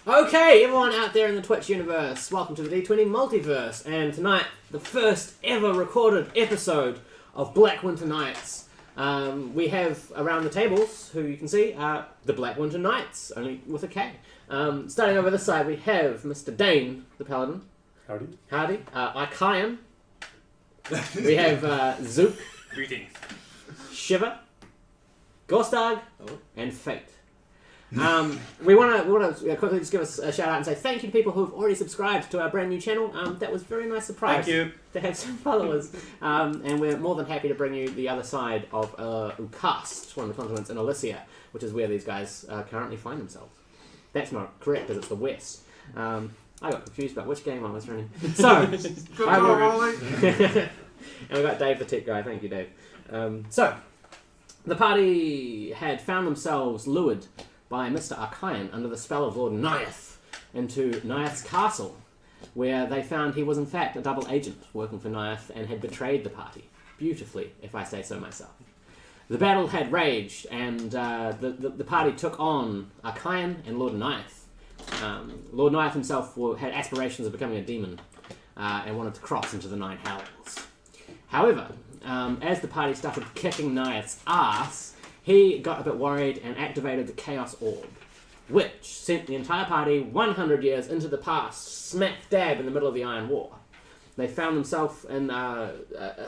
Okay, everyone out there in the Twitch universe, welcome to the D20 Multiverse, and tonight, the first ever recorded episode of Black Winter Nights. We have around the tables, who you can see, are the Black Winter Knights, only with a K. Starting over this side, we have Mr. Dain, the Paladin. Howdy. Arkyan. We have GadZook. Greetings. Shiver. Gorstag. And Fate. We want to quickly just give us a shout out and say thank you to people who have already subscribed to our brand new channel. That was a very nice surprise. Thank you. To have some followers. And we're more than happy to bring you the other side of Ukast, one of the continents in Elysia, which is where these guys currently find themselves. That's not correct, because it's the west. I got confused about which game I was running. So, and we got Dave the tech guy. Thank you, Dave. So, the party had found themselves lured by Mr. Arkyan under the spell of Lord Asa into Asa castle, where they found he was in fact a double agent working for Asa and had betrayed the party. Beautifully, if I say so myself. The battle had raged, and the party took on Arkyan and Lord Asa. Lord Asa himself had aspirations of becoming a demon and wanted to cross into the Nine Hells. However, as the party started kicking Asa's ass, he got a bit worried and activated the Chaos Orb, which sent the entire party 100 years into the past, smack dab in the middle of the Iron War. They found themselves in a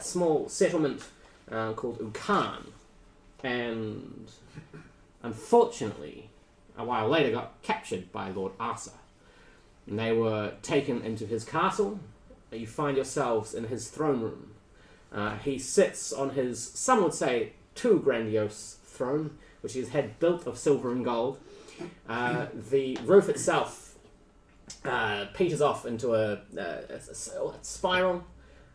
small settlement called Arkyan, and unfortunately, a while later got captured by Lord Asa. And they were taken into his castle. You find yourselves in his throne room. He sits on his, some would say, too grandiose throne, which is had built of silver and gold. The roof itself peters off into a spiral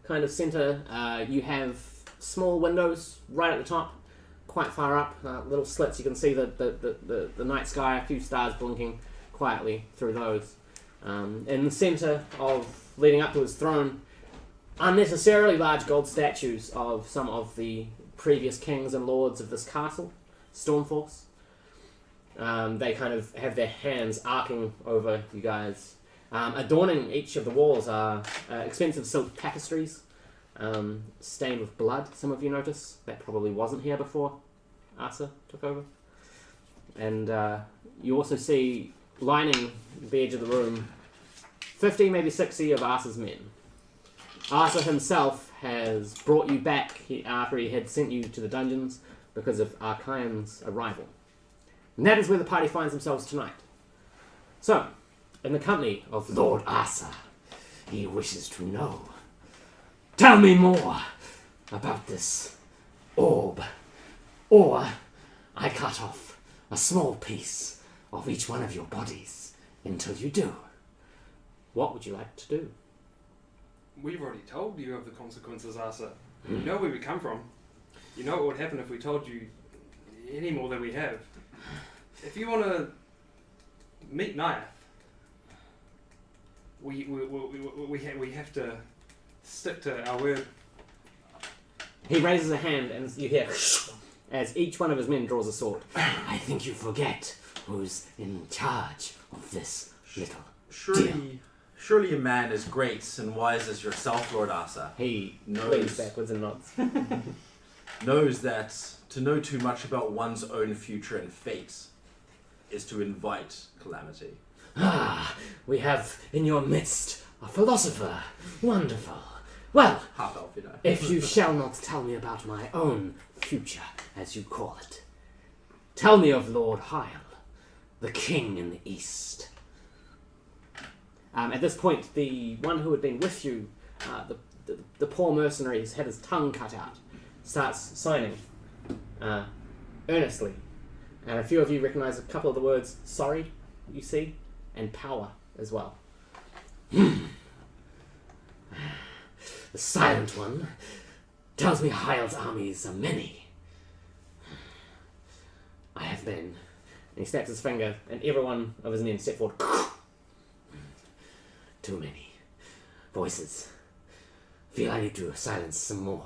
kind of center. You have small windows right at the top, quite far up, little slits. You can see the night sky, a few stars blinking quietly through those. In the center of, leading up to his throne, unnecessarily large gold statues of some of the previous kings and lords of this castle, Stormforce. They kind of have their hands arcing over you guys. Adorning each of the walls are expensive silk tapestries, stained with blood, some of you notice. That probably wasn't here before Asa took over. And you also see, lining the edge of the room, 50, maybe 60 of Asa's men. Asa himself has brought you back after he had sent you to the dungeons because of Arkyan's arrival. And that is where the party finds themselves tonight. So, in the company of Lord Asa, he wishes to know. Tell me more about this orb, or I cut off a small piece of each one of your bodies until you do. What would you like to do? We've already told you of the consequences, Asa. You know where we come from. You know what would happen if we told you any more than we have. If you want to meet Naya, we have to stick to our word. He raises a hand and you hear as each one of his men draws a sword. I think you forget who's in charge of this little deal. Surely a man as great and wise as yourself, Lord Asa, He leans backwards and nods. knows that to know too much about one's own future and fate is to invite calamity. We have in your midst a philosopher. Wonderful. Well, Half elf, you know. if you shall not tell me about my own future, as you call it, tell me of Lord Hyle, the king in the east. At this point, the one who had been with you, the poor mercenary, has had his tongue cut out, starts signing earnestly. And a few of you recognize a couple of the words sorry, you see, and power as well. The silent one tells me Hyle's armies are many. I have been. And he snaps his finger, and every one of his men step forward. Too many voices. Feel I need to silence some more.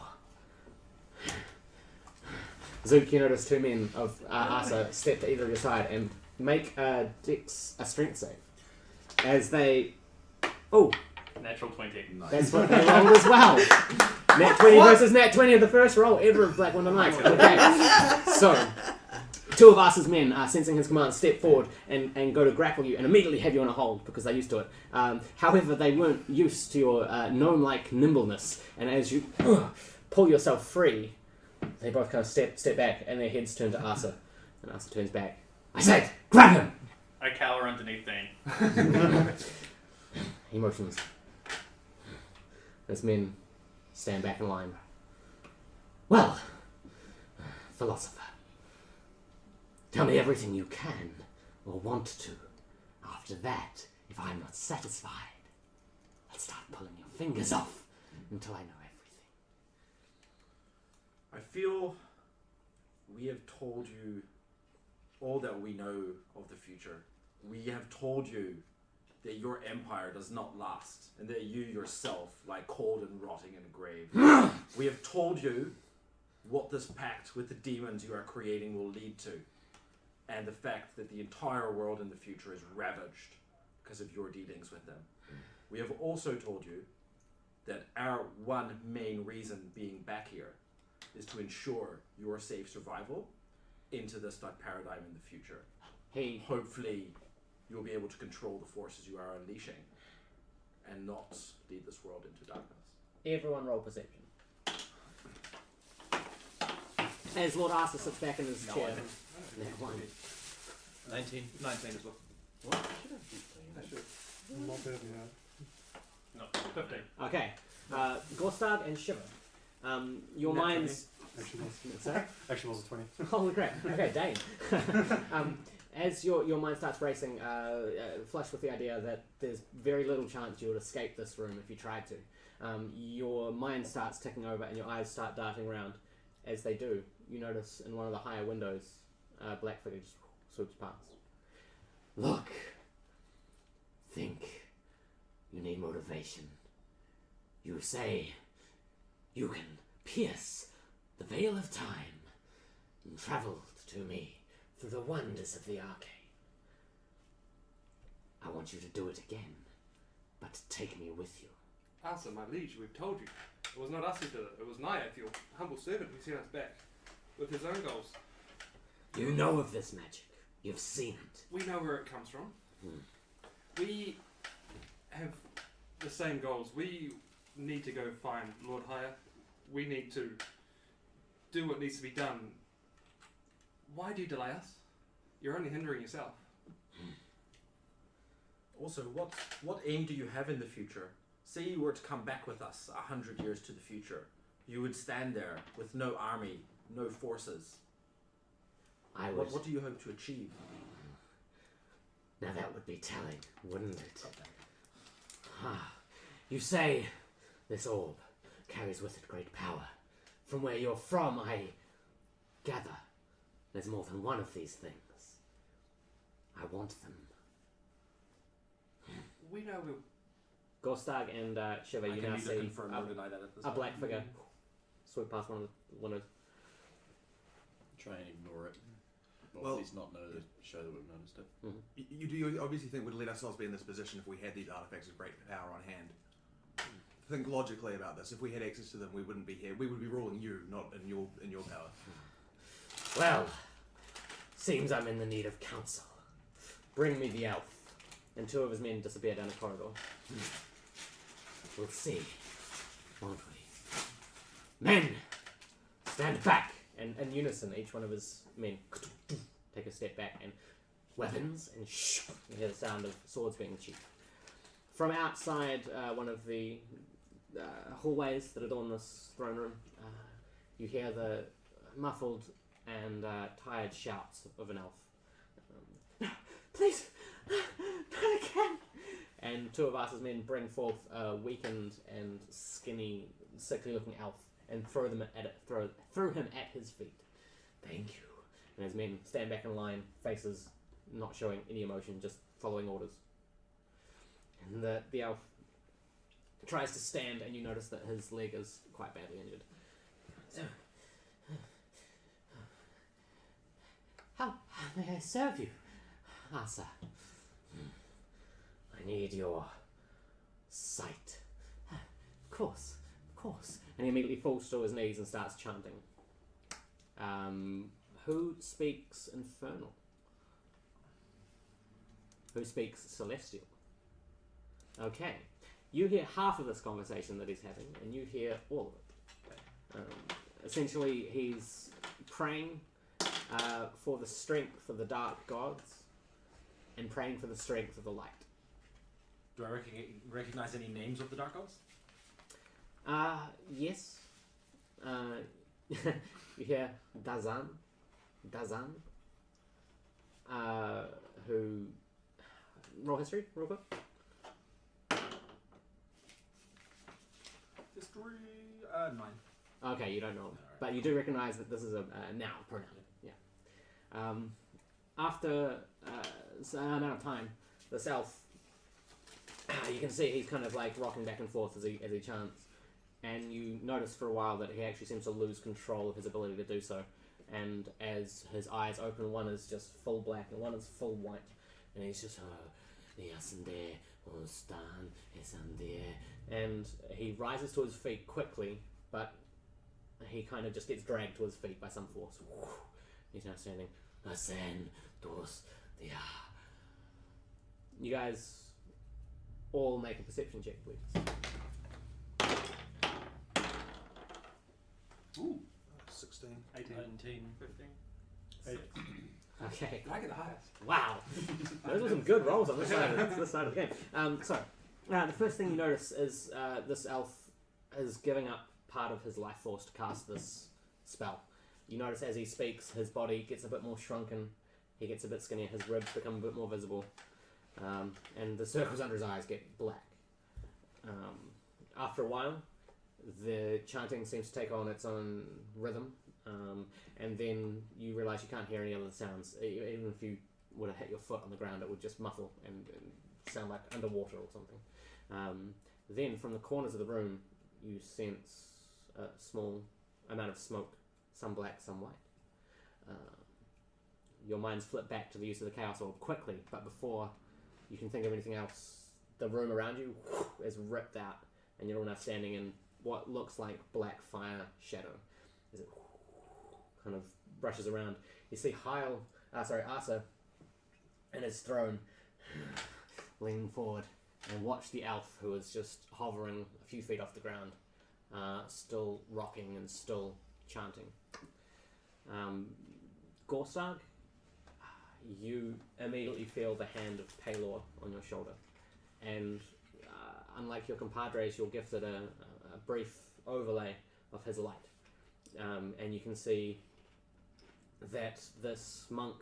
Zook, you notice two men of Asa step to either of your side and make a strength save. as they... Oh, Natural 20. Nice. that's what they rolled as well. Nat 20 versus Nat 20 of the first roll ever of Black Window Knights. Okay, so two of Asa's men, sensing his command, step forward and go to grapple you and immediately have you on a hold because they're used to it. However, they weren't used to your gnome-like nimbleness, and as you pull yourself free, they both kind of step back and their heads turn to Asa. And Asa turns back. I said, grab him! I cower underneath Dain. He motions. His men stand back in line. Well, philosopher, tell me everything you can or want to. After that, if I'm not satisfied, I'll start pulling your fingers off until I know everything. I feel we have told you all that we know of the future. We have told you that your empire does not last, and that you yourself lie cold and rotting in a grave. We have told you what this pact with the demons you are creating will lead to, and the fact that the entire world in the future is ravaged because of your dealings with them. We have also told you that our one main reason being back here is to ensure your safe survival into this paradigm in the future. Hopefully you'll be able to control the forces you are unleashing and not lead this world into darkness. Everyone roll perception. As Lord Asa sits back in his chair. Nat 1. 19. 19 as well. What? I should. Not bad, yeah. No, 15. Okay. Gorstag and Shiver. Your Nat minds... Actually, Sorry? actually was a 20. Holy crap. Okay, Dain. As your mind starts racing, flushed with the idea that there's very little chance you would escape this room if you tried to, your mind starts ticking over and your eyes start darting around. As they do, you notice in one of the higher windows, a black figure just swoops past. Look. Think. You need motivation. You say you can pierce the veil of time and travel to me through the wonders of the arcane. I want you to do it again, but take me with you. Asa, my liege, we've told you. It was not us who did it. It was Nyath, your humble servant, who sent us back with his own goals. You know of this magic. You've seen it. We know where it comes from. We have the same goals. We need to go find Lord Asa. We need to do what needs to be done. Why do you delay us? You're only hindering yourself. Also, what aim do you have in the future? Say you were to come back with us 100 years to the future. You would stand there with no army, no forces. What do you hope to achieve? Now that would be telling, wouldn't it? You say this orb carries with it great power. From where you're from, I gather there's more than one of these things. I want them. We know we'll... Gorstag and Shiver, you now see confirm or deny that at this a black figure swoop past one of the windows. Try and ignore it. Or Well- at least not know to show that we've noticed it. You obviously think we'd let ourselves be in this position if we had these artifacts of great power on hand. Think logically about this. If we had access to them, we wouldn't be here. We would be ruling you, not in your power. Well, seems I'm in the need of counsel. Bring me the elf. And two of his men disappear down the corridor. We'll see, won't we? Men! Stand back! And in unison, each one of his men take a step back and weapons and you hear the sound of swords being sheathed. From outside one of the hallways that adorn this throne room, you hear the muffled and tired shouts of an elf. No, please, not again! And two of Asa's men bring forth a weakened and skinny, sickly-looking elf and throw him at his feet. Thank you. And his men stand back in line, faces not showing any emotion, just following orders. And the elf tries to stand, and you notice that his leg is quite badly injured. So, how may I serve you, Asa? I need your sight. Of course, of course. And he immediately falls to his knees and starts chanting. Who speaks Infernal? Who speaks Celestial? Okay. You hear half of this conversation that he's having, and you hear all of it. Essentially, he's praying for the strength of the dark gods and praying for the strength of the light. Do I recognize any names of the dark gods? Yes. You hear Dazan, who... Roll history, real quick. History, 9. Okay, you don't know him. Alright. But you do recognize that this is a noun pronoun. Yeah. After an amount of time, this elf, you can see he's kind of like rocking back and forth as he chants. And you notice for a while that he actually seems to lose control of his ability to do so. And as his eyes open, one is just full black and one is full white. And he's just, and he rises to his feet quickly, but he kind of just gets dragged to his feet by some force. He's now standing. You guys all make a perception check, please. Ooh. 16. 18. 19. 15. 8. Okay. I get the highest. Wow. Those were some good rolls on this side of the game. The first thing you notice is this elf is giving up part of his life force to cast this spell. You notice as he speaks, his body gets a bit more shrunken, he gets a bit skinnier, his ribs become a bit more visible, and the circles under his eyes get black. After a while, the chanting seems to take on its own rhythm, and then you realise you can't hear any other sounds. Even if you were to hit your foot on the ground, it would just muffle and sound like underwater or something. Then from the corners of the room, you sense a small amount of smoke, some black, some white. Your minds flip back to the use of the Chaos Orb quickly, but before you can think of anything else, the room around you is ripped out, and you're all now standing in what looks like black fire shadow. As it kind of brushes around, you see Asa in his throne, leaning forward, and watch the elf who is just hovering a few feet off the ground, still rocking and still chanting. Gorstag, you immediately feel the hand of Palor on your shoulder, and unlike your compadres, you're gifted a brief overlay of his light, and you can see that this monk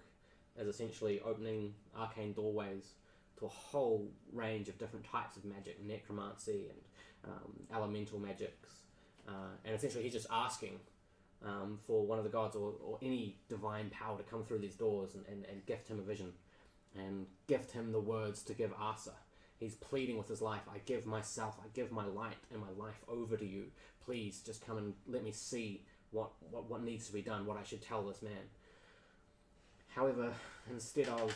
is essentially opening arcane doorways to a whole range of different types of magic, necromancy and elemental magics, and essentially he's just asking for one of the gods or any divine power to come through these doors and gift him a vision and gift him the words to give Asa. He's pleading with his life. I give myself, I give my light and my life over to you. Please just come and let me see what needs to be done, what I should tell this man. However, instead of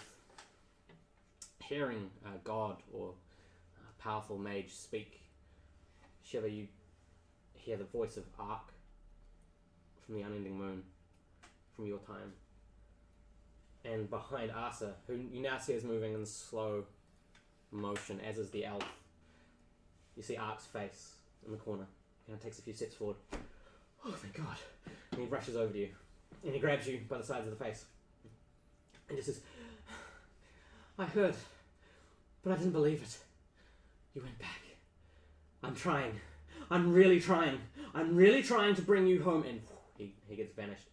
hearing a god or a powerful mage speak, Shiver, you hear the voice of Ark from the unending moon, from your time. And behind Asa, who you now see is moving in slow motion, as is the elf, you see Ark's face in the corner. He kind of takes a few steps forward. Oh, thank God. And he rushes over to you. And he grabs you by the sides of the face. And just says, I heard, but I didn't believe it. You went back. I'm trying. I'm really trying. I'm really trying to bring you home. And he gets vanished.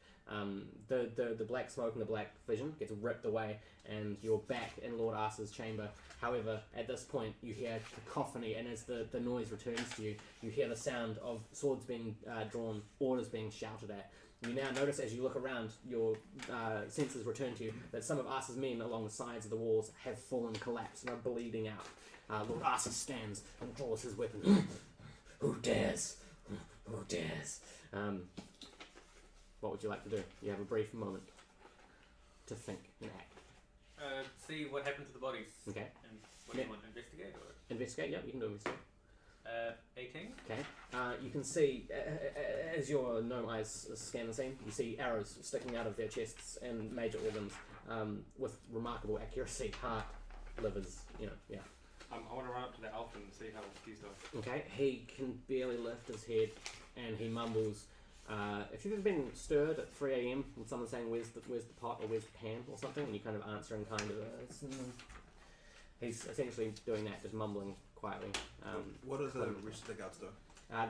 The black smoke and the black vision gets ripped away, and you're back in Lord Asa's chamber. However, at this point, you hear cacophony, and as the noise returns to you, you hear the sound of swords being drawn, orders being shouted at. You now notice as you look around, your senses return to you, that some of Asa's men along the sides of the walls have fallen, collapsed, and are bleeding out. Lord Asa stands and draws his weapon. Who dares? Who dares? What would you like to do? You have a brief moment to think and act. See what happened to the bodies. Okay. And what do you want, investigate or? Investigate. Yep, you can do investigate. 18. Okay. You can see as your gnome eyes scan the scene, you see arrows sticking out of their chests and major organs with remarkable accuracy. Heart, livers. Yeah. I want to run up to the elf and see how he's doing. Okay, he can barely lift his head and he mumbles. If you've ever been stirred at 3 a.m. with someone saying, where's the pot or where's the pan or something, and you kind of answer in kind of he's essentially doing that, just mumbling quietly. What does the rest of the guards do?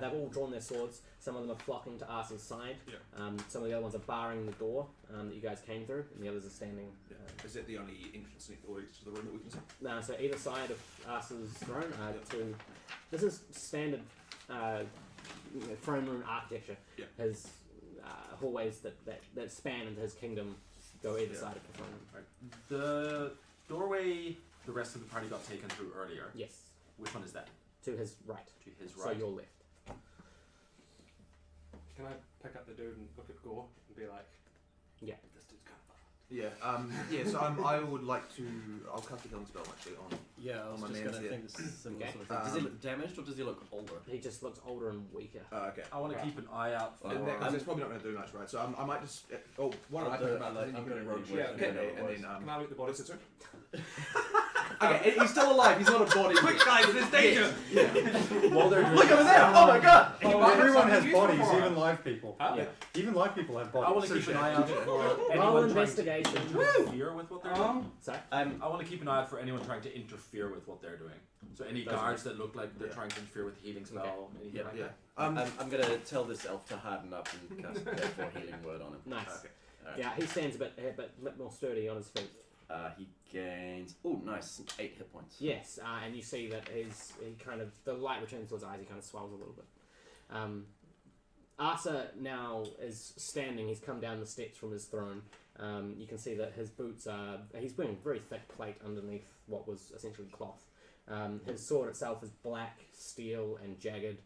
They've all drawn their swords. Some of them are flocking to Asa's side. Yeah. Some of the other ones are barring the door that you guys came through, and the others are standing. Is that the only entrance or exit to the room that we can see? So either side of Asa's throne are two. This is standard throne room architecture. Yeah. His hallways that span into his kingdom go either side of the throne room. Right. The doorway the rest of the party got taken through earlier. Yes. Which one is that? To his right. To his So right. your left. Can I pick up the dude and look at Gore and be like, Yeah. this dude's kind of fucked. Yeah. So I would like to. I'll cast the healing spell actually on. Yeah, I was my just man's going to here. think this similar Okay. sort of thing. Does he look damaged or does he look older? He just looks older and weaker. Okay. I want to keep an eye out for. In that case, it's probably not going to do much, right? So I might just. Why don't I I'll pick do him it. up? I'm Then you gonna can roach. read Yeah, what okay, you know And it then was. Can I loot the body? What's it, sir? Okay, he's still alive. He's not a body. Quick guys, there's danger! While they're doing Look over there! Oh my god! Everyone has useful bodies, for even live people. Huh? Yeah. Even live people have I want bodies. to keep an eye out for Roll anyone trying investigation. to interfere with what they're doing. Sorry. I want to keep an eye out for anyone trying to interfere with what they're doing. So any Those guards that look like they're Yeah. trying to interfere with the healing spell, anything Yeah, like Yeah. that. I'm going to tell this elf to harden up and cast a for healing word on him. Nice. Okay. Alright. Yeah, he stands a bit more sturdy on his feet. He gains 8 hit points. Yes, and you see that the light returns to his eyes. He kind of swells a little bit. Asa now is standing. He's come down the steps from his throne. You can see that his boots are. He's wearing very thick plate underneath what was essentially cloth. His sword itself is black, steel, and jagged,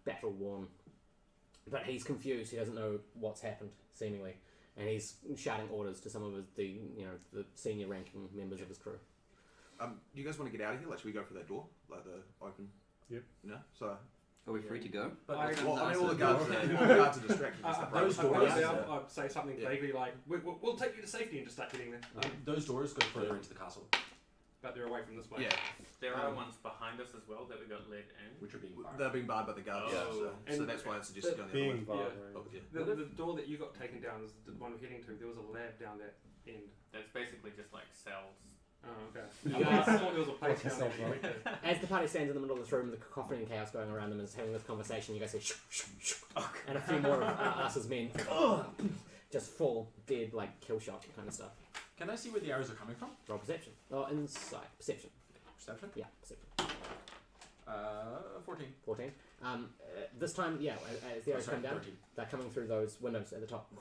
battle worn. But he's confused. He doesn't know what's happened, seemingly, and he's shouting orders to some of the senior ranking members of his crew. You guys want to get out of here? Like, should we go for that door? Like the open? Yep. No? So. Are we free to go? But I- what's Well, I mean, nice all the is- guards are distracted and stuff, right? those I doors- I'd say something Yeah. vaguely like, we'll take you to safety and just start getting there. Those doors go further into the castle, But they're away from this way. Yeah. There are ones behind us as well that we got let in. which are being fired. They're being barred by the guards, Oh. so And that's why I suggested going the Being other way. barred. Yeah. right. Oh, yeah. The door that you got taken down is the one we're heading to. There was a lab down that end. That's basically just like cells. Oh, okay. You I guys- thought there was a place down Yourself there. As the party stands in the middle of this room, the cacophony and chaos going around them is having this conversation. You guys say, shh, shh, shh, and a few more of Asa's men just fall dead, like kill shot kind of stuff. Can I see where the arrows are coming from? Roll perception. Oh, insight. Perception. Perception? Yeah, perception. 14. 14. This time, as the arrows come down, 13. they're coming through those windows at the top.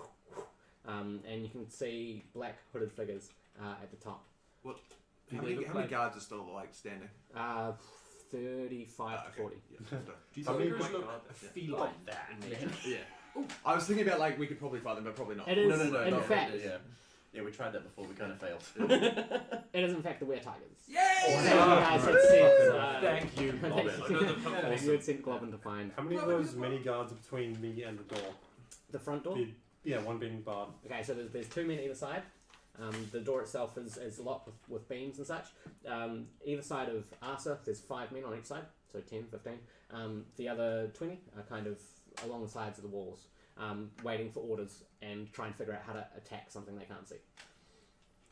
And you can see black hooded figures at the top. How they many look like- guards are still like standing? 35 to 40. Yeah. Do you I mean, figures my look God. feline that? Yeah. I was thinking about like we could probably fight them, but probably not. It is, No, in not fact, really, yeah, we tried that before. We kind of failed. it is in fact the were-tigers. Yay! So you guys had sent, Thank you, Globin. you had sent Globin to find How many of those many guards are between me and the door? the front door. One being barred. Okay, so there's 2 men either side. The door itself is locked with beams and such. Either side of Asa, there's 5 men on each side, so 10, 15. The other 20 are kind of along the sides of the walls, waiting for orders and trying to figure out how to attack something they can't see.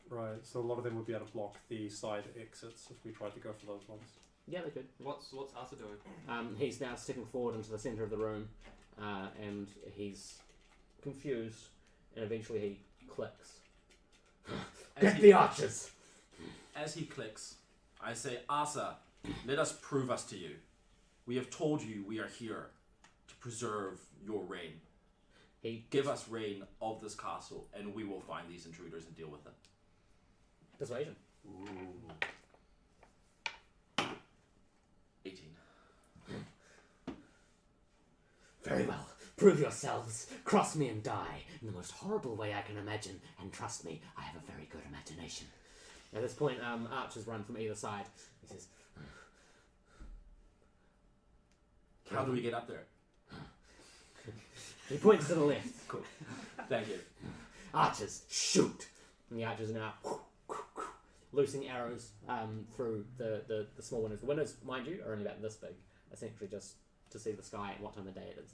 Right, so a lot of them would be able to block the side exits if we tried to go for those ones. Yeah, they could. What's Asa doing? He's now stepping forward into the centre of the room, and he's confused, and eventually he clicks. Get the archers! As he clicks, I say, Asa, let us prove us to you. We have told you we are here to preserve your reign. He Give us reign of this castle, and we will find these intruders and deal with them. persuasion. Ooh. 18. Very well. Prove yourselves. Cross me and die in the most horrible way I can imagine. And trust me, I have a very good imagination. At this point, archers run from either side. He says, How do we get up there? he points to the left. Cool. Thank you. Archers, shoot! And the archers are now loosing arrows through the small windows. The windows, mind you, are only about this big, essentially just to see the sky and what time of day it is.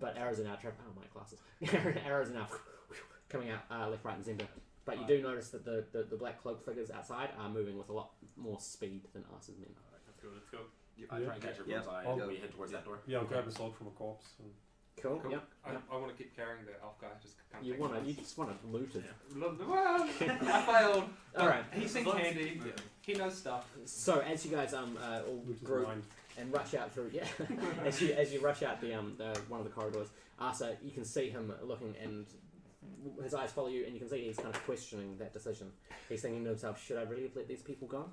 But arrows are now my glasses. Arrows are now coming out left, right, and centre. But you do notice that the black cloaked figures outside are moving with a lot more speed than Asa's men. Let's go, let's go. I try and catch everyone's eye I'll- and we head towards that door. Yeah, I'll grab a sword from a corpse. And Cool. Cool. Yep. I want to keep carrying the elf guy. Just can't You take it. just want to loot it. Well, I failed. All right. He seems handy. He knows stuff. So as you guys all loot is group mine. and rush out through, as you rush out the one of the corridors, Asa, you can see him looking, and his eyes follow you, and you can see he's kind of questioning that decision. He's thinking to himself, should I really have let these people go?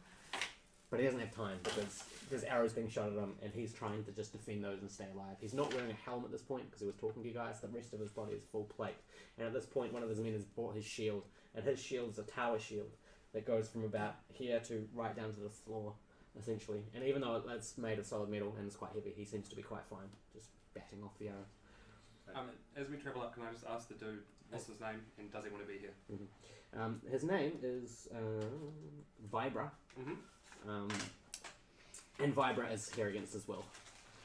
But he doesn't have time because there's arrows being shot at him, and he's trying to just defend those and stay alive. He's not wearing a helm at this point because he was talking to you guys. The rest of his body is full plate, and at this point, one of his men has brought his shield, and his shield is a tower shield that goes from about here to right down to the floor, essentially. And even though it's made of solid metal and it's quite heavy, he seems to be quite fine, just batting off the arrows. As we travel up, can I just ask the dude what's his name and does he want to be here? His name is Vibra. Mm-hmm. And Vibra is here against as well.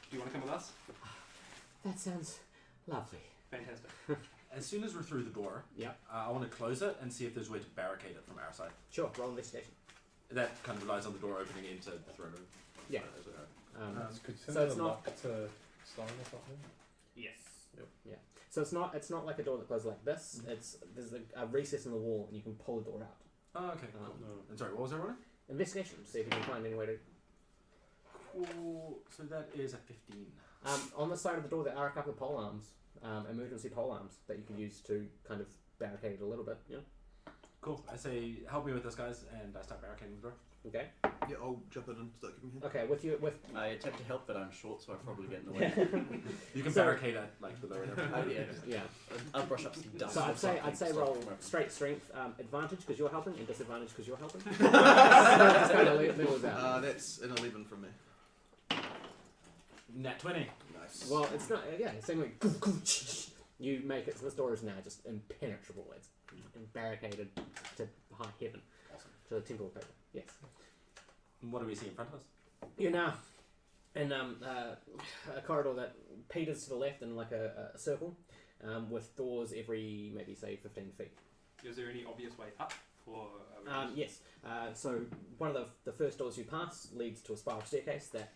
Do you want to come with us? That sounds lovely. Fantastic. As soon as we're through the door, Yep. I want to close it and see if there's a way to barricade it from our side. Sure, roll investigation. That kind of relies on the door opening into the throne room. Yeah. Could so send it's a not- lock to stone or something. Yes. So it's not like a door that closes like this. There's a recess in the wall and you can pull the door out. Oh, okay, cool. No. And sorry, what was everyone? Investigation. See if you can find any way to. Cool. So that is a 15. On the side of the door there are a couple of pole arms, emergency pole arms that you can use to kind of barricade it a little bit. Yeah. Cool. I say, help me with this, guys, and I start barricading the door. Okay. Yeah, I'll jump in and start giving him. Okay. With I attempt to help, but I'm short, so I probably get in the way. You can So- barricade at like the lower level. Oh, yeah. yeah. I'll brush up some dust. So or I'd say something, roll stop from straight strength, advantage because you're helping, and disadvantage because you're helping. Just kind of levels out. That's an 11 from me. Nat 20. Nice. Well, it's not. Yeah, it's saying like you make it. So this door is now just impenetrable. It's barricaded to high heaven, Awesome. to the temple of paper. Yes. And what do we see in front of us? You're now in a corridor that peters to the left in like a circle, with doors every maybe say 15 feet. Is there any obvious way up? Or are we just- Yes. So one of the first doors you pass leads to a spiral staircase that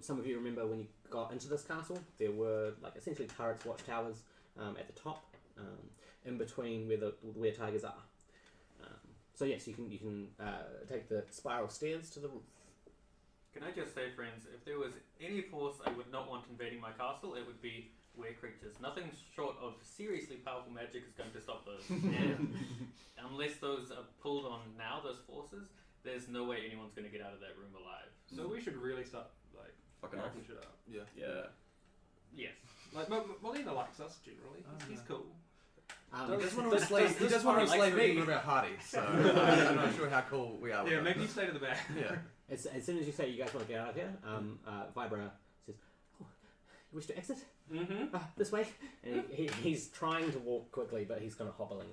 some of you remember when you got into this castle. There were like essentially turrets, watchtowers at the top, in between where tigers are. So yes, you can take the spiral stairs to the roof. Can I just say, friends, if there was any force I would not want invading my castle, it would be were creatures. Nothing short of seriously powerful magic is going to stop those. And unless those are pulled on now, those forces, there's no way anyone's going to get out of that room alive. So we should really start like Fucking off. fucking shit up. Yeah. Yeah. Yes. Like Molina likes us generally. He's cool. He doesn't want to enslave, he doesn't want to enslave any of our party, so I'm not sure how cool we are with Yeah, that. maybe you stay to the back. Yeah. As soon as you say you guys want to get out of here, Vibra says, "Oh, you wish to exit? Mm-hmm. This way." And he's trying to walk quickly, but he's kind of hobbling.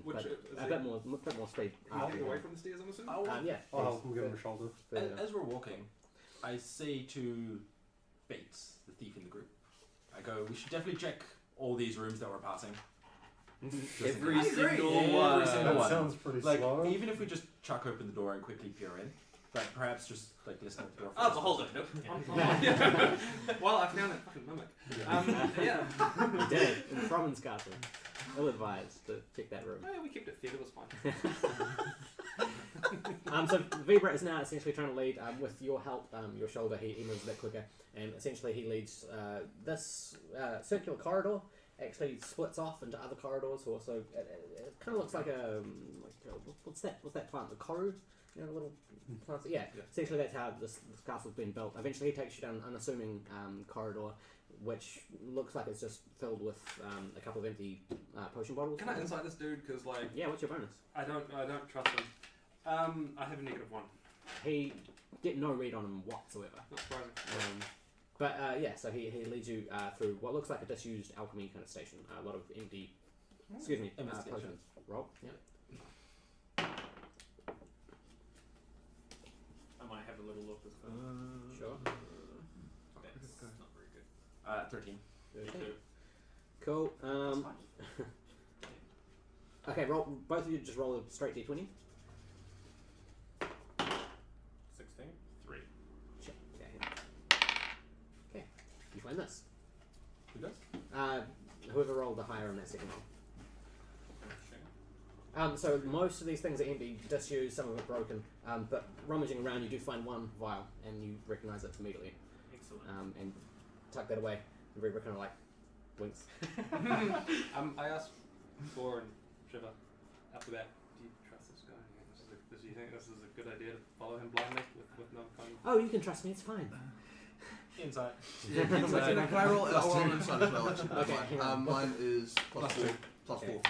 Which But is a bit more speed. walking away from the stairs, I'm assuming. Yeah. I'll help him give him a shoulder. further down. As we're walking, I say to Bates, the thief in the group, I go, we should definitely check all these rooms that we're passing. Just Every in case. single Every one. single That one. sounds pretty Like, slow. even if we just chuck open the door and quickly peer in, but perhaps just like listen at the door. Oh, behold it. Nope. Well, I found that fucking mimic. Yeah. You did in Fromen's castle. Ill advised to check that room. Oh, we kept it fed. It was fine. So Vibra is now essentially trying to lead with your help, your shoulder. He moves a bit quicker, and essentially he leads this circular corridor. Actually splits off into other corridors. Also, it kind of looks like a what's that plant? The koru. You know, little plants. Yeah, Yeah. essentially that's how this castle's been built. Eventually, he takes you down an unassuming corridor, which looks like it's just filled with a couple of empty potion bottles. Can I insight this dude? Because like Yeah, what's your bonus? I don't trust him. I have a -1. He get no read on him whatsoever. Not surprising. But yeah, so he leads you through what looks like a disused alchemy kind of station. A lot of empty, excuse me, potions. Roll. Yeah. I might have a little look as well. Sure. That's not very good. 13. Okay. Cool. Okay, roll. Both of you just roll a straight d20. 16. 3. Check. Okay. Okay. You find this. Who does? Whoever rolled the higher on that second roll. So most of these things are empty, disused, some of it broken. But rummaging around, you do find one vial, and you recognise it immediately. Excellent. And tuck that away. And Reaper kind of like winks. I asked Thor and Shiver after that. Do you trust this guy? Do you think this is a good idea to follow him blindly with no kind of? Oh, you can trust me. It's fine. Inside. Can I roll? I'll roll an insight as well. Actually, Okay, hang on. mine is +4. +4. Okay.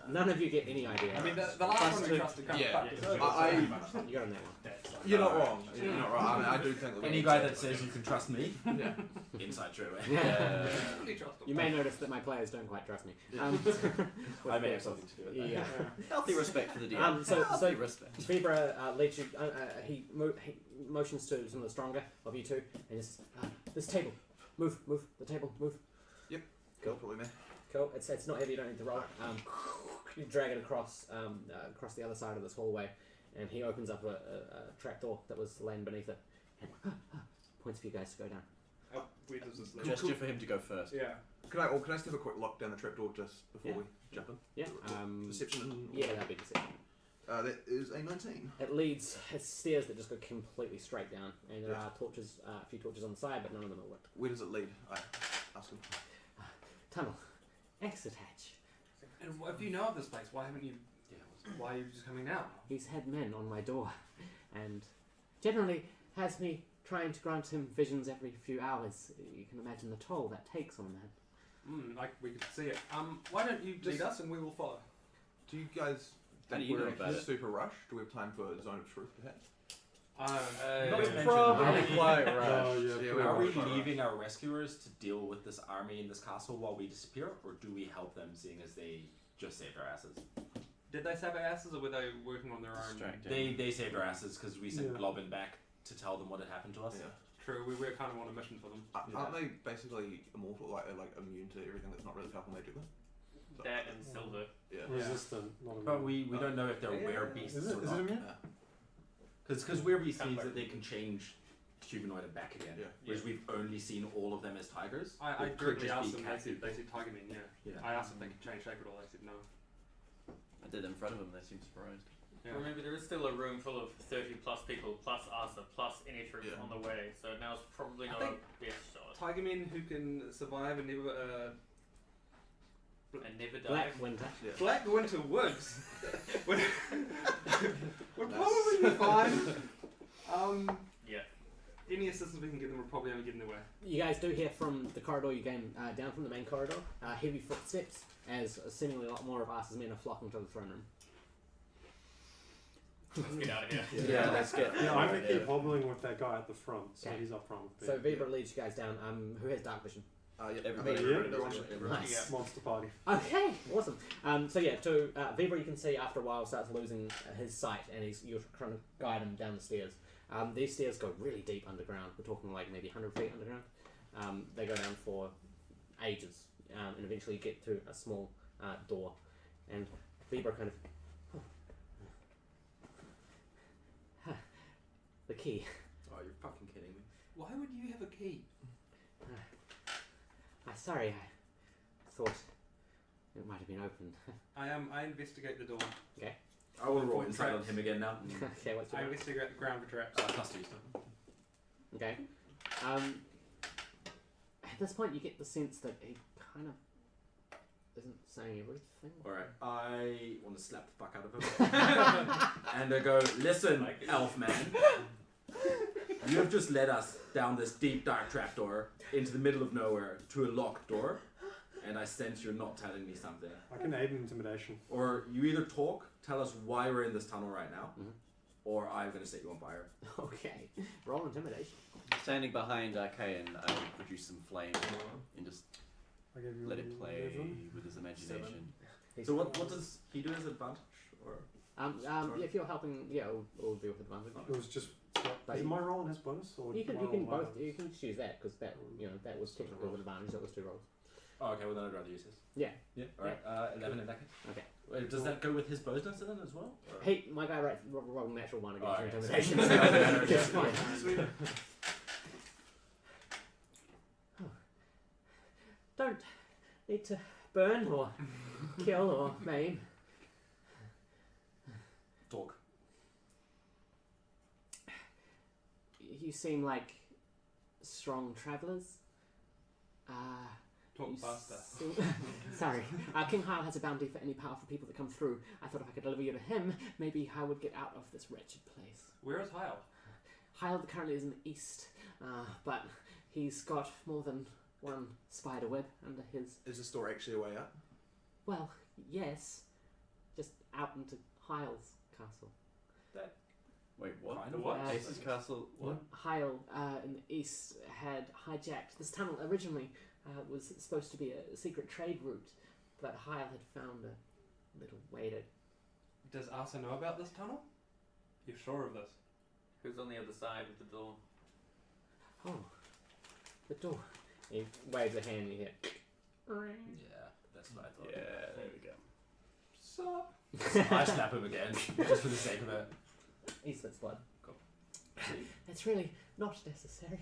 None of you get any idea. I mean, the last one we trusted kind of Yeah. fucked us. You got on that one. You're not wrong. You're not wrong. I mean, I do think that Any guy that says you can trust me, Yeah. inside straight away. Fully trust him. You may notice that my players don't quite trust me. I may have something to do with that. Yeah. Healthy respect for the DM. So Healthy respect. Vibra leads you. He motions to some of the stronger of you two, and says, "This table, move, the table, move." Cool. Probably me. Cool. It's not heavy. You don't need to roll it. You drag it across the other side of this hallway, and he opens up a trapdoor that was laying beneath it, and points for you guys to go down. Where does this lead? Gesture for him to go first. Yeah. Can I just have a quick look down the trapdoor just before Yeah. we jump in? Yeah. Deception. Yeah, that'd be deception. That is a 19. It leads. It's stairs that just go completely straight down, and there are torches, a few torches on the side, but none of them are lit. Where does it lead? I ask him. Tunnel, exit hatch. And if you know of this place, why haven't you? Why are you just coming now? He's had men on my door, and generally has me trying to grant him visions every few hours. You can imagine the toll that takes on a man. Like we could see it. Why don't you lead us and we will follow? Do you guys How do think you we're know in about a it? super rush? Do we have time for Zone of Truth, perhaps? Probably quite Oh, yeah. Yeah, pretty Are we much. leaving our rescuers to deal with this army in this castle while we disappear, or do we help them, seeing as they just saved our asses? Did they save our asses or were they working on their own? Distracting. They saved our asses because we sent Yeah. Globin back to tell them what had happened to us. Yeah. True, we were kind of on a mission for them. Aren't they basically immortal, like immune to everything that's not really powerful magic then? So- That and silver. Yeah. Resistant, not But immune. we don't know if they're Yeah. werebeasts Is it or is not. it immune? Because werebeasts means that they can change humanoid and back again. Yeah. Whereas we've only seen all of them as tigers. I It could directly just asked be them, cat they said people. tiger men, yeah. Yeah. I asked if they could change shape at all, they said no. I did it in front of them, they seemed surprised. Yeah. Remember, there is still a room full of 30 plus people, plus Asa, plus any troops Yeah. on the way, so now's probably I not think- a best shot. Tiger men who can survive and never, And never die. Black winter. Black Winter Woods would probably be fine. Yeah. Any assistance we can give them will probably only get in their way. You guys do hear from the corridor you came down from the main corridor, heavy footsteps as seemingly a lot more of Asa's men are flocking to the throne room. Let's get out of here. Yeah, let's get. Yeah, I'm gonna keep hobbling with that guy at the front, so Okay. he's up front with me. So Vibra leads you guys down. Who has dark vision? Yeah. Everybody, Yeah. everybody does. Nice. Monster party. Okay, awesome. So yeah, to Vibra, you can see after a while starts losing his sight, and you're trying to guide him down the stairs. These stairs go really deep underground. We're talking like maybe 100 feet underground. They go down for ages, and eventually get to a small door, and Vibra kind of. The key. Oh, you're fucking kidding me. Why would you have a key? Sorry, I thought it might have been opened. I investigate the door. I will roll For inside on traps. him again now. Okay, what's your I name? investigate the ground for traps. Plus two stuff. Okay. At this point, you get the sense that he kind of isn't saying everything. Alright, I want to slap the fuck out of him. And I go, listen, elf man. You have just led us down this deep dark trapdoor into the middle of nowhere to a locked door. And I sense you're not telling me something. I can aid in intimidation. Or you either talk, tell us why we're in this tunnel right now, or I'm going to set you on fire. Okay, roll intimidation. Standing behind Arkyan, I will produce some flame and just I give you let it play 11. with his imagination. So what does he do as advantage? Or If you're helping, it'll be with advantage. It was just. But Is my roll and his bonus, or You can my roll and my both. bonus? You can choose that because that that was technically with advantage. That was 2 rolls. Oh, okay, well then I'd rather use his. Yeah. Yeah, alright, 11 in that case. Okay. Wait, does that go with his bonus then as well? Or? Hey, my guy rolled natural 1 against your Okay. intimidation. It's fine. Sweet. Don't need to burn or kill or maim. Talk. You seem like strong travellers. Talk You faster. Sorry. King Hyle has a bounty for any powerful people that come through. I thought if I could deliver you to him, maybe I would get out of this wretched place. Where is Hyle? Hyle currently is in the east, but he's got more than one spider web under his... Is the store actually a way up? Well, yes. Just out into Hyle's castle. Wait, what? Kind of What? Ace's castle? What? Hyle in the east had hijacked this tunnel. Originally was supposed to be a secret trade route, but Hyle had found a little way to... Does Asa know about this tunnel? You're sure of this? Who's on the other side of the door? Oh, the door. He waves a hand and you hear... Yeah, that's what I thought. Yeah, there we go. Sup? I slap him again, just for the sake of it. He spits blood. Cool. That's really not necessary.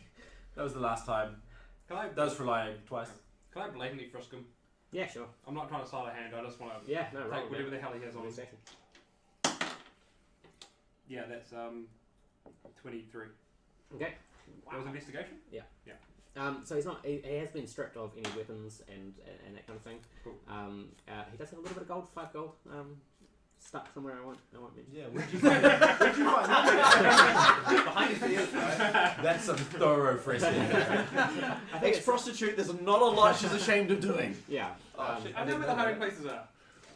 That was the last time. Can I? That was for lying twice. Can I blatantly frisk him? Yeah, sure. I'm not trying to sleight of hand. I just want to Yeah, no, take right. whatever the hell he has on. Station. Yeah, that's 23. Okay. That was investigation. So he's not. He has been stripped of any weapons and that kind of thing. Cool. He does have a little bit of gold, 5 gold, stuck somewhere. I won't mention. Yeah, where'd you find that? Behind his ears, right? That's some thorough frisking. I think it's, Ex-prostitute, there's not a lot she's ashamed of doing. yeah. Oh, shit. I know where the hiding places are.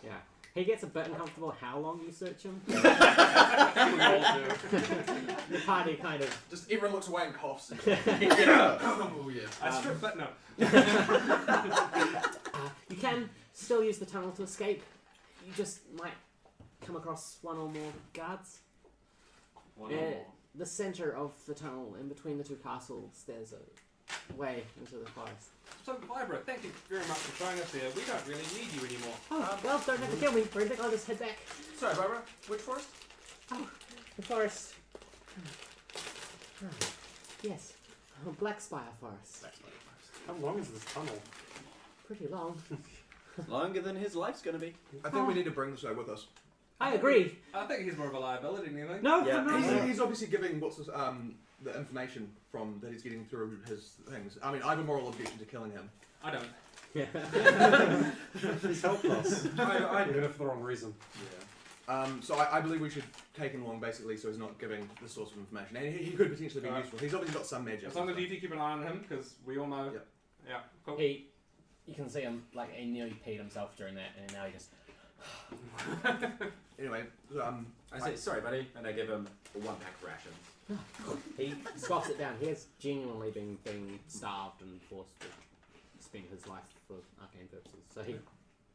Yeah. He gets a bit uncomfortable how long you search him. We all do. The party kind of. Just everyone looks away and coughs. Oh, yeah. I strip, but no. You can still use the tunnel to escape. You just might come across one or more guards. One or more. The centre of the tunnel, in between the 2 castles, there's a way into the forest. So, Vibra, thank you very much for showing us here. We don't really need you anymore. Oh, well, don't have to kill me or anything. I'll just head back. Sorry, Barbara. Which forest? Oh, the forest. Yes, Blackspire Forest. How long is this tunnel? Pretty long. Longer than his life's gonna be. I think we need to bring this guy with us. I agree. I think he's more of a liability than anything. No, Yeah. I'm not. He's obviously giving the information from that he's getting through his things. I mean, I have a moral objection to killing him. I don't. He's helped us. Even if for the wrong reason. Yeah. So I believe we should take him along basically so he's not giving this source of information. And he could potentially be Alright. useful. He's obviously got some magic. As long as you keep an eye on him, because we all know. Yep. Yeah, cool. You can see him, like, he nearly peed himself during that, and now he just... Anyway, I say, sorry, buddy, and I give him a 1-pack of rations. He scoffs it down. He has genuinely been starved and forced to spend his life for arcane purposes. So he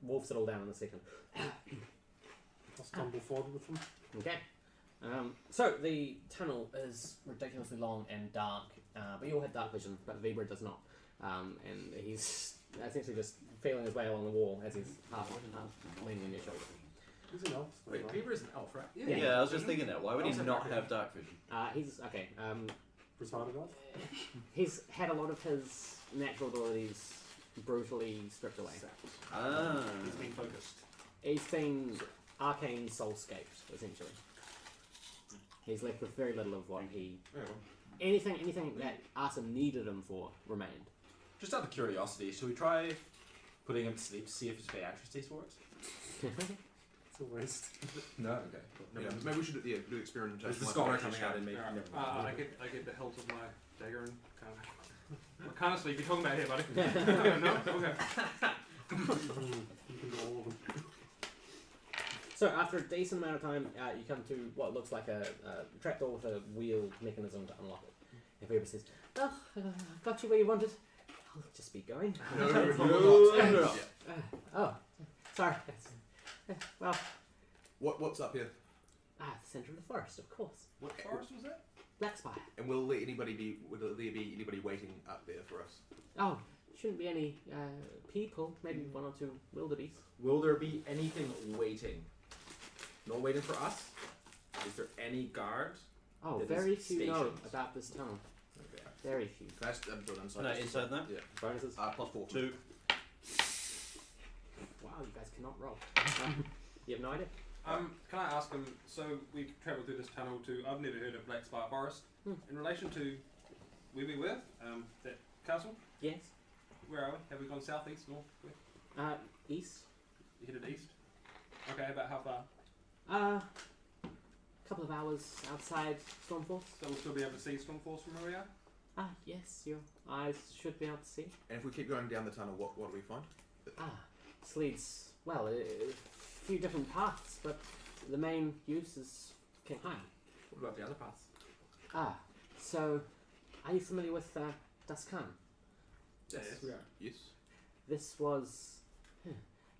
wolfs it all down in a second. I'll stumble forward with them. Okay. So the tunnel is ridiculously long and dark, but you all have dark vision, but Vibra does not. And he's essentially just feeling his way along the wall as he's half leaning on your shoulder. He's an elf. Wait, Beaver is an elf, right? Yeah, I was just thinking that. Why would he not have dark vision? He's okay. Retarded elf? He's had a lot of his natural abilities brutally stripped away. Ah. He's been focused. He's been arcane soul-scaped, essentially. He's left with very little of what he... Anything that Asa needed him for remained. Just out of curiosity, should we try putting him to sleep to see if his Beatrice test works? It's a waste. No. Okay. Yeah, maybe we should do experimentation. There's the like scholar we coming actually out and making. Alright. Never mind. I get the hilt of my dagger and kind of. What kind of sleep you talking about here, buddy? No? Okay. You can do all of them. So after a decent amount of time, you come to what looks like a trapdoor with a wheel mechanism to unlock it. And Weber says, "Well, I've got you where you wanted. I'll just be going." No. Oh, sorry. Well, What's up here? the centre of the forest, of course. What forest was that? Blackspire. And will there be anybody waiting up there for us? Oh, shouldn't be any people. Maybe one or two wildebeest. Will there be anything waiting? Not waiting for us? Is there any guard? Oh, That very is few know stationed. about this tunnel. Okay. Very few. Can I do an Can I inside that? Yeah. Bonuses. +4. 2. Wow, you guys cannot roll. You have no idea. Can I ask him? So we travelled through this tunnel to. I've never heard of Black Spire Forest. In relation to where we were, that castle. Yes. Where are we? Have we gone south, east, north, west? East. You headed east. Okay, about how far? Couple of hours outside Stormforce. So we'll still be able to see Stormforce from where we are. Yes, your eyes should be able to see. And if we keep going down the tunnel, what do we find? This leads, well, a few different paths, but the main use is King High. What about the other paths? So, are you familiar with Duskan? Yes, we are. Yes. This was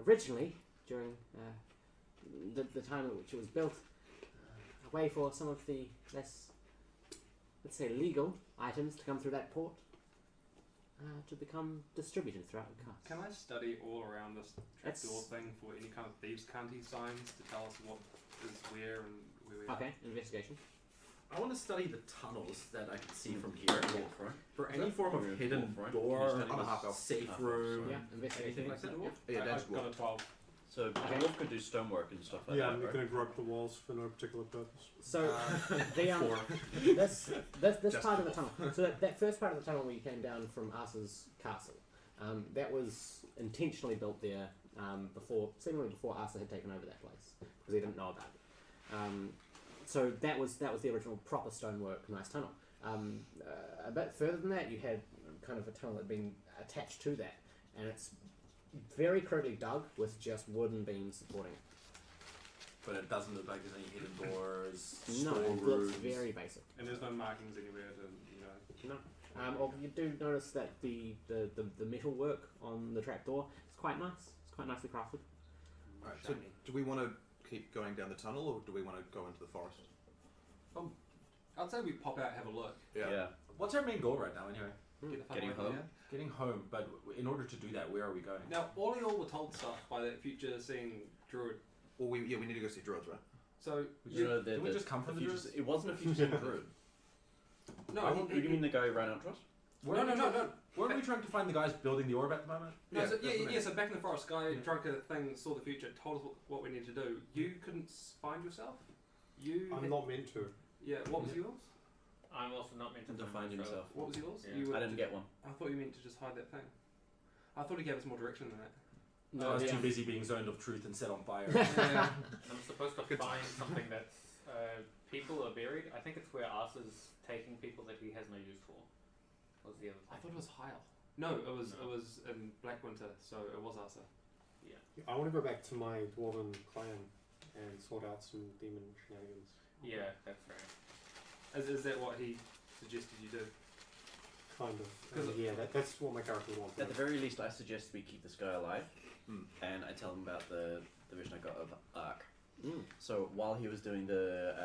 originally, during the time at which it was built, a way for some of the less, let's say, legal items to come through that port to become distributed throughout the cast. Can I study all around this That's- trapdoor thing for any kind of thieves' canty signs to tell us what is where and where we are? Okay, investigation. I want to study the tunnels that I can see from here. For Is any that- form of Or hidden wolf, right? door, Can you study I'm a half elf. safe Half elf, room, Yeah, investigation. anything like that. Yeah, that's I've got a 12. So Okay. the wolf could do stonework and stuff like Yeah, that, and you're right? going to grope the walls for no particular purpose. So the Four. this Just part of the off. tunnel. So that first part of the tunnel where you came down from Asa's castle, that was intentionally built there seemingly before Asa had taken over that place because he didn't know about it. So that was the original proper stonework, nice tunnel. A bit further than that, you had kind of a tunnel that had been attached to that, and it's very crudely dug with just wooden beams supporting it. But it doesn't look like there's any hidden doors, No, it looks storerooms. very basic. And there's no markings anywhere to, Or you do notice that the metal work on the trapdoor is quite nice. It's quite nicely crafted. Right, so do we want to keep going down the tunnel, or do we want to go into the forest? I'd say we pop out and have a look. Yeah. What's our main goal right now, anyway? Get the fuck Getting away from home? here. Getting home, but in order to do that, where are we going? Now, all y'all were told stuff by that future seeing Druid. Well, we need to go see Druids, right? So, You know, Did we just come from the future, Druids? it wasn't a future druid. no, Who do you mean the guy who ran out to us? no. Weren't we trying to find the guys building the orb at the moment? No, so, that's what I meant. so back in the forest, guy drunk a thing, saw the future, told us what we need to do. You couldn't find yourself? I'm not meant to. Yeah, what was yours? I'm also not meant to To find himself. What was yours? Yeah. You were I didn't get one. I thought you meant to just hide that thing. I thought he gave us more direction than that. I was yeah. too busy being zoned of truth and set on fire. Yeah. I'm supposed to Good find something that's people are buried. I think it's where Asa's taking people that he has no use for. Was the other I thing? thought it was Heil. No, it was in Blackwinter, so it was Asa. Yeah. I want to go back to my dwarven clan and sort out some demon shenanigans. Yeah, that's right. Is that what he suggested you do? Kind of. Because Yeah, that's what my character wants. At the very least, I suggest we keep this guy alive, Hmm. and I tell him about the vision I got of Ark. Mm. So while he was doing the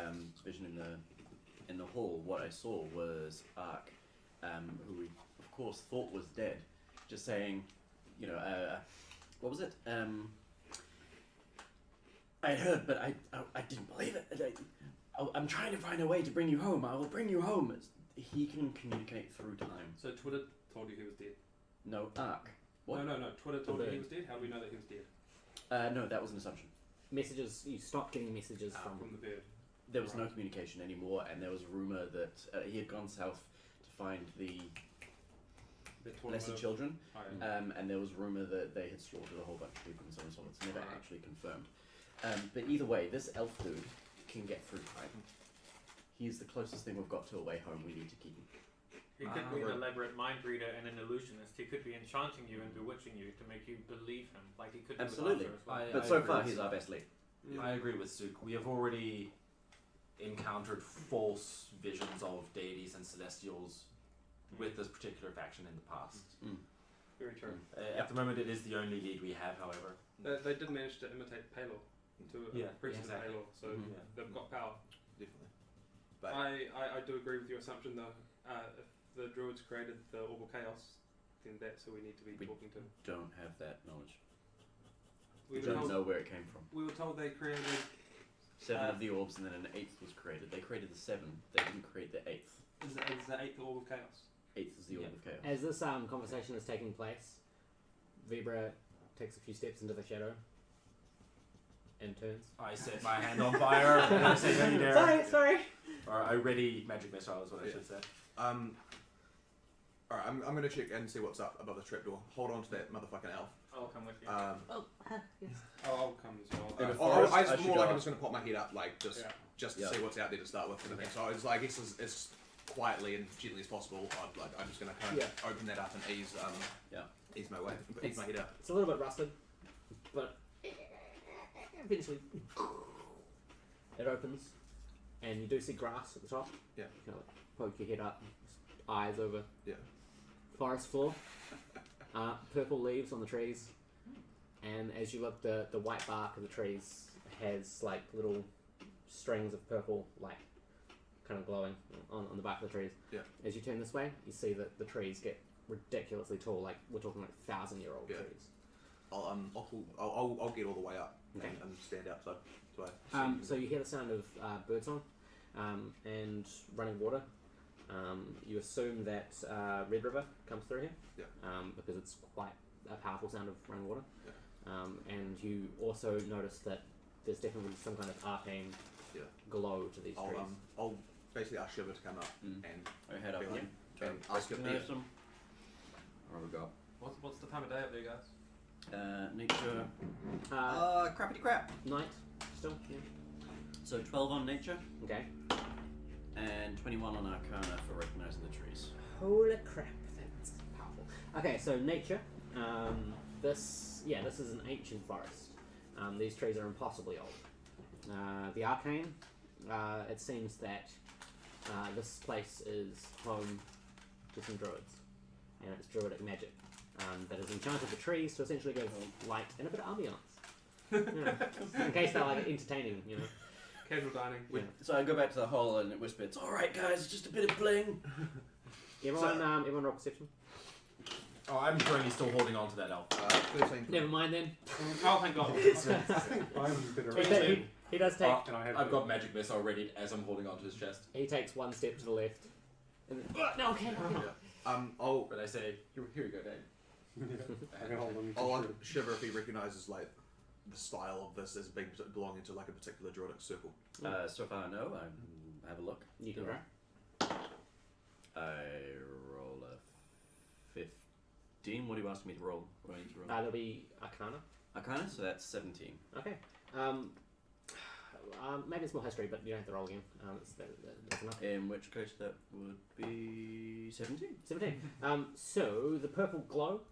vision in the hall, what I saw was Ark, who we of course thought was dead, just saying, what was it? I heard, but I didn't believe it. I'm trying to find a way to bring you home. I will bring you home. He can communicate through time. So Twitter told you he was dead? No, Ark. What? No. Twitter told you bird. he was dead? How do we know that he was dead? No, that was an assumption. Messages. You stopped getting messages from. From the bird. There was no Right. communication anymore, and there was a rumor that he had gone south to find the lesser children. Oh, yeah. And there was rumor that they had slaughtered a whole bunch of people and so on and so on. It's never actually confirmed. But either way, this elf dude can get through time. He's the closest thing we've got to a way home. We need to keep him. He could be an elaborate mind reader and an illusionist. He could be enchanting you and bewitching you to make you believe him, like he could do Absolutely. with Arthur as well. But so far, he's our best lead. I agree with Zook. We have already encountered false visions of deities and celestials with this particular faction in the past. Very true. At the moment, it is the only lead we have, however. They did manage to imitate Palor to Yeah, priest exactly. of Palor, so Yeah. they've got power. Definitely. But I do agree with your assumption though. If the druids created the Orbital Chaos, then that's who we need to be We talking to. don't have that knowledge. We We were don't told, know where it came from. we were told they created. 7 of the orbs and then an 8th was created. They created the 7. They didn't create the 8th. Is the eighth the Orb of Chaos? 8th is the orb Yeah. of chaos. As this conversation is taking place, Vibra takes a few steps into the shadow and turns. I set my hand on fire and I say, "Don't you dare!" Sorry. Or I ready magic missile is what I Yeah. should say. Alright, I'm going to check and see what's up above the trapdoor. Hold on to that motherfucking elf. I'll come with you. Yes. I'll come as well. In a I forest, I just should more go like I'm up. just going to pop my head up, like just to Yeah. see what's out there to start with, kind of thing. So it's like, I guess as quietly and gently as possible. I'm just going to kind of open that up and ease my way, ease my head up. It's a little bit rusted, but eventually it opens, and you do see grass at the top. Yeah. You kind of poke your head up, eyes over. Yeah. Forest floor, purple leaves on the trees, and as you look, the white bark of the trees has like little strings of purple light kind of glowing on the back of the trees. Yeah. As you turn this way, you see that the trees get ridiculously tall, like we're talking like 1,000-year-old Yeah. trees. I'll get all the way up Okay. and stand outside. So you hear the sound of birdsong and running water. You assume that Red River comes through here, because it's quite a powerful sound of running water. And you also notice that there's definitely some kind of arcane glow to these trees. I'll basically ask Shiver to come up and I head up Yeah. again. and ask him. Recognize them. Where we go? What's the time of day up there, guys? Nature. Crappity crap. Night, still? Yeah. So 12 on nature Okay. and 21 on arcana for recognizing the trees. Holy crap, that's powerful. Okay, so nature. This is an ancient forest. These trees are impossibly old. The arcane, it seems that this place is home to some druids, and it's druidic magic that has enchanted the trees to essentially give light and a bit of ambiance. Yeah. In case they're like entertaining, you know. Casual dining. Yeah. So I go back to the hole and whisper, "It's all right, guys. It's just a bit of bling." Everyone roll perception. Oh, I'm currently still holding on to that elf. 13. Never mind then. Oh, thank God. I'm bitter. He does take. And I have I've got magic missile ready as I'm holding on to his chest. He takes one step to the left. And then, no, okay. But I say, here we go, Dain. I can hold them. I'll ask Shiver if he recognises like the style of this as being belonging to like a particular druidic circle. So far, I know. I have a look. You can Do try. I roll a 15. What do you ask me to roll? What do I need to roll? That'll be Arcana. Arcana, so that's 17. Okay. Maybe it's more history, but you don't have to roll again. That's enough. In which case, that would be 17. 17. So the purple glow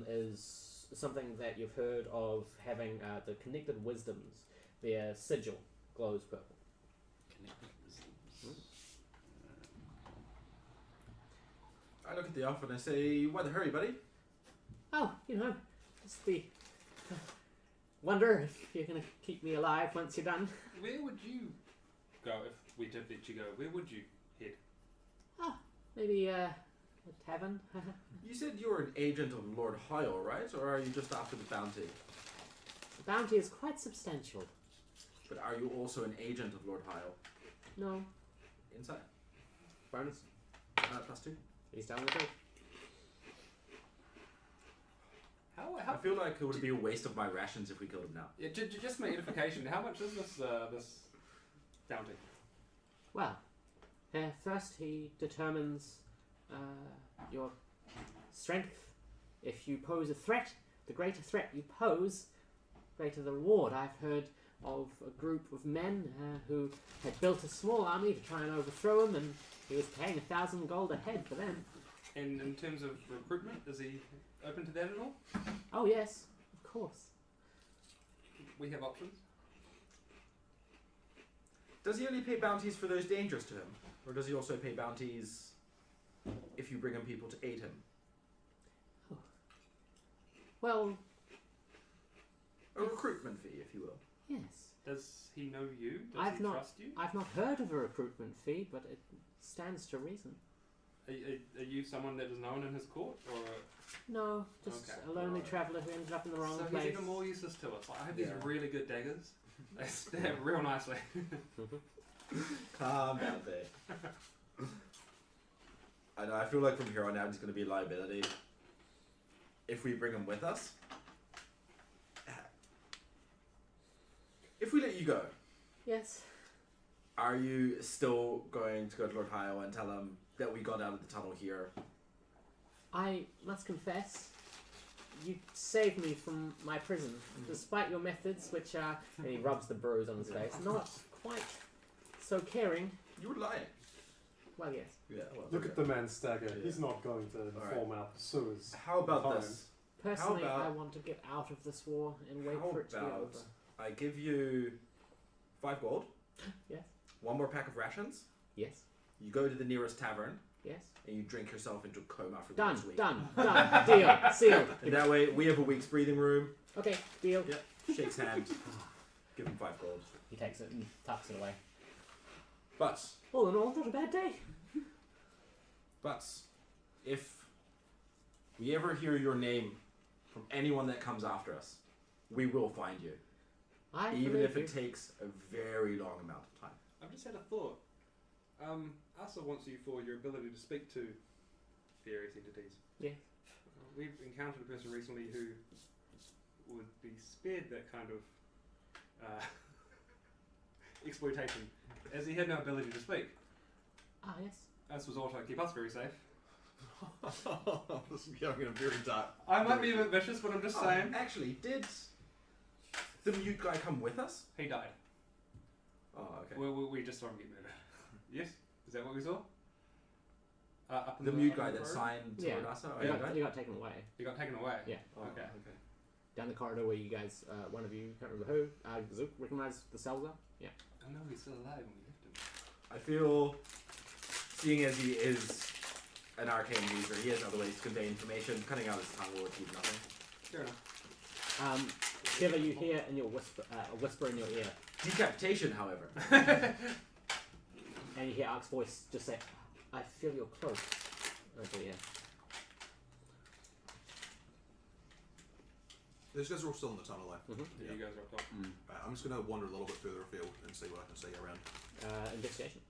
is something that you've heard of having the connected wisdoms. Their sigil glows purple. Connected wisdoms. I look at the elf and I say, why the hurry, buddy? Oh, just the wonder if you're going to keep me alive once you're done. Where would you go if we did let you go? Where would you head? Maybe a tavern. You said you were an agent of Lord Asa, right? Or are you just after the bounty? The bounty is quite substantial. But are you also an agent of Lord Asa? No. Inside? Bonus. +2? He's telling the truth. I feel like it would be a waste of my rations if we killed him now. Yeah, just my edification. How much is this bounty? Well, first he determines your strength. If you pose a threat, the greater threat you pose, greater the reward. I've heard of a group of men who had built a small army to try and overthrow him, and he was paying 1,000 gold a head for them. And in terms of recruitment, is he open to that at all? Oh yes, of course. We have options. Does he only pay bounties for those dangerous to him? Or does he also pay bounties if you bring him people to aid him? Well, A recruitment fee, if you will. yes. Does he know you? Does I've he not- trust you? I've not heard of a recruitment fee, but it stands to reason. Are you someone that is known in his court, or No, just Okay. a lonely traveller who ended up in the wrong so place. he's even more useless to us? Like, I have these Yeah. really good daggers. They stab real nicely. Calm down there. I know, I feel like from here on out he's going to be a liability. If we bring him with us. If we let you go, Yes. are you still going to go to Lord Hyle and tell him that we got out of the tunnel here? I must confess, you saved me from my prison, despite your methods, which are, and he rubs the bruise on his face, not quite so caring. You were lying. Well, yes. Yeah. Well, Look at the man stagger. Yeah. He's not going to Alright. form out the sewers. How about Fine. this? Personally, about- I want to get out of this war and wait How for it to be about over. I give you 5 gold, Yes. 1 more pack of rations. Yes. You go to the nearest tavern Yes. and you drink yourself into a coma for the Done. next week. Done. Deal. Sealed. And that way we have a week's breathing room. Okay. Deal. Yep. Shakes hand. Give him 5 gold. He takes it and tucks it away. But All in all, not a bad day. if we ever hear your name from anyone that comes after us, we will find you. Even if it takes a very long amount of time. I've just had a thought. Asa wants you for your ability to speak to various entities. Yeah. We've encountered a person recently who would be spared that kind of exploitation, as he had no ability to speak. Ah, yes. This was all to keep us very safe. This is going in a very dark. I might be a bit vicious, but I'm just saying. Actually, did the mute guy come with us? He died. Oh, okay. We just saw him get murdered. Yes? Is that what we saw? Up in The mute up guy in the that road? signed to Yeah. Lord Asa? Oh, He yeah, got, he got taken away. He got taken away. Yeah. Oh, Okay. Down the corridor where you guys, one of you, can't remember who, Zook, recognised the cell there? Yeah. I know he's still alive when we left him. I feel, seeing as he is an arcane user, he has other ways to convey information. Cutting out his tongue will achieve nothing. Fair enough. Shiver, you hear in your whisper, a whisper in your ear, Decapitation, however. and you hear Ark's voice just say, "I feel your cloak." Okay, yeah. Those guys are all still in the tunnel, though. Mm-hmm. Yeah, you guys are up top. Right, I'm just going to wander a little bit further afield and see what I can see around. Investigation.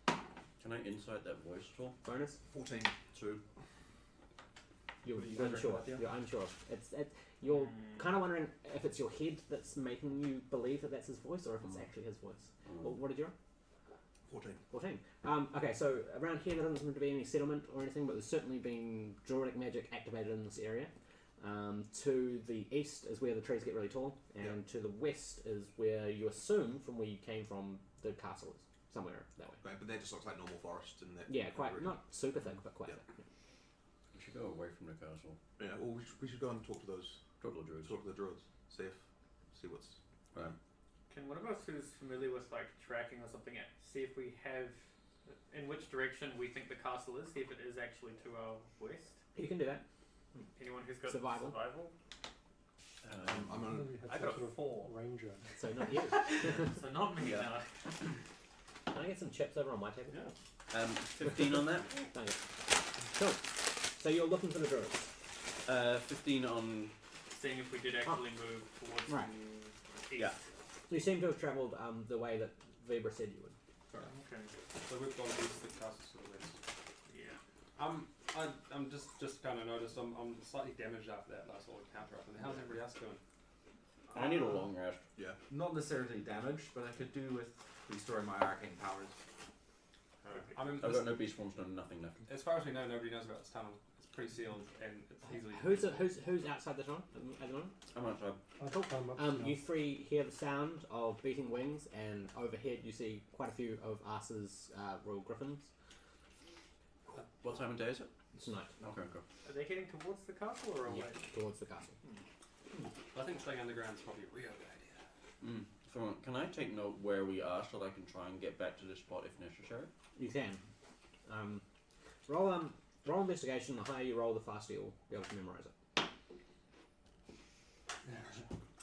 Can I insight that voice at all? Bonus. 14. 2. You're What do you guys unsure. reckon, Matthew? You're unsure. You're kind of wondering if it's your head that's making you believe that that's his voice, or if it's actually his voice. Well, what did you roll? 14. 14. Okay, so around here there doesn't seem to be any settlement or anything, but there's certainly been druidic magic activated in this area. To the east is where the trees get really tall, and to the west is where you assume from where you came from the castle is. Somewhere that way. Right, but that just looks like normal forest and that. Yeah, quite, not super thick, but quite Yeah. thick. We should go away from the castle. Yeah, well, we should go and talk to those. Talk to the druids. Talk to the druids. See what's. Right. Can one of us who's familiar with like tracking or something see if we have in which direction we think the castle is, see if it is actually to our west? You can do that. Anyone who's got Survival. I'm gonna. We had I some got sort of 4. ranger. So not you. So not me now. Can I get some chips over on my table? 15 on that. Thank you. Cool. So you're looking for the druids. 15 on. Seeing if we did actually move towards Right. the east. Yeah. You seem to have travelled the way that Weber said you would. Okay. So we've gone east, the castle's to the west. Yeah. I'm just kind of noticed I'm slightly damaged after that last little encounter up. And how's everybody else doing? I need a long rest. Yeah. Not necessarily damaged, but I could do with restoring my arcane powers. I mean, I've got no beast forms, no nothing left. as far as we know, nobody knows about this tunnel. It's pretty sealed and it's easily. Who's outside the tunnel at the moment? I'm outside. I thought I'm up. You three hear the sound of beating wings, and overhead you see quite a few of Asa's royal griffins. What time of day is it? It's night. Okay, go. Are they heading towards the castle or away? Towards the castle. I think staying underground is probably a real good idea. Can I take note where we are so that I can try and get back to the spot if necessary? You can. Roll investigation. The higher you roll, the faster you'll be able to memorize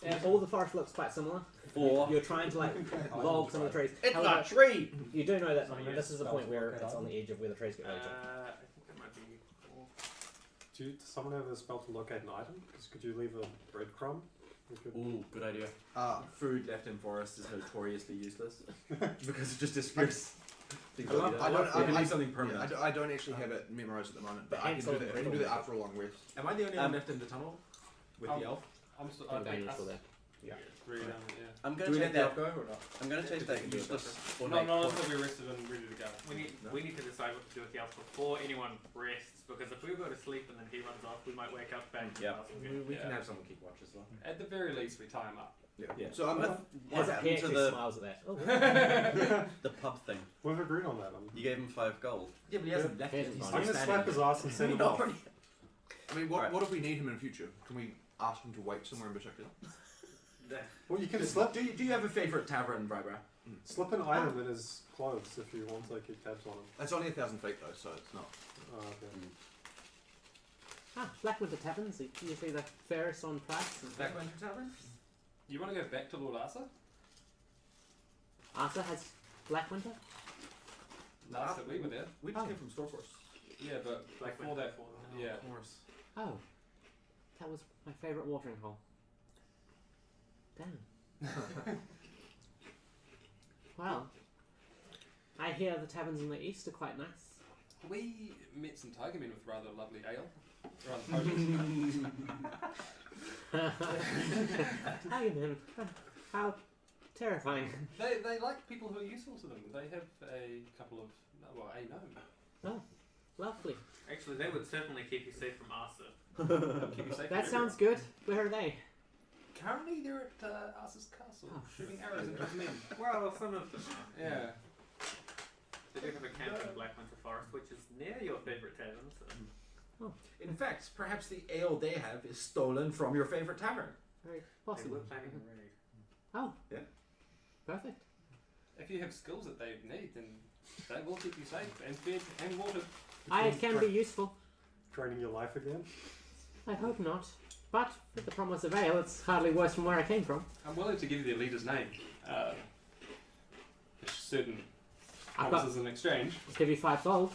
it. All the forest looks quite similar. 4. You're trying to log some of the trees. It's However, not tree! You do know that So this is the yes, point where spells it's work on the edge of where the trees get later. I think that might be 4. Does someone have a spell to locate an item? Because could you leave a breadcrumb? We could- Ooh, good idea. Food left in forest is notoriously useless because it just disappears. Things I like love- that. I don't- You can I- leave something permanent. I don't actually have it memorized at the moment, but The I can do ants that. are I can do that the- after a long rest. Am I the only one left in the tunnel with the elf? I'm still. I I think think Dain's still there. Yeah. three down. Yeah. I'm Do gonna we take let the elf that. go or not? I'm gonna take that useless No, ornate no, point. until we're rested and ready to go. We need to decide what to do with the elf before anyone rests, because if we go to sleep and then he runs off, we might wake up back in the Yeah. castle again. We can Yeah. have someone keep watch as well. At the very least, we tie him up. Yeah. So I'm. What He happened to actually the smiles at that. Oh, the pub thing? We've agreed on that. You gave him 5 gold. Yeah, but he hasn't left yet. He's He's fine. still I'm gonna standing slap his there. ass and send him off. I mean, what Alright. what if we need him in future? Can we ask him to wait somewhere in particular? Well, you can Just slip do you have a favourite tavern, Vibra? an item in his clothes if you want to keep tabs on him. It's only 1,000 feet though, so it's not. Oh, okay. Blackwinter Taverns. Usually the fairest on price. Blackwinter Tavern? You want to go back to Lord Asa? Asa has Blackwinter. Last that we were there. We just Oh. came from Storeforce. Yeah, but before that, yeah. Of course. Oh, that was my favourite watering hole. Damn. Well, I hear the taverns in the east are quite nice. We met some tiger men with rather lovely ale. Rather potent. Hey man, how terrifying. They like people who are useful to them. They have a couple of, well, a gnome. Lovely. Actually, they would certainly keep you safe from Asa. They'll keep you safe That from sounds everyone. good. Where are they? Currently, they're at Asa's castle, Oh. shooting arrows into his men. Well, some of them are. Yeah. They do have a camp in Blackwinter Forest, which is near your favourite tavern, so... In fact, perhaps the ale they have is stolen from your favorite tavern. Very They possible. were planning a raid. Oh. Yeah. Perfect. If you have skills that they need, then they will keep you safe and fed and watered. I can be useful. Draining your life again. I hope not. But with the promise of ale, it's hardly worse from where I came from. I'm willing to give you the leader's name. Certain I've promises in exchange. I'll give you 5 gold.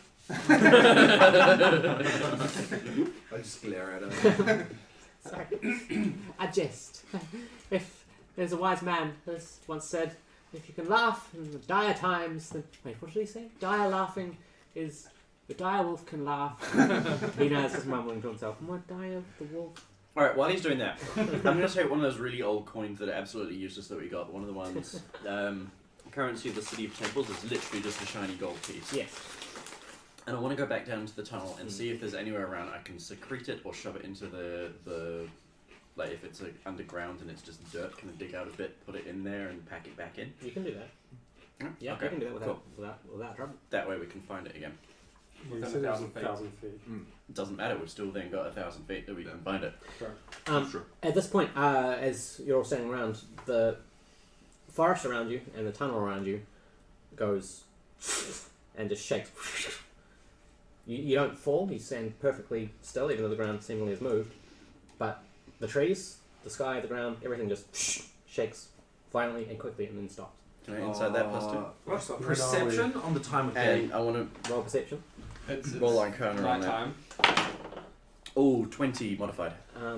I just glare at him. Sorry. A jest. If there's a wise man who once said, if you can laugh in the dire times, then... Wait, what did he say? Dire laughing is... The dire wolf can laugh. He knows, just mumbling to himself. More dire, the wolf. Alright, while he's doing that, I'm going to take one of those really old coins that are absolutely useless that we got. One of the ones, currency of the City of Temples is literally just a shiny gold piece. Yes. And I want to go back down to the tunnel and see if there's anywhere around I can secrete it or shove it into the like if it's like underground and it's just dirt, can I dig out a bit, put it in there and pack it back in? You can do that. Yeah, okay, you can do that cool. without trouble. That way we can find it again. You Within said it was 1,000 feet. 1,000 feet. It doesn't matter, we've still then got 1,000 feet that we can find it. Sure. At this point, as you're all standing around, the forest around you and the tunnel around you goes and just shakes. You don't fall, you stand perfectly still, even though the ground seemingly has moved. But the trees, the sky, the ground, everything just shakes violently and quickly and then stops. Can I inside that plus 2? What's perception on the time of day? And I want Roll perception. It's Roll on Kerner on night that. time. to... Oh, 20 modified.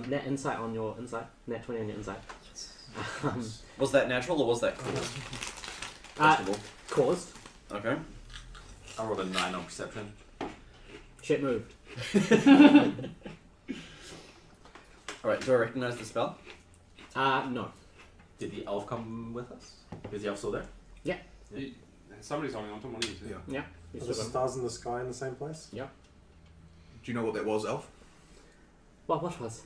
Net insight on your insight. Net 20 on your insight. Was that natural or was that caused? First of all. Caused. Okay. I rolled a 9 on perception. Shit moved. Alright, do I recognise the spell? No. Did the elf come with us? Is the elf still there? Somebody's holding on to one of you two. Yeah. You Are the still got stars in the sky in the same place? Do you know what that was, Elf? What was?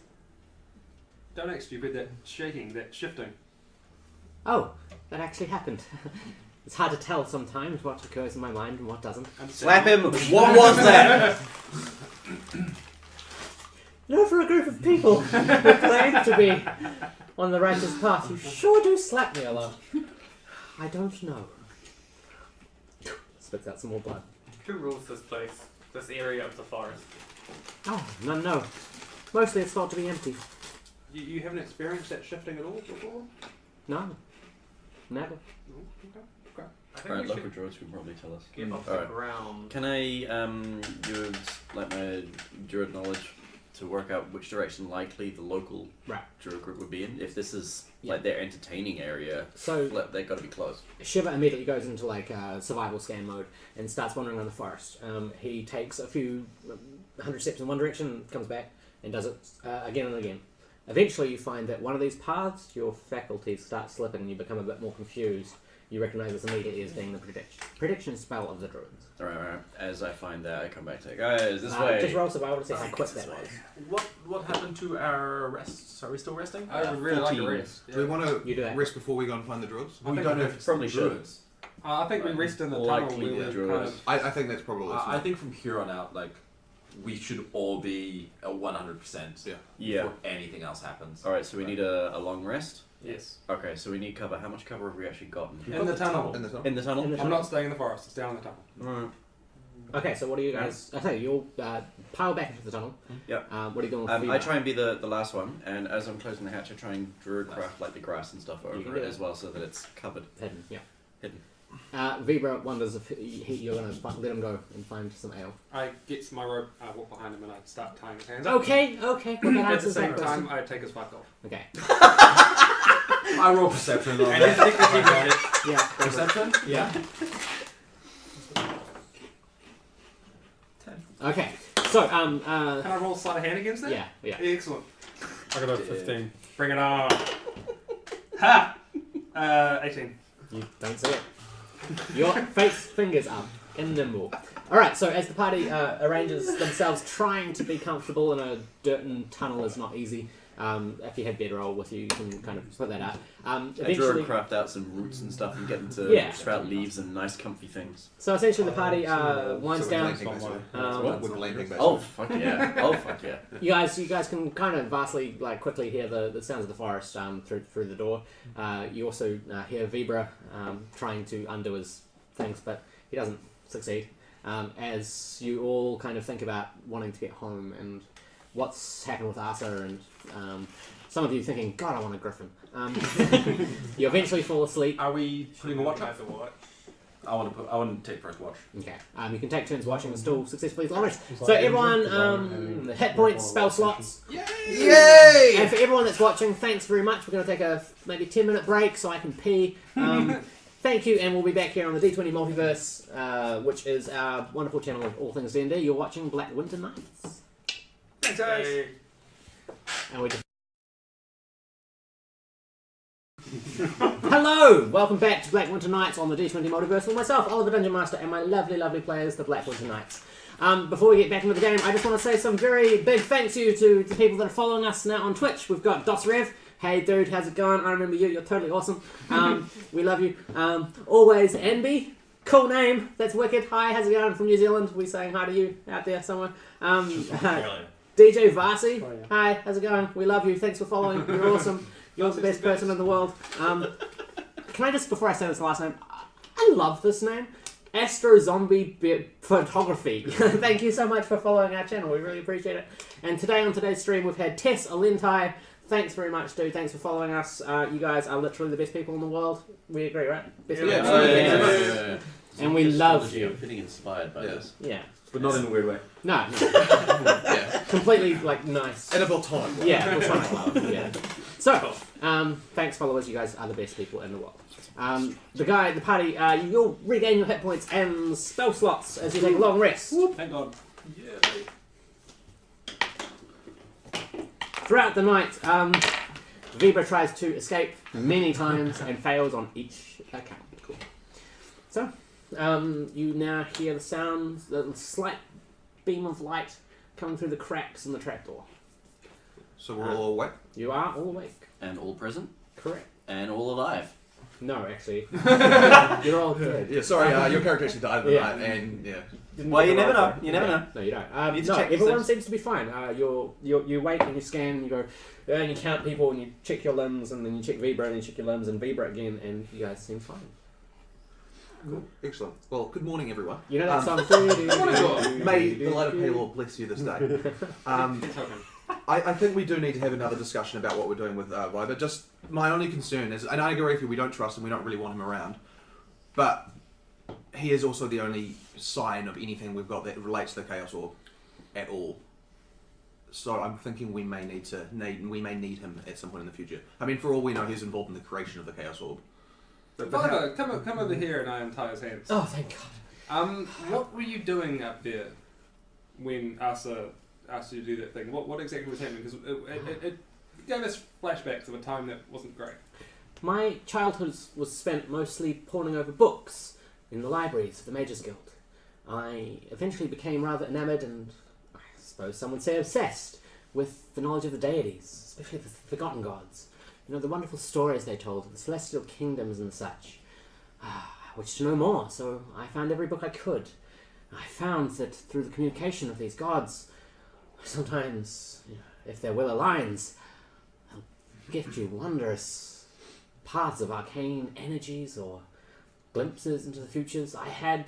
Don't act stupid. That shaking, that shifting. Oh, that actually happened. It's hard to tell sometimes what occurs in my mind and what doesn't. Slap him! What was that? You know, for a group of people who claim to be on the righteous path, you sure do slap me a lot. I don't know. Spits out some more blood. Who rules this place? This area of the forest? Oh, no. Mostly it's thought to be empty. You haven't experienced that shifting at all before? No. Never. No? Okay. I think Alright, we local should druids can probably tell us. get off Alright. the ground. Can I use like my druid knowledge to work out which direction likely the local Right. druid group would be in? If this is Yeah. like their entertaining area, So they've got to be close. Shiver immediately goes into like survival scan mode and starts wandering around the forest. He takes a few 100 steps in one direction, comes back, and does it again and again. Eventually, you find that one of these paths, your faculties start slipping, and you become a bit more confused. You recognise this immediately as being the prediction spell of the druids. Alright. As I find that, I come back to it. Guys, this way. Just roll survival to see how quick that was. What happened to our rests? Are we still resting? I would really like a 14. rest. Do we want You do to that. rest before we go and find the druids? I We think don't know we if it's probably the should. druids. I think we rest in the tunnel. Likely We the were kind druids. of... I think that's probably I think from here on out, like, we should all be at 100%. Yeah. Yeah. Before anything else happens. Alright, so we need a long rest. Yes. Okay, so we need cover. How much cover have we actually gotten? In the tunnel. In the tunnel. In the tunnel? In the I'm not staying in the forest. It's down in the tunnel. Alright. Okay, so what do you guys... I say you'll pile back into the tunnel. Yep. What are you going with I Viva? try and be the last one, and as I'm closing the hatch, I try and druidcraft like the grass and stuff You can over do it that. as well, so that it's covered. Hidden, yeah. Hidden. Vibra wonders if you're going to let him go and find some ale. I get my rope, I walk behind him, and I start tying his hands. Okay. Well, that At the answers same that question. time, I take his fuck off. Okay. I roll perception. And I think that he got it. Yeah. Perception? Yeah. 10. Okay. So, Can I roll sleight of hand against that? yeah. Excellent. I got a 15. Bring it on. Ha! 18. You don't see it. Your fingers up in nimble. Alright, so as the party arranges themselves trying to be comfortable in a dirt and tunnel is not easy. If you have bedroll with you, you can kind of split that out. I Eventually, druidcraft out some roots and stuff and get them to Yeah. sprout leaves and nice comfy things. so essentially the party winds So we're down. glamping basically. Um, We're glamping basically. Oh fuck yeah! Oh fuck yeah! You guys can kind of vastly, like, quickly hear the sounds of the forest through the door. You also hear Vibra trying to undo his things, but he doesn't succeed. As you all kind of think about wanting to get home and what's happened with Asa, and some of you thinking, God, I want a griffin. You eventually fall asleep. Are we putting a watch up? As a watch. I want to take first watch. Okay. You can take turns watching and still successfully long rest. It's So like everyone, engines design, hit points, spell slots. Yay! And for everyone that's watching, thanks very much. We're going to take a maybe 10-minute break so I can pee. Thank you, and we'll be back here on the D20 Multiverse, which is our wonderful channel of all things D&D. You're watching Black Winter Nights. Thanks, guys. Hey. And we just... Hello! Welcome back to Black Winter Nights on the D20 Multiverse with myself, Oliver Dungeon Master, and my lovely, lovely players, the Black Winter Nights. Before we get back into the game, I just want to say some very big thanks you to the people that are following us now on Twitch. We've got DosRev. Hey dude, how's it going? I remember you, you're totally awesome. We love you. Always Enby. Cool name, that's wicked. Hi, how's it going from New Zealand? We saying hi to you out there somewhere. DJ Varsi. Oh, yeah. Hi, how's it going? We love you. Thanks for following. You're awesome. You're the best person in the world. Can I just, before I say this last name, I love this name. Astro Zombie Photography. Thank you so much for following our channel. We really appreciate it. And today on today's stream, we've had Tess Alentai. Thanks very much, dude. Thanks for following us. You guys are literally the best people in the world. We agree, right? Best people in the world. Yeah. And we love Astrology, you. I'm feeling inspired by Yeah. this. Yeah. But not in a weird way. No. Yeah. Completely, like, nice. Annabelle time. Yeah, which one I love. Yeah. So, thanks, followers. You guys are the best people in the world. The party, you'll regain your hit points and spell slots as you take a long rest. Thank God. Throughout the night, Vibra tries to escape many times and fails on each account. Cool. So, you now hear the sounds, the slight beam of light coming through the cracks in the trapdoor. So we're all awake? You are all awake. And all present. Correct. And all alive. No, actually. You're all dead. Yeah, sorry, your character actually died in the Yeah. night, and yeah. Didn't Well, get you the never roll know. for it. You never know. No, you don't. Need to No, check everyone things. seems to be fine. You wait and you scan and you go, and you count people and you check your limbs and then you check Vibra and you check your limbs and Vibra again and you guys seem fine. Cool. Excellent. Well, good morning, everyone. You know that song? May the light of Paylor bless you this day. I think we do need to have another discussion about what we're doing with Viber. Just my only concern is, and I agree with you, we don't trust him, we don't really want him around, but he is also the only sign of anything we've got that relates to the Chaos Orb at all. So I'm thinking we may need him at some point in the future. I mean, for all we know, he's involved in the creation of the Chaos Orb. Viber, come over here and I untie his hands. Oh, thank God. What were you doing up there when Asa asked you to do that thing? What exactly was happening? Because it gave us flashbacks of a time that wasn't great. My childhood was spent mostly poring over books in the libraries of the Mages Guild. I eventually became rather enamoured and, I suppose some would say, obsessed with the knowledge of the deities, especially the forgotten gods. You know, the wonderful stories they told of the celestial kingdoms and such. I wished to know more, so I found every book I could. I found that through the communication of these gods, sometimes, if their will aligns, they'll gift you wondrous paths of arcane energies or glimpses into the futures. I had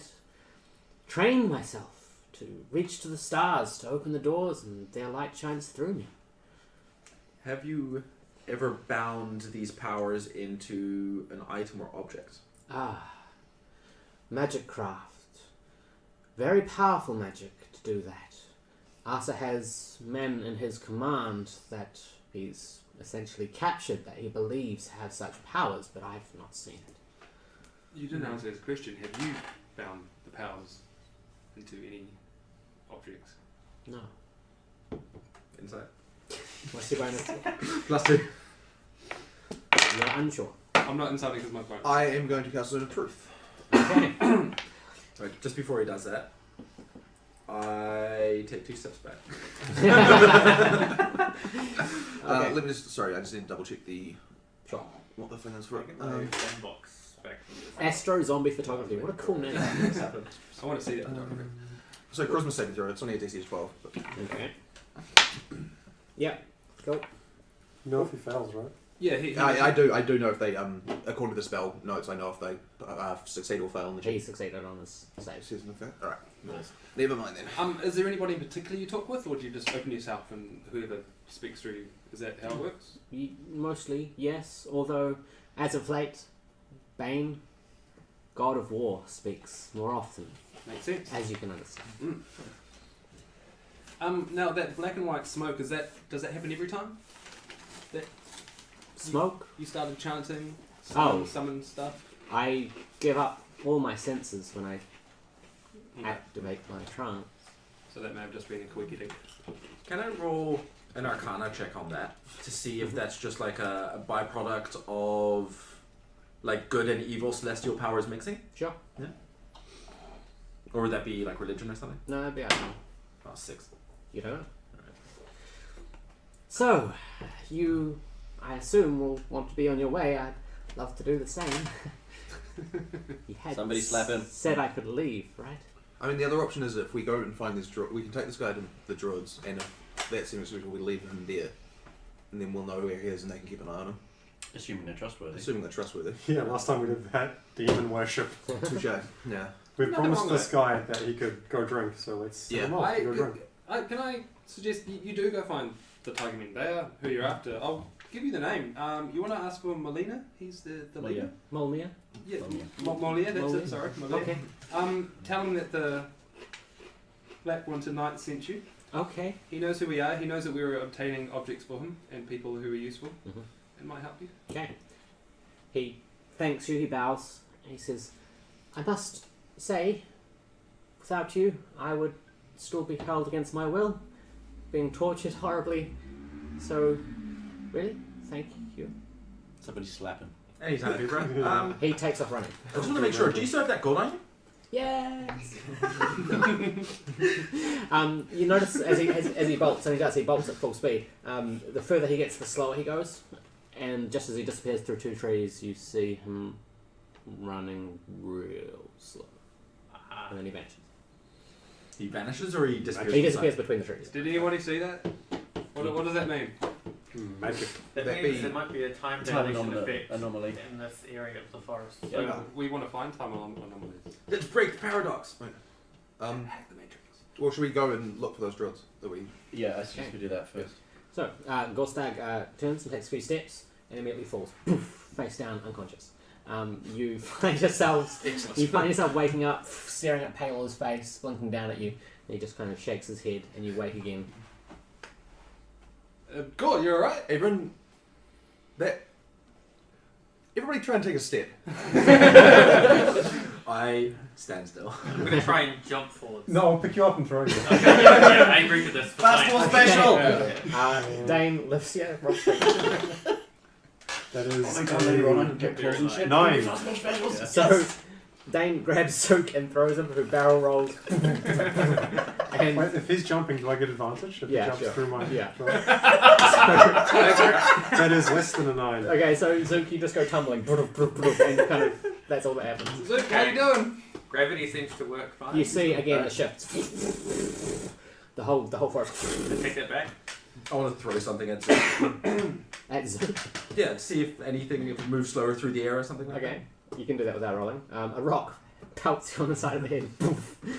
trained myself to reach to the stars, to open the doors, and their light shines through me. Have you ever bound these powers into an item or object? Magic craft. Very powerful magic to do that. Asa has men in his command that he's essentially captured that he believes have such powers, but I've not seen it. You didn't answer his question. Have you bound the powers into any objects? No. Insight. What's your bonus? +2. You're unsure. I'm not insulting because my phone. I am going to cast Zone of Truth. Okay. Right, just before he does that, I take 2 steps back. Okay. Let me sorry, I just need to double check what the thing is for it. Box back from this. Astro Zombie Photography. What a cool name. I want to see that photography. So Charisma saving throw, it's only a DC of 12. But Okay. Yep. Cool. You know if he fails, right? Yeah, he I do know if they, according to the spell notes, I know if they succeed or fail on the check. He succeeded on his save. Season of that? Alright. Never mind then. Is there anybody in particular you talk with, or do you just open yourself and whoever speaks through you? Is that how it works? Mostly, yes. Although, as of late, Bane, God of War, speaks more often, Makes sense. as you can understand. Now that black and white smoke, does that happen every time? Smoke? You started chanting, Oh. summon stuff. I give up all my senses when I activate my trance. So that may have just been a quickie. Can I roll an Arcana check on that to see if that's just like a byproduct of like good and evil celestial powers mixing? Sure. Or would that be like religion or something? No, that'd be okay. Oh, 6. You don't know. So, you, I assume, will want to be on your way. I'd love to do the same. You had Somebody slap him. said I could leave, right? I mean, the other option is if we go and find this druid, we can take this guy to the druids, and if that seems suitable, we leave him there, and then we'll know where he is, and they can keep an eye on him, Assuming they're trustworthy. assuming they're trustworthy. Yeah, last time we did that, demon worship. Touche. Yeah. We Nothing promised wrong with this guy that he could go drink, so let's send Yeah. him off to go drink. Can I suggest you do go find the Tiger Men? They are who you're after. I'll give you the name. You want to ask for Molina? He's the leader. Molmir? Yeah, Molina. Molia. That's Molia. it. Sorry, Molia. Okay. Tell him that the Black One Tonight sent you. Okay. He knows who we are. He knows that we were obtaining objects for him and people who are useful Mhm. and might help you. Okay. He thanks you, he bows, and he says, I must say, without you, I would still be held against my will, being tortured horribly. So, really, thank you. Somebody slap him. Anytime, big bro. He takes off running. I just want to make sure. Do you still have that gold on you? Yes. You notice as he bolts, and he bolts at full speed. The further he gets, the slower he goes, and just as he disappears through 2 trees, you see him running real slow, and then he vanishes. He vanishes or he disappears? He disappears between the trees. Did anybody see that? What does that mean? Magic. That That means be- there might be a time Time dilation effect anomaly. in this area of the forest. So Yeah. we want to find time anomalies. Let's break the paradox. Hack the matrix. Well, should we go and look for those druids that we? Yeah, I suggest we do that first. So Gorstag turns and takes a few steps, and immediately falls, poof, face down, unconscious. You find yourself waking up, staring at Paler's face, blinking down at you, and he just kind of shakes his head, and you wake again. Cool, you're alright. Everyone try and take a step. I stand still. I'm going to try and jump forwards. No, I'll pick you up and throw you. Okay, yeah, I agree with this. Fastball Fine. special! Dain lifts you. That is Oh my god, later on I can get calls and shit. 9. Fastball specials! So Dain grabs Zook and throws him, who barrel rolls. And Wait, if he's jumping, do I get advantage? If Yeah, he jumps sure. through my... Yeah. That is less than a 9. okay, so Zook, you just go tumbling, and kind of that's all that happens. Zook, how you doing? Gravity seems to work fine. You see again the shifts. The whole forest I take that back. I want to throw something at Zook. at Zook. Yeah, see if anything, if it moves slower through the air or something like Okay, you can do that without rolling. A rock pelts you on the side of the head.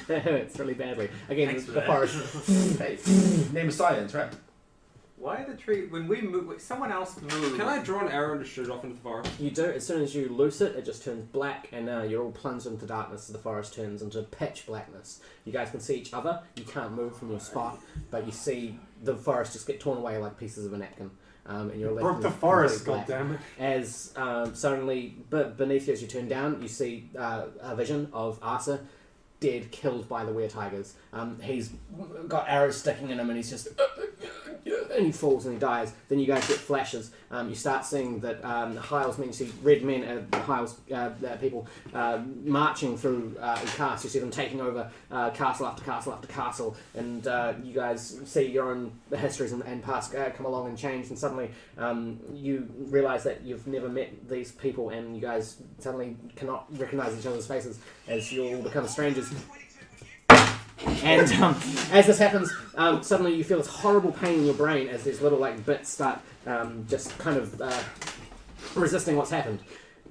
That hurts really badly. Again, Thanks for the that. forest. that. Hey, name of science, right? Why the tree? When we move, someone else moves. Can I draw an arrow and shoot off into the forest? You do. As soon as you loose it, it just turns black, and now you're all plunged into darkness as the forest turns into pitch blackness. You guys can see each other. You can't move from your spot, but you see the forest just get torn away like pieces of a napkin. And you're left Broke in the complete forest, black. goddammit. As suddenly, beneath you as you turn down, you see a vision of Asa, dead, killed by the were-tigers. He's got arrows sticking in him, and he's just... and he falls and he dies. Then you guys get flashes. You start seeing that Hiles men, you see red men, Hiles people marching through Cast. You see them taking over castle after castle after castle, and you guys see your own histories and past come along and change, and suddenly you realise that you've never met these people, and you guys suddenly cannot recognise each other's faces as you all become strangers. And as this happens, suddenly you feel this horrible pain in your brain as these little bits start just kind of resisting what's happened.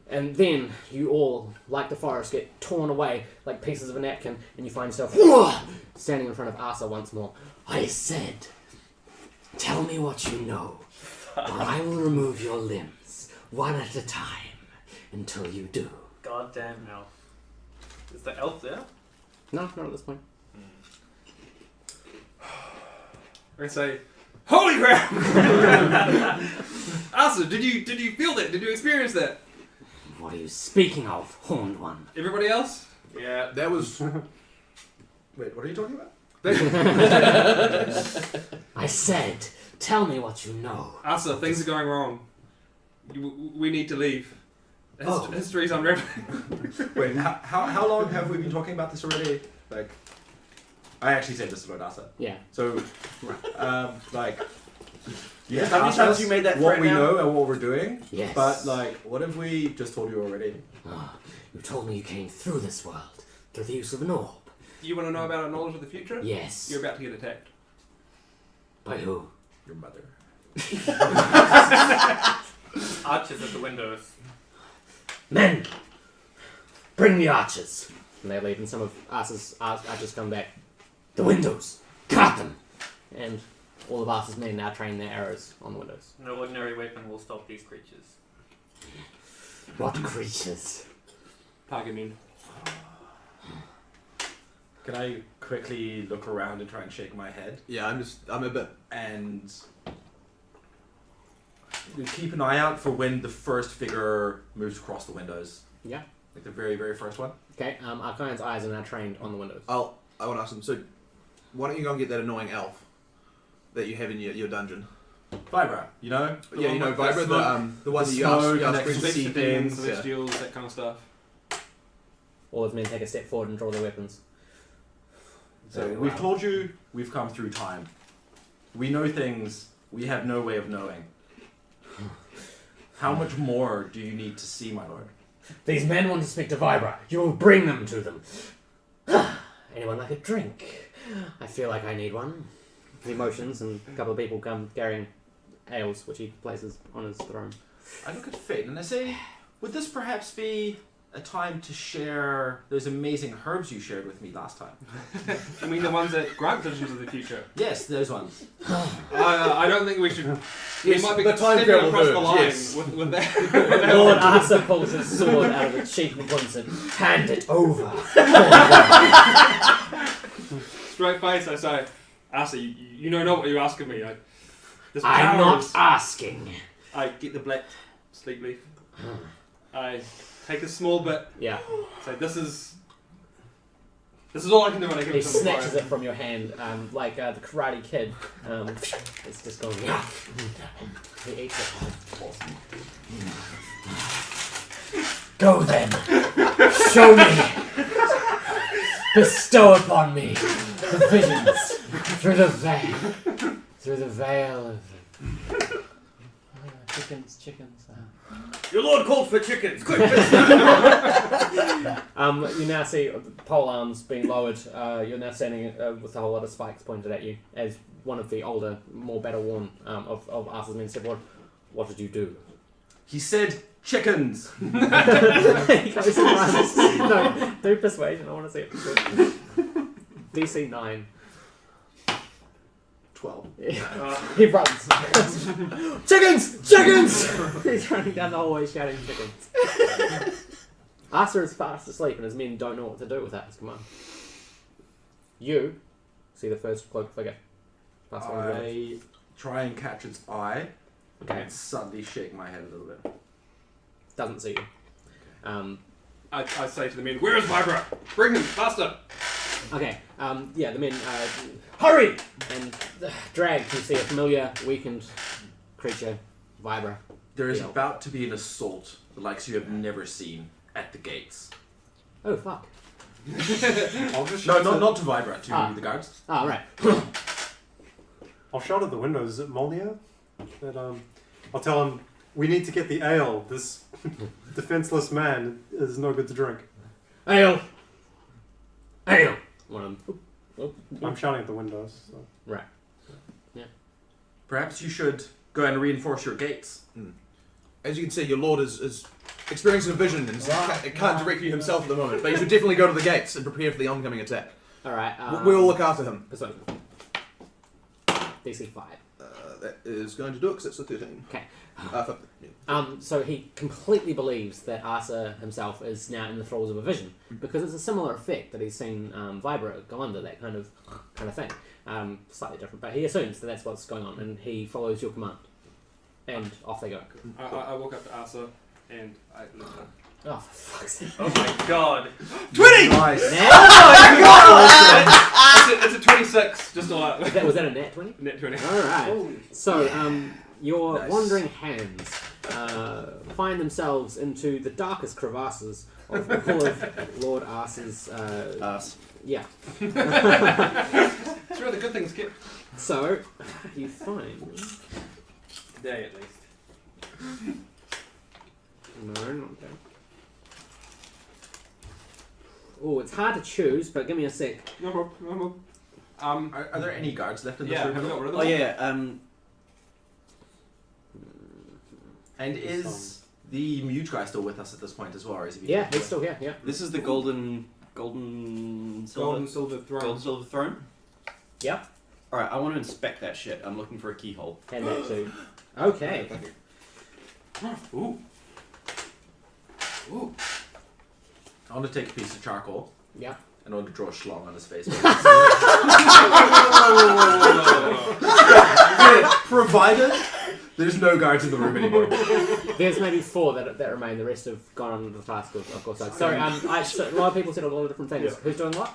And then you all, like the forest, get torn away like pieces of a napkin, and you find yourself standing in front of Asa once more. I said, tell me what you know, or I will remove your limbs, one at a time, until you do. Goddamn elf. Is the elf there? No, not at this point. I say, holy crap! Asa, did you feel that? Did you experience that? What are you speaking of, horned one? Everybody else? Yeah. That was. Wait, what are you talking about? I said, tell me what you know. Asa, things are going wrong. We need to leave. Oh. History's unraveling. Wait, how long have we been talking about this already? Like, I actually said this to Lord Asa. Yeah. So, Yeah, how many ask times us you made that what threat we now? know and what we're doing. Yes. But what if we just told you already? You told me you came through this world, through the use of an orb. You want to know about our knowledge of the future? Yes. You're about to get attacked. By who? Your mother. Archers at the windows. Men! Bring the archers! And they leave, and some of Asa's archers come back. The windows! Cart them! And all of Asa's men now train their arrows on the windows. No ordinary weapon will stop these creatures. What creatures? Targamin. Can I quickly look around and try and shake my head? Yeah, I'm a bit. And we keep an eye out for when the first figure moves across the windows. Yeah. Like the very, very first one. Okay, Arkyan's eyes are now trained on the windows. I want to ask them. So, why don't you go and get that annoying elf that you have in your dungeon? Vibra, you know? The Yeah, one you know with Vibra, the one that you smoke asked and asked extra Chris to sea see things, things. Celestials, that kind of stuff. All his men take a step forward and draw their weapons. So we've told you we've come through time. We know things we have no way of knowing. How much more do you need to see, my lord? These men want to speak to Vibra. You will bring them to them. Anyone like a drink? I feel like I need one. He motions, and a couple of people come carrying ales, which he places on his throne. I look at Fate and I say, would this perhaps be a time to share those amazing herbs you shared with me last time? I mean the ones that grant visions of the future. Yes, those ones. I don't think we should. Yes, we might be the time stepping travel across the herbs, line yes. with that. Lord Asa pulls his sword out of its sheath and points it. Hand it over. Straight face, I say, Asa, you know not what you're asking me. This I'm power not is- asking. I get the black sleep leaf. I take a small bit. Yeah. Say, this is all I can do when I give He it to the snatches fire. it from your hand, like the Karate Kid. It's just going. Yeah. He eats it. Go then. Show me. Bestow upon me the visions through the veil. Through the veil of chickens. Your lord called for chickens. Quick! You now see pole arms being lowered. You're now standing with a whole lot of spikes pointed at you as one of the older, more battle-worn of Asa's men said, what did you do? He said chickens. He goes and runs. No, do persuasion. I want to see it. DC 9. 12. He runs. Chickens! Chickens! He's running down the hallway shouting chickens. Asa is fast asleep and his men don't know what to do without his command. You see the first cloaked figure. Pass on the way. I try and catch its eye Okay. and suddenly shake my head a little bit. Doesn't see you. I say to the men, where is Vibra? Bring him, faster! Okay, yeah, the men hurry and drag. You see a familiar, weakened creature, Vibra. There is Yeah. about to be an assault the likes you have never seen at the gates. Oh fuck! I'll just No, shout not to Vibra, to the guards. Ah, right. I'll shout at the window. Is it Molnir? That I'll tell him we need to get the ale. This defenseless man is no good to drink. Ale, ale. One of them. I'm shouting at the windows. So. Right. Perhaps you should go and reinforce your gates. As you can see, your lord is experiencing a vision and can't direct you himself at the moment. But you should definitely go to the gates and prepare for the oncoming attack. All right. We will look after him. Persuasion. DC 5. That is going to do it because it's a 13. Okay. 15, yeah. So he completely believes that Asa himself is now in the thralls of a vision because it's a similar effect that he's seen Vibra go under, that kind of thing. Slightly different, but he assumes that that's what's going on, and he follows your command. And off they go. I walk up to Asa and I look at him. Oh, for fuck's sake! Oh my god. 20! Nice. It's a 26, just all out. Was that a nat 20? Net 20. All right. So your wandering hands find themselves into the darkest crevasses of all of Lord Asa's. Us. Yeah. It's where the good things get. So you find. Today, at least. No, not that. Oh, it's hard to choose, but give me a sec. No problem, no problem. Are there any guards left in this Yeah, room? have we got rid of Oh them? yeah. And is the mute guy still with us at this point as well, or is he? Yeah, he's still here. Yeah. This is the golden silver Silver Throne. golden silver throne. Yep. All right, I want to inspect that shit. I'm looking for a keyhole. And that too. Okay. Ooh. Ooh. I want to take a piece of charcoal Yeah. and I want to draw a schlong on his face. Provided there's no guards in the room anymore. There's maybe 4 that remain. The rest have gone on to the task of Gorstag. Sorry, so a lot of people said a lot of different things. Yeah. Who's doing what?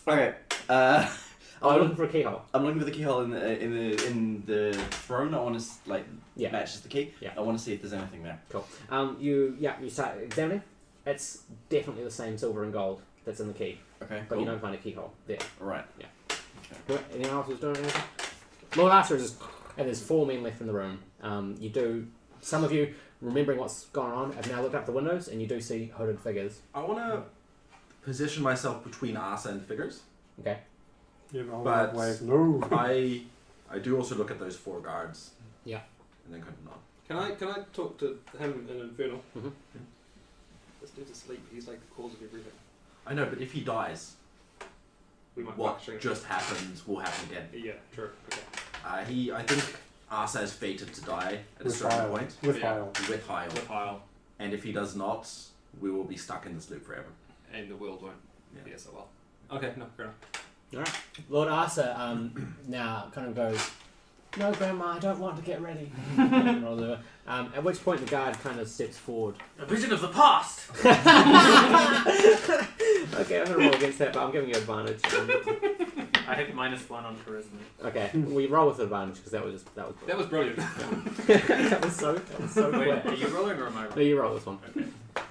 Okay. Oh, I'm looking for a keyhole. I'm looking for the keyhole in the throne. I want to Yeah. matches the key. Yeah. I want to see if there's anything there. Cool. You start examining. It's definitely the same silver and gold that's in the key, Okay. but Cool. you don't find a keyhole there. Right. Anyone else who's doing anything? Lord Asa is, and there's 4 men left in the room. Some of you, remembering what's gone on, have now looked up the windows, and you do see hooded figures. I want to position myself between Asa and figures. Okay. Yeah, But- no. I do also look at those 4 guards. Yeah. And then kind of nod. Can I talk to him in Infernal? Mhm. This dude's asleep. He's like the cause of everything. I know, but if he dies, We might what fuck just happens will happen again. Yeah, true. Okay. I think Asa is fated to die at a With certain Heil. point With Yeah. Heil. with Heil. With Heil, And if he does not, we will be stuck in this loop forever. and the world won't Yeah. be so well. Okay, no, fair enough. Lord Asa now kind of goes, "No, Grandma, I don't want to get ready." At which point the guard kind of steps forward. A vision of the past! Okay, I'm going to roll against that, but I'm giving you advantage. I have -1 on charisma. Okay, we roll with advantage because that was That was brilliant. that was so Wait, quick. are you rolling or am I No, rolling? you roll this one. Okay.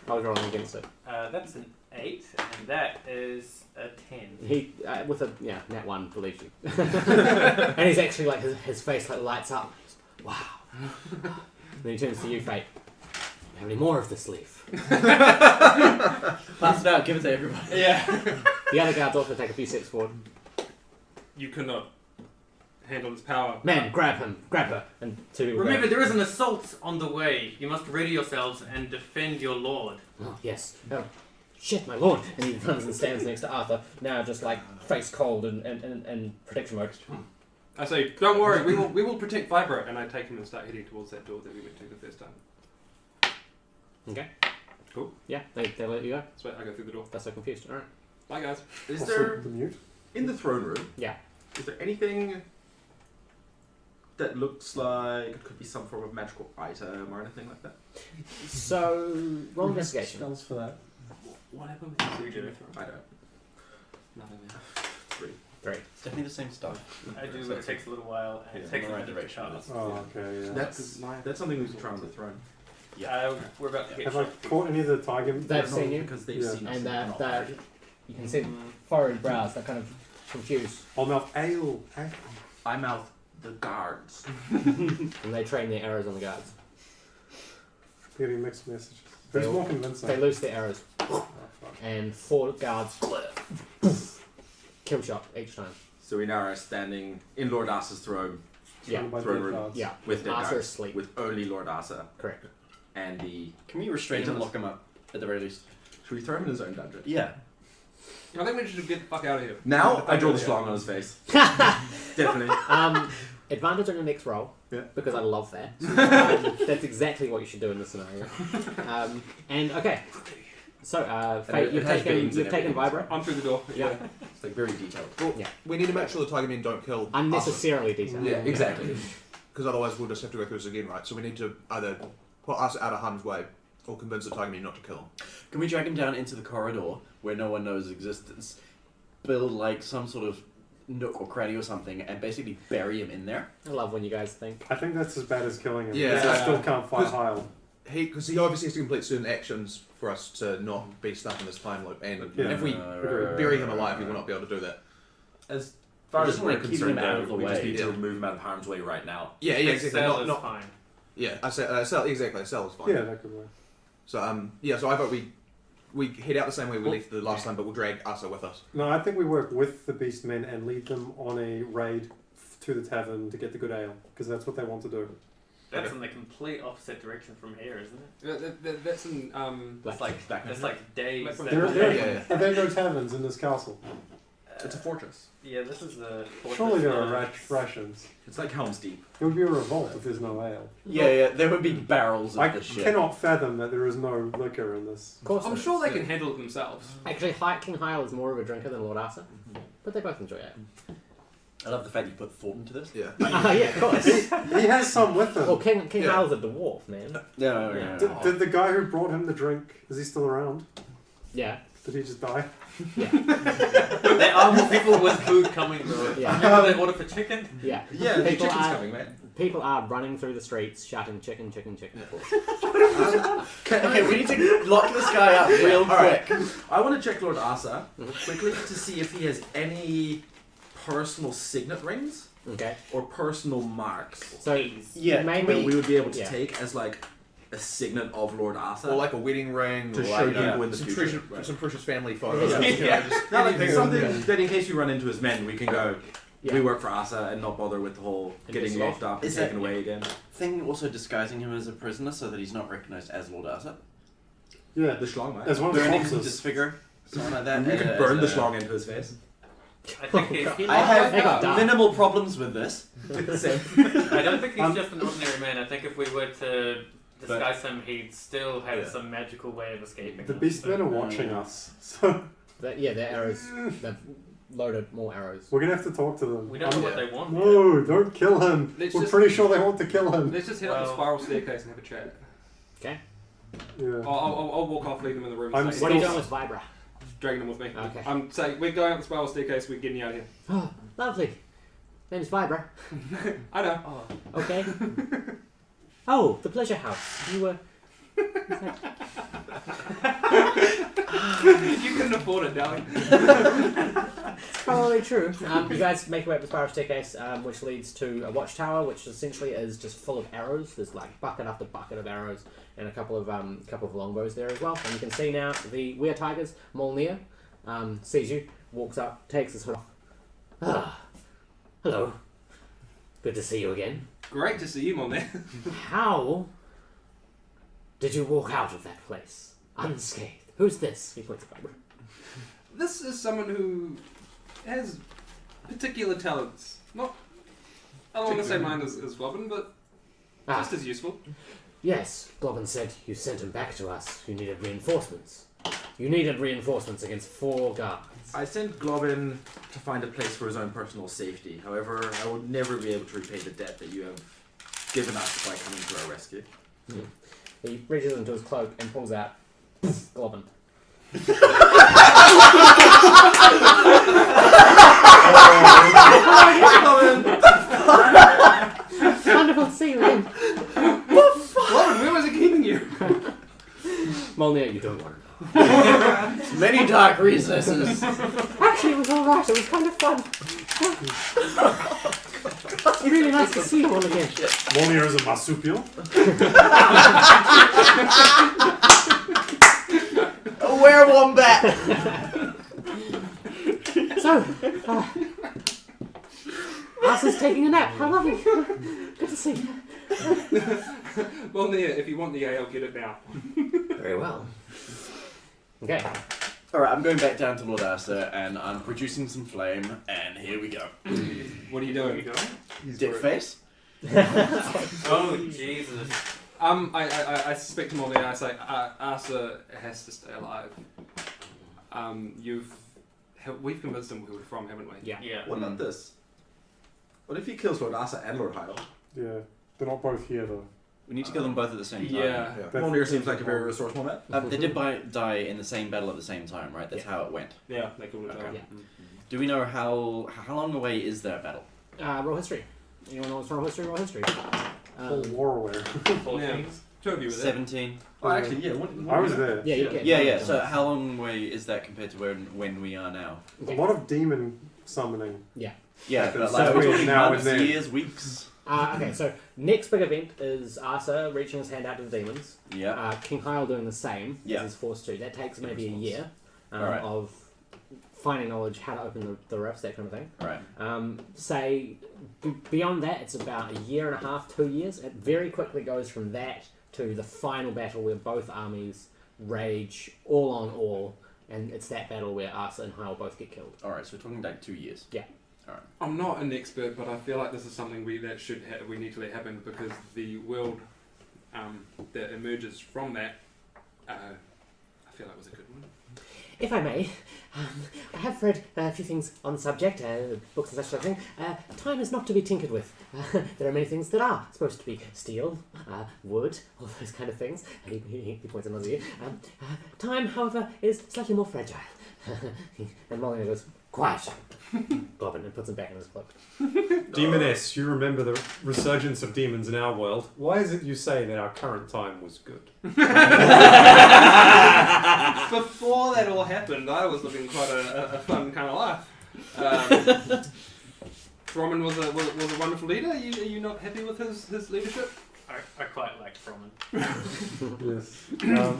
I was rolling against it. That's an 8, and that is a 10. He with a nat 1 believes you, and he's actually like his face like lights up. Wow. Then he turns to you, Fate. How many more of this leaf? Pass it out. Give it to everybody. Yeah. The other guards also take a few steps forward. You cannot handle this power. Man, grab her, and 2 people. Remember, go, there is an assault on the way. You must ready yourselves and defend your lord. "Oh yes, oh, shit, my lord!" And he runs and stands next to Arthur, now just like face cold and protection mode. I say, don't worry, we will protect Vibra, and I take him and start heading towards that door that we went to the first time. Okay. Cool. Yeah, they let you go. So I go through the door. That's so confused. All right. Bye, guys. Is Also there the mute? in the throne room? Yeah. Is there anything that looks like it could be some form of magical item or anything like that? So roll investigation. Spells for that. What happened with the do. I don't. Nothing there. 3. 3. It's definitely the same stuff. I do, but it takes a little while, and Yeah, it takes in a the right minute to direction. cast. Oh, okay, yeah. That's something we can try on the throne. We're about to get Have I shot. caught any of the tiger? They've seen you, because they've Yeah. seen us. and they're not they're magic. you can see furrowed brows. They're kind of confused, I'll mouth ale. I mouth the guards. and they train their arrows on the guards. Getting mixed messages. Who's They'll- more convincing? They loose their arrows, Oh, fuck. and 4 guards kill shot each time. So we now are standing in Lord Asa's throne Yeah. Surrounded by Throne dead room. guards. Yeah, with their Asa guards, asleep. with only Lord Asa Correct. and the. Can we restrain him and lock him up at the very least? Should we throw him in his own dungeon? Yeah. I think we should get the fuck out of here. Now I draw the schlong on his face. Definitely. Advantage on your next roll, Yeah. because I love that. That's exactly what you should do in this scenario. And okay, so Fate, it you've has taken beams and everything. Vibra. I'm through the door. Yeah. It's like very detailed. We need to make sure the tiger men don't kill Unnecessarily detailed. Yeah, exactly. because otherwise we'll just have to go through this again, right? So we need to either put us out of harm's way or convince the tiger men not to kill him. Can we drag him down into the corridor where no one knows existence? Build like some sort of nook or cranny or something, and basically bury him in there. I love when you guys think. I think that's as bad as killing him. Yeah. because I still can't fight Because- Heil. Because he obviously has to complete certain actions for us to not be stuck in this time loop, and Yeah. if we bury him alive, he will not be able to do that. As far as Just we're wanna keep concerned, him out though, of the we just way. need to Yeah. remove him out of harm's way right now. Yeah, exactly. Cell Not, is not, fine. yeah, I said exactly. A cell is fine. Yeah, that could work. So so I vote we head out the same way we left the last time, but we'll drag Asa with us. No, I think we work with the beast men and lead them on a raid to the tavern to get the good ale, because that's what they want to do. That's in the complete opposite direction from here, isn't it? That's in Black. It's like Back it's like days. Black that- There, Yeah, there, yeah. Are there no taverns in this castle? It's a fortress. Yeah, this is the. Surely there are fortress. rations. It's like Helm's Deep. It would be a revolt if there's no ale. Yeah, there would be barrels of I this shit. cannot fathom that there is no liquor in this. Of course, I'm there is. sure they can handle it themselves. Actually, King Hyle is more of a drinker than Lord Asa, but they both enjoy it. I love the fact you put thought into this. Yeah. Yeah, of course. He has some with him. Well, King Yeah. Hyle's a dwarf, man. No. Did the guy who brought him the drink, is he still around? Yeah. Did he just die? There are more people with food coming though. Yeah. Remember they order for chicken? Yeah. Yeah, the People chicken's are- coming, man. people are running through the streets shouting chicken, chicken, chicken. Okay, we need to lock this guy up real quick. I want to check Lord Asa quickly to see if he has any personal signet rings Okay. or personal marks So Please. maybe that we would be able to yeah. take as like a signet of Lord Asa. Or like a wedding ring, To or show like, people in the some future. treasure, Right. some precious family photos. Yeah. You know, just Not like anything something yeah. that in case you run into his men, we can go. Yeah. We work for Asa and not bother with the whole getting Investigate. locked up and Is that- taken away again. Thing also disguising him as a prisoner so that he's not recognized as Lord Asa. Yeah, The schlong, mate. as one of the Burning to corpses. disfigure, something like that. We could as burn the a- schlong into his face. I think he's. I have They got dark. minimal problems with this. I don't think he's Um, just an ordinary man. I think if we were to disguise him, he'd still have some magical way of escaping. The us, beastmen so- are watching us, so yeah, their arrows. They've loaded more arrows. we're gonna have to talk to them. We don't know what they want. yet. No, don't kill him. Let's We're just- pretty sure they want to kill him. Let's just head up the spiral staircase and have a chat. Yeah. I'll walk off, leave them in the room. I'm And say, What are you Still- doing with Vibra? dragging them with me. Okay. I'm saying we're going up the spiral staircase. We're getting out of here. Oh, lovely. Name's Vibra. I know. Oh, Okay. Oh, the pleasure house. You were. You couldn't afford it, darling. Probably true. You guys make your way up the spiral staircase, which leads to a watchtower, which essentially is just full of arrows. There's like bucket after bucket of arrows, and a couple of longbows there as well. And you can see now the Were Tigers, Molnir, sees you, walks up, takes his hood off. Ah, hello. Good to see you again. Great to see you, Mon there. How did you walk out of that place unscathed? Who's this? He points at Vibra. This is someone who has particular talents. Not along the same line as Globin, but just as useful. Yes, Globin said you sent him back to us. You needed reinforcements. You needed reinforcements against 4 guards. I sent Globin to find a place for his own personal safety. However, I will never be able to repay the debt that you have given us by coming to our rescue. He reaches into his cloak and pulls out Globin. Wonderful to see you again. Globin, where was it keeping you? Molnir, you don't want to know. Many dark recesses. Actually, it was alright. It was kind of fun. It's really nice to see you all again. Molnir is a marsupial. A werewombat. So, Asa's taking a nap. How lovely. Good to see you. Well, Nia, if you want the ale, get it now. Very well. Okay. Alright, I'm going back down to Lord Asa and I'm producing some flame, and here we go. What are you where are you doing? going? Dick face? Oh, Jesus. I suspect more than I say. Asa has to stay alive. We've convinced him who we're from, haven't we? Yeah. Yeah. What about this? What if he kills Lord Asa and Lord Hyle? Yeah, they're not both here though. We need to kill them both at the same time. Yeah. That's- Molnir seems like a very resourceful man. They did die in the same battle at the same time, right? That's how it went. Yeah, they killed each other. Okay. Yeah. Do we know how long away is that battle? Roll history. Anyone know what's roll history? Roll history. Full warware. 14. Two of you were there. 17. Oh, actually, yeah. I was there. Yeah, you get. Yeah. So how long away is that compared to when we are now? A lot of demon summoning. Yeah, Like, but it's like, are we between talking now and months, then. years, weeks? Okay, so next big event is Asa reaching his hand out to the demons. Yeah. King Hyle doing the same Yeah. as he's forced to. That takes maybe a year Alright. of finding knowledge, how to open the rifts, that kind of thing. Right. Say beyond that, it's about a year and a half, 2 years. It very quickly goes from that to the final battle where both armies rage all on all, and it's that battle where Asa and Hyle both get killed. Alright, so we're talking like 2 years. Yeah. Alright. I'm not an expert, but I feel like this is something we need to let happen because the world that emerges from that, I feel like was a good one. If I may, I have read a few things on the subject, books and such sort of thing. Time is not to be tinkered with. There are many things that are supposed to be steel, wood, all those kind of things. He points another ear. Time, however, is slightly more fragile. And Molyneux goes, Quiet. Goblin and puts him back in his cloak. Demoness, you remember the resurgence of demons in our world. Why is it you say that our current time was good? Before that all happened, I was living quite a fun kind of life. Throman was a wonderful leader. Are you not happy with his leadership? I quite like Froman. Yes.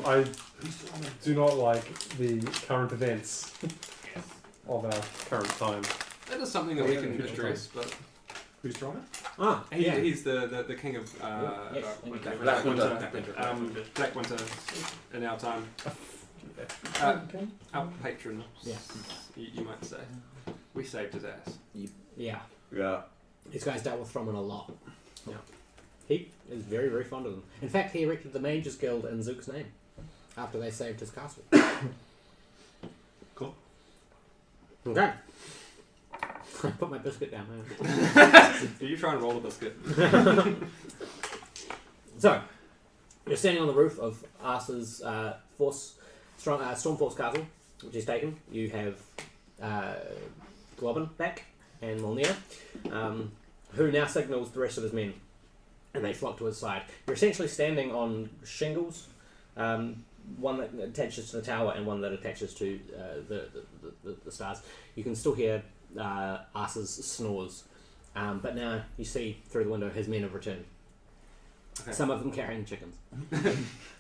I do not like the current events Yes. of our current time. That is something that we can address, but Who's stronger? Ah, yeah. he's the king of Yes. Black Winter. Black Winter in our time. Our patron, Yeah. you might say. We saved his ass. Yeah. Yeah. These guys dealt with Throman a lot. Yeah. He is very, very fond of them. In fact, he erected the Mages Guild in Zook's name after they saved his castle. Cool. Okay. I put my biscuit down there. Are you trying to roll a biscuit? So, you're standing on the roof of Asa's Stormforce castle, which is taken. You have Globin back and Molnir, who now signals the rest of his men, and they flock to his side. You're essentially standing on shingles, one that attaches to the tower and one that attaches to the stars. You can still hear Asa's snores, but now you see through the window his men have returned. Okay. Some of them carrying chickens.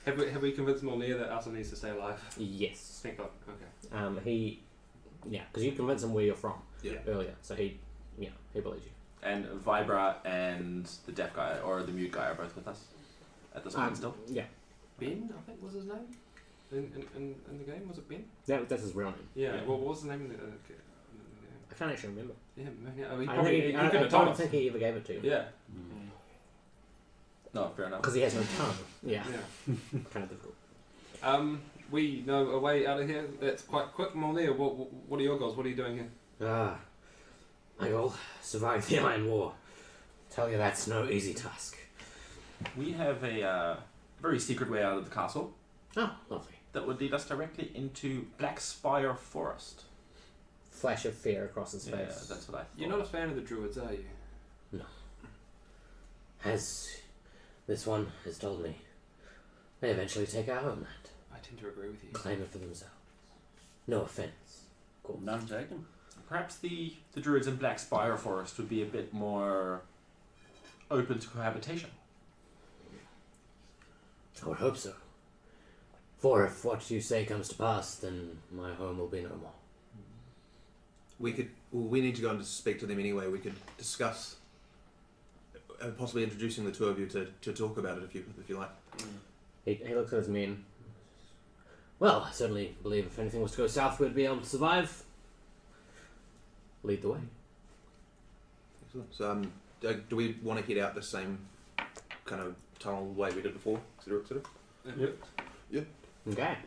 Have we convinced Molnir that Asa needs to stay alive? Yes. Thank God. Okay. Because you convinced him where you're from earlier, so he believes you. And Vibra and the deaf guy, or the mute guy, are both with us at this point still? Yeah. Ben, I think was his name in the game. Was it Ben? That's his real name. Yeah. Yeah. Well, what was the name? I can't actually remember. Yeah, he I probably could have told don't us. think he ever gave it to you. Yeah. No, fair enough. Because he has no tongue. Yeah. Yeah. Kind of difficult. We know a way out of here. That's quite quick. Molnir, what are your goals? What are you doing here? My goal, survive the Iron War. Tell you that's no easy task. We have a very secret way out of the castle Oh, lovely. that would lead us directly into Blackspire Forest. Flash of fear across his Yeah, face. that's what I thought. You're not a fan of the Druids, are you? As this one has told me, they eventually take our homeland, I tend to agree with you. claim it for themselves. No offense. Cool. None taken. Perhaps the druids in Blackspire Forest would be a bit more open to cohabitation. I would hope so. For if what you say comes to pass, then my home will be no more. We need to go and speak to them anyway. We could discuss possibly introducing the two of you to talk about it if you like. He looks at his men. Well, I certainly believe if anything was to go south, we'd be able to survive. Lead the way. Excellent. So, do we want to head out the same kind of tunnel way we did before, etc., etc.? Yep. Okay.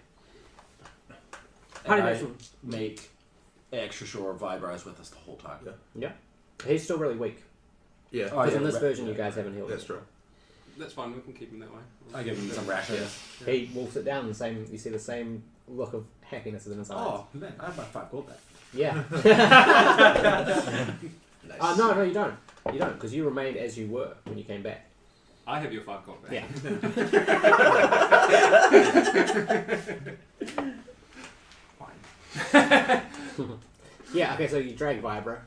And I How make extra sure Vibra is with us the whole time. Yeah. He's still really weak. Yeah, Oh, Because yeah, in this right, version, yeah. you guys haven't healed that's him. true. That's fine. We can keep him that way. I give him some rations. Yeah. He wolfs it down. You see the same look of happiness in his eyes. Oh, man, I have my 5 gold back. Yeah. Nice. No, you don't. You don't, because you remained as you were when you came back. I have your 5 gold back. Yeah. Yeah, okay, so you drag Vibra.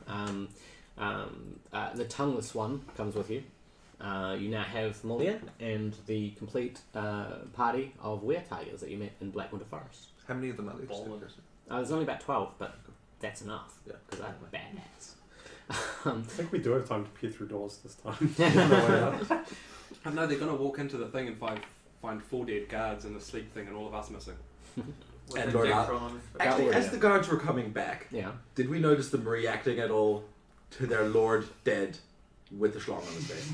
The tongueless one comes with you. You now have Mulia and the complete party of were-tigers that you met in Black Winter Forest. How many of them are left? There's only about 12, but that's enough, Yeah. because I'm a badass. I think we do have time to peer through doors this time. I know they're going to walk into the thing and find 4 dead guards and the sleep thing and all of us missing. And Wasn't Lord Jake Asa. Froman- Actually, Yeah. as the guards were coming back, Yeah. did we notice them reacting at all to their lord dead with the schlong on his face?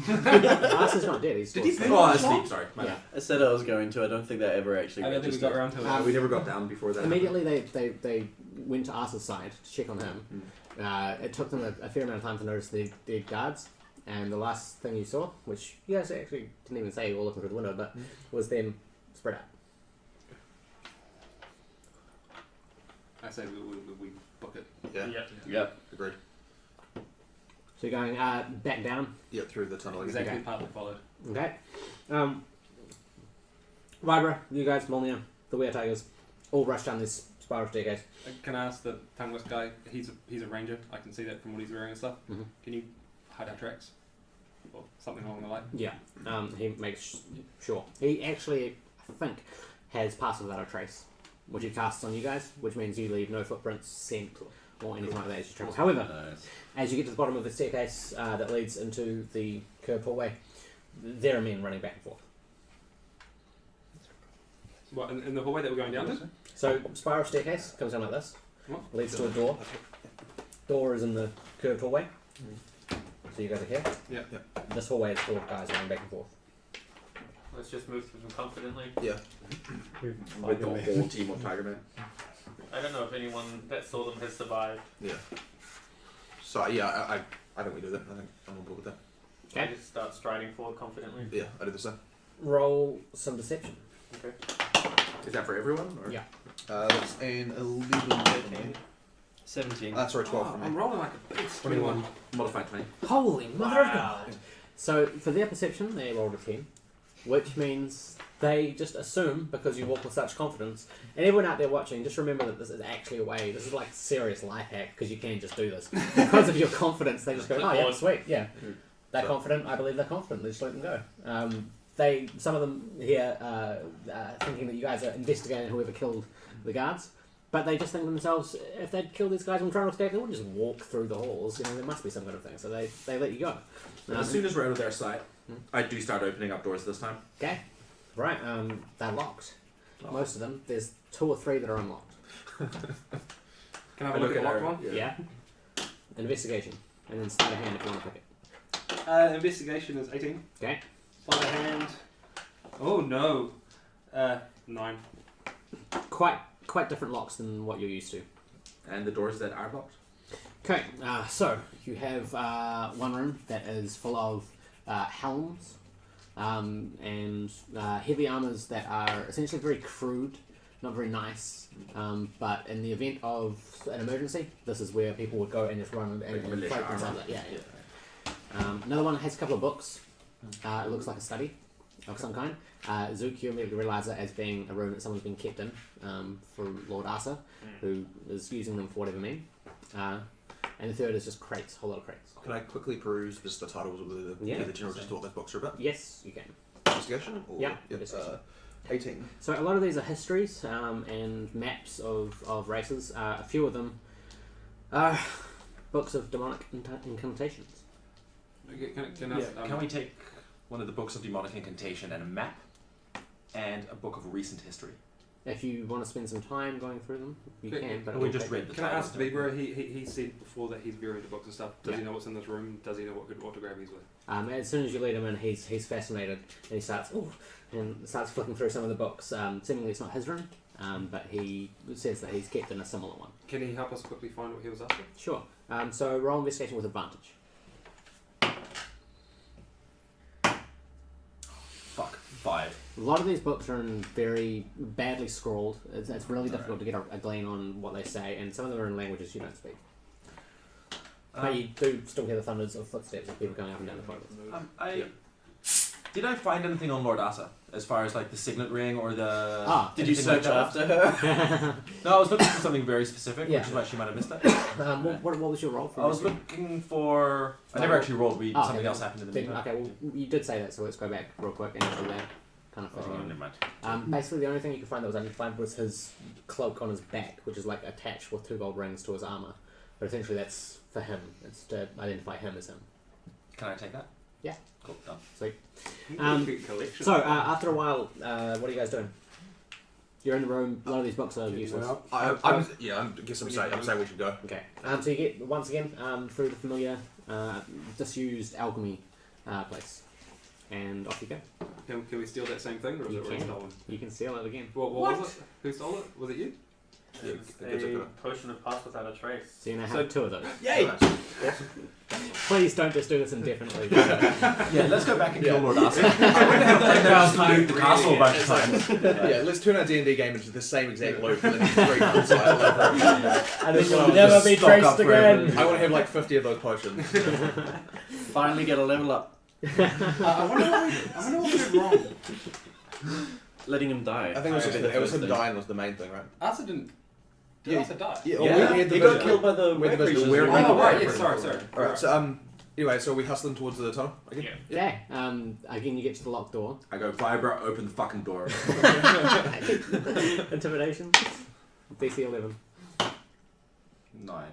Arthur's not dead, he's still Did he asleep. Oh, asleep, sorry. My Yeah. bad. I said I was going to. I don't think that ever actually I don't think we got registered. around to it. We never got down before that. Immediately they went to Arthur's side to check on him. It took them a fair amount of time to notice the dead guards, and the last thing you saw, which you guys actually didn't even say while looking through the window, but was them spread out. I say we book it. Yeah. Yep. Agreed. So you're going back down. Yeah, through the tunnel. Exactly, Okay. partly followed. Okay. Vibra, you guys, Molnir, the Were Tigers, all rush down this spiral staircase. Can I ask the tongueless guy? He's a ranger. I can see that from what he's wearing and stuff. Mhm. Can you hide our tracks or something along the line? Yeah. He makes sure. He actually, I think, has Pass Without a Trace, which he casts on you guys, which means you leave no footprints, scent, or anything like that as you travel. However, Nice. as you get to the bottom of the staircase that leads into the curved hallway, there are men running back and forth. What, in the hallway that we're going down to? So, spiral staircase comes down like this, What? leads to a door. Door is in the curved hallway. So you guys are here. Yeah. This hallway is full of guys running back and forth. Let's just move through them confidently. Yeah. With the whole team of Tiger Men. I don't know if anyone that saw them has survived. Yeah. So yeah, I think we do that. I think I'm on board with that. I Okay. just start striding forward confidently. Yeah, I do the same. Roll some deception. Okay. Is that for everyone? Or? Yeah. That's an 11 for me. 17. Sorry, 12 for me. I'm rolling like a big 21. Modified 20. Holy mother of God! So for their perception, they rolled a 10, which means they just assume, because you walk with such confidence, and everyone out there watching, just remember that this is actually a way, this is like serious life hack, because you can just do this. Because of your confidence, they just go, oh yeah, sweet, yeah. They're confident, I believe they're confident, let's let them go. Some of them here thinking that you guys are investigating whoever killed the guards, but they just think to themselves, if they'd killed these guys and trying to escape, they wouldn't just walk through the halls, you know, there must be some kind of thing, so they let you go. As soon as we're out of their sight, I do start opening up doors this time. Okay, right, they're locked. Most of them. There's 2 or 3 that are unlocked. Can I have a look at the locked our- one? Yeah. Investigation. And then start a hand if you want to pick it. Investigation is 18. Okay. Sleight of hand. Oh no. 9. Quite different locks than what you're used to. And the doors that are locked. Okay, so you have one room that is full of helms and heavy armors that are essentially very crude, not very nice, but in the event of an emergency, this is where people would go and just run and Like militia fight things armor. like that. Yeah. Another one has a couple of books. It looks like a study of some kind. Zook, you immediately realise it as being a room that someone's been kept in for Lord Asa, who is using them for whatever mean. And the third is just crates, a whole lot of crates. Can I quickly peruse just the titles of the general just what those books are about? Yes, you can. Investigation? Or, Yeah, Yep, investigation. 18. So a lot of these are histories and maps of races. A few of them are books of demonic incantations. Can we take one of the books of demonic incantation and a map, and a book of recent history? If you want to spend some time going through them, you Okay, can. But we it'll just take- read the Can I titles. ask Vibra? He said before that he's very into books and stuff. Does Yeah. he know what's in this room? Does he know what to grab easily? As soon as you lead him in, he's fascinated and he starts starts flicking through some of the books. Seemingly it's not his room, but he says that he's kept in a similar one. Can he help us quickly find what he was after? Sure. So roll investigation with advantage. Fuck. 5. A lot of these books are in very badly scrawled. It's really difficult to get a glean on what they say, and some of them are in languages you don't speak. But you do still hear the thunders of footsteps of people going up and down the corridors. Did I find anything on Lord Asa as far as like the signet ring or the? Did you anything like search that? after her? No, I was looking for something very specific, Yeah. which is why she might have missed it. What was your roll for? I was looking for. I never actually rolled. Something okay. else happened in the meantime. Okay, well, you did say that, so let's go back real quick and do that. Kind of Oh, fitting in. never mind. Basically, the only thing you could find that was identified was his cloak on his back, which is like attached with 2 gold rings to his armor. But essentially, that's for him. It's to identify him as him. Can I take that? Yeah. Cool. Done. Sweet. Collection. So after a while, what are you guys doing? You're in the room. A lot of these books are useless. I guess I'm saying we should go. Okay. So you get once again through the familiar, disused alchemy place, and off you go. Can we steal that same thing, or is You it already can. stolen? You can steal it again. What was it? Who stole it? Was it you? Yeah, It's GadZook a got potion of pass without a trace. So you now So- have 2 of those. Yay! Please don't just do this indefinitely. Yeah, let's go back and kill Yeah. Lord Asa. I wouldn't have taken Now time loot the castle a bunch of times. Yeah, let's turn our D&D game into the same exact loop for the next 3 months. Like, all over again. And then Well, you'll never just be stock traced up for everything. again. I want to have like 50 of those potions. Finally get a level up. I wonder what we did wrong. Letting him die. I think it was, Should be the it was first him thing. dying was the main thing, right? Asa didn't. Did Yeah. Asa die? Yeah, Yeah, we had the he got vision. killed by the We had the vision. We're- Oh, right. Yeah. Yeah. Sorry. Alright, so anyway, so we hustling towards the tunnel again? Okay. Again, you get to the locked door. I go, Vibra, open the fucking door. Intimidation. DC 11. 9.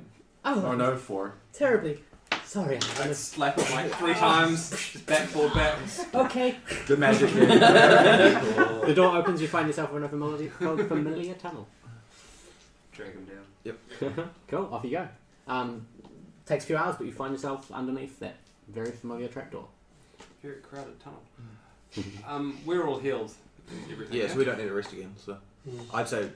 Oh, Or no, 4. terribly. Sorry. I slap it like 3 times. Just back, forward, back. Okay. Good magic here. The door opens. You find yourself in a familiar tunnel. Drag him down. Cool. Off you go. Takes a few hours, but you find yourself underneath that very familiar trapdoor. Very crowded tunnel. We're all healed. Everything. Yeah, so we don't need to rest again. So I'd say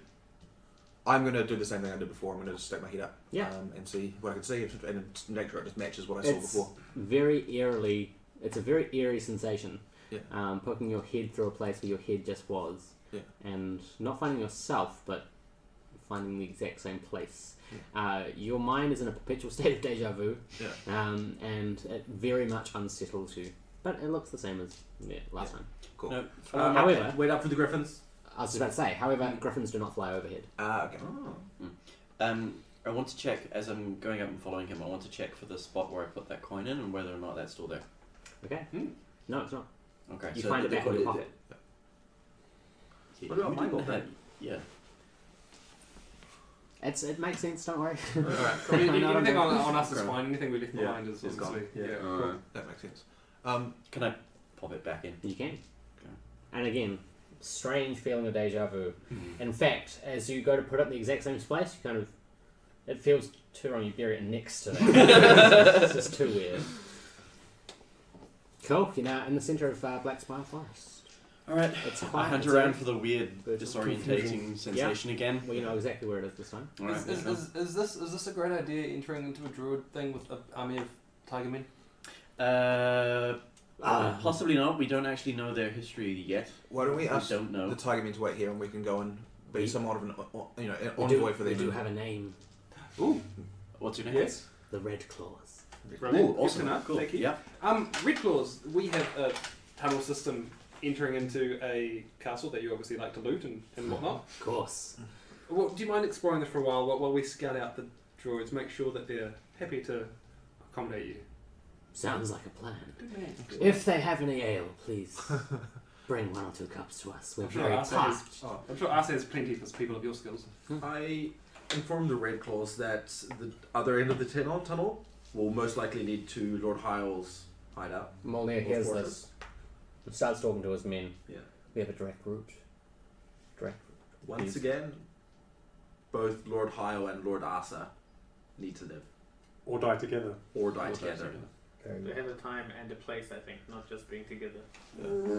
I'm going to do the same thing I did before. I'm going to just stick my head up Yeah. and see what I can see and make sure it just matches what I saw It's before. very eerily. It's a very eerie sensation. Yeah. Poking your head through a place where your head just was. Yeah. And not finding yourself, but finding the exact same place. Yeah. Your mind is in a perpetual state of deja vu. Yeah. And it very much unsettles you. But it looks the same as last Yeah. time. Cool. No, However, Wait up for the griffins. I was just about to say, however, griffins do not fly overhead. Okay. I want to check, as I'm going up and following him, I want to check for the spot where I put that coin in and whether or not that's still there. Okay? No, it's not. Okay, You so find it the back in coin- your pocket. What about you my didn't gold have- then? Yeah. It makes sense, don't worry. Alright, I mean, I know anything I'm on us is Grab it. fine. Anything we left Yeah, behind is it's obviously. gone. Yeah. Cool. that makes sense. Can I pop it back in? You can. Okay. And again, strange feeling of deja vu. Mm-hmm. In fact, as you go to put it in the exact same place, you kind of... It feels too wrong, you bury it next to that. It's just too weird. Cool, you're now in the centre of Black Spire Forest. Alright, It's I quiet. hunt it's around a- for the weird, Good disorientating sensation again. Well, you know exactly where it is this time. Alright, Is this a great idea? Entering into a druid thing with an army of tiger men? Possibly not. We don't actually know their history yet. Why don't we We ask don't know. the tiger men to wait here and we can go and be We- somewhat of an an We envoy do, for we them. do have a name. Ooh, What's your name? yes. The Red Claws. Brilliant. Ooh, Good awesome. to know. Cool. Thank you. Yeah. Red Claws, we have a tunnel system entering into a castle that you obviously like to loot and whatnot. Of course. Well, do you mind exploring this for a while while we scout out the druids, make sure that they're happy to accommodate you? Sounds like a plan. Good man. If they have any ale, please bring 1 or 2 cups to us. We're I'm sure very Asa parched. has, I'm sure Asa has plenty for people of your skills. I informed the Red Claws that the other end of the tunnel will most likely lead to Lord Hyle's hideout. Molnir Of hears course. this. He starts talking to his men. Yeah. We have a direct route. Once Please. again, both Lord Hyle and Lord Asa need to live Or die together. or die Or die together. together. They have a time and a place, I think, not just being together.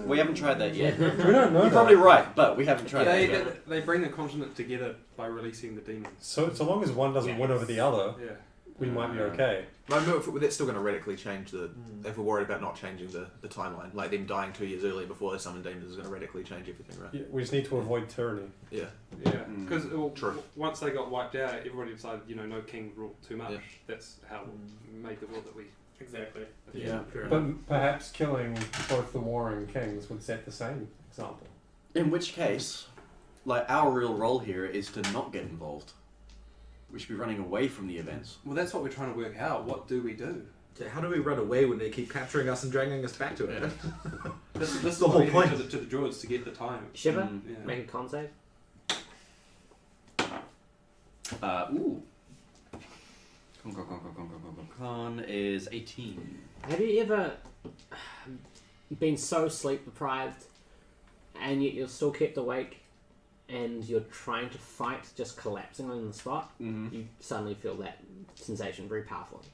We haven't tried that yet. We don't know. You're probably right, but we haven't tried They, that yet. they bring the continent together by releasing the demons. So long as one doesn't win over the other, Yeah. we might be okay. No, that's still going to radically change the. If we're worried about not changing the timeline, like them dying 2 years earlier before they summon demons is going to radically change everything, right? Yeah, we just need to avoid tyranny. Yeah. Yeah, Mm. because True. once they got wiped out, everybody decided, no king ruled too much. Yeah. That's how we made the world that we. Exactly. Yeah. But perhaps killing both the warring kings would set the same example. In which case, our real role here is to not get involved. We should be running away from the events. Well, that's what we're trying to work out. What do we do? Yeah, how do we run away when they keep capturing us and dragging us back to it? Yeah. This is the what whole we need point. to the druids to get the time. Shiver, Mm, Yeah. make a con save. Ooh. Con is 18. Have you ever been so sleep deprived and yet you're still kept awake and you're trying to fight just collapsing on the spot? Mm-hmm. You suddenly feel that sensation very powerfully.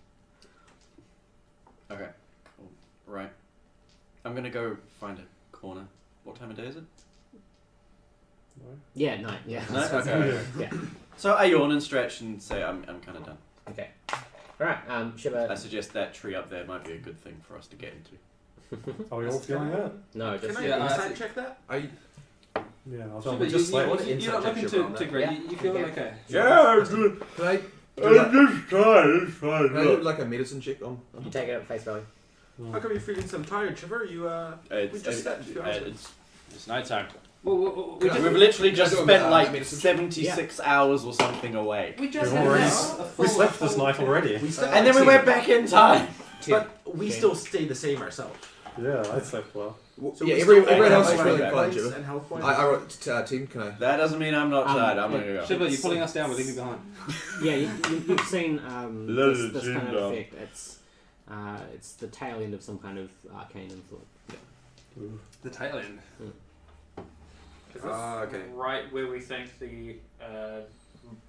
Okay. Cool. Right. I'm gonna go find a corner. What time of day is it? Yeah, no, yeah. No? Okay. Yeah. So I yawn and stretch and say I'm kind of done. Okay. Alright, Shiver. I suggest that tree up there might be a good thing for us to get into. Are we all feeling that? No, just. Can I Yeah, insight check that? Are you? Yeah, I'll Shiver, just you're like. not insight looking check, Shiver, on too that. great. Yeah. You feeling Okay. okay? Yeah, Can I? it's fine. Can I do like a medicine check on? You take it at face value. How come you're feeling some tired, Shiver? You we just slept. It's nighttime. Well, we Can I- just, We've literally just do a spent bit, like medicine? 76 hours or something awake. we just We've had already- a full- We slept this a full- night already. We slept And then we like went back in time. but we still stay the same ourselves. Yeah, I slept well. So yeah, we everyone still else have is feeling hit fine, points Shiver. and health points. I wrote team. Can I? That doesn't mean I'm not tired. I'm gonna go. Shiver, you're pulling us down. We're leaving behind. Yeah, you've seen Let this it kind seem of dumb. effect. It's the tail end of some kind of arcane influence. The tail end. Is this okay. right where we think the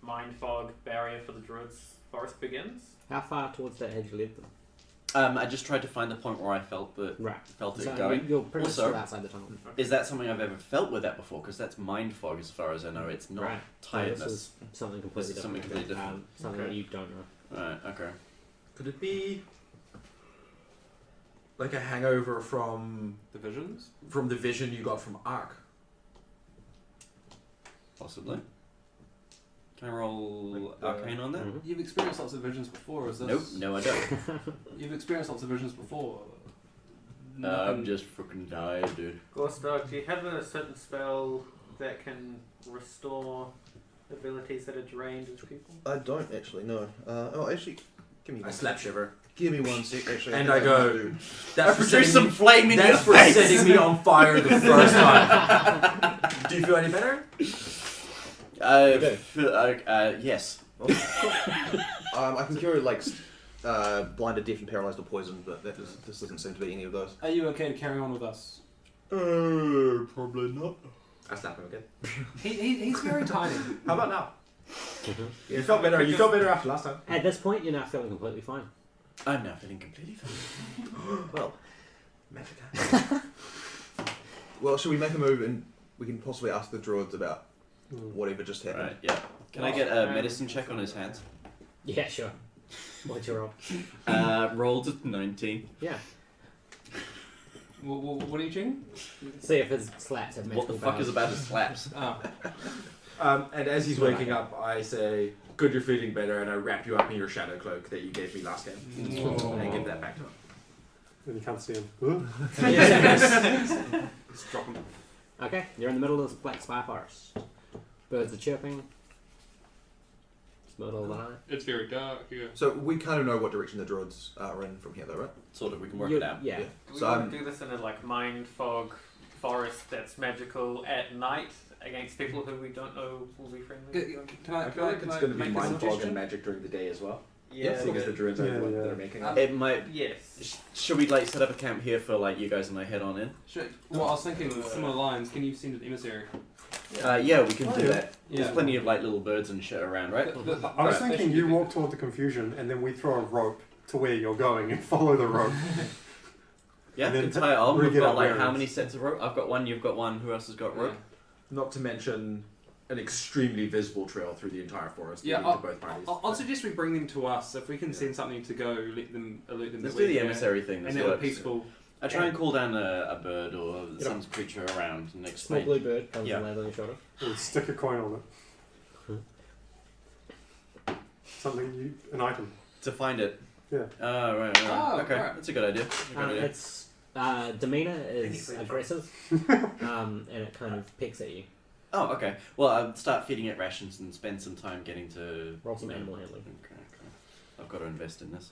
mind fog barrier for the Druids forest begins? How far towards that edge you led them? I just tried to find the point where I felt it Right. felt it So going. you're pretty much Also- still outside the tunnel. Is that something I've ever felt with that before? Because that's mind fog, as far as I know. It's not Right. tiredness. No, this is something completely This is something different. completely different. Something Okay. that you don't know. Right. Okay. Could it be like a hangover from The visions. the vision you got from Ark? Possibly. Can I roll Like the- arcane on that? Mhm. You've experienced lots of visions before. Is this? Nope. No, I don't. You've experienced lots of visions before. I'm Nothing- just freaking tired, dude. Gorstag, do you have a certain spell that can restore abilities that are drained into people? I don't actually know. Actually, give me. I slept, Shiver. Give me 1 sec. Actually, And I go. That's I for produced setting some me, flame in your that's for face. setting me on fire the first time. Do you feel any better? Yes. I can cure like blinded, deaf, and paralyzed, or poisoned, but this doesn't seem to be any of those. Are you okay to carry on with us? Probably not. I slap him again. He's very tiny. How about now? You felt better. You felt better after last time. At this point, you're now feeling completely fine. I'm now feeling completely fine. Well, magic. Well, should we make a move and we can possibly ask the druids about whatever just happened? Right. Yeah. Can I get a medicine check on his hands? Yeah, sure. What's your roll? Rolled 19. Yeah. What are you checking? See if his slaps have What the magical fuck is powers. about his slaps? Oh. And as he's waking up, I say, "Good, you're feeling better," and I wrap you up in your shadow cloak that you gave me last game, and I give that back to him. And you can't see him. Just drop him. Okay, you're in the middle of this black spire forest. Birds are chirping. It's the middle of the night. It's very dark here. So we kind of know what direction the druids are in from here, though, right? Sort of. We can work You- it out. Yeah. Do we So want I'm- to do this in a like mind fog forest that's magical at night against people who we don't know will be friendly? Can I? I feel like it's going to be make a mind fog suggestion? and magic during the day as well. Yeah. Seeing as the druids are Yeah, the ones yeah. that are making Um, it. It might. Yes. Should we like set up a camp here for like you guys and I head on in? Well, I was thinking similar lines. Can you send an emissary? Yeah, we can Oh, do yeah. that. There's plenty of like little birds and shit around, right? I was thinking you walk toward the confusion and then we throw a rope to where you're going and follow the rope. Yeah, And then can tie it on. we We've get got our like how bearings. many sets of rope? I've got one. You've got one. Who else has got rope? Not to mention an extremely visible trail through the entire forest Yeah, leading to both parties. I'll suggest we bring them to us. If we can send something to go, alert them. Let's that do we're the there, emissary thing. and This that we're works. peaceful. I try and call down a bird or some creature around and Small explain. blue bird comes Yeah. and lands on your shoulder. We'll stick a coin on it. An item. To find it. Yeah. Oh, right. Oh, okay, right. that's a good idea. That's a good idea. Its demeanor is aggressive, and it kind of pecks at you. Oh, okay. Well, I'll start feeding it rations and spend some time getting to Roll some animal handling. Okay. I've got to invest in this.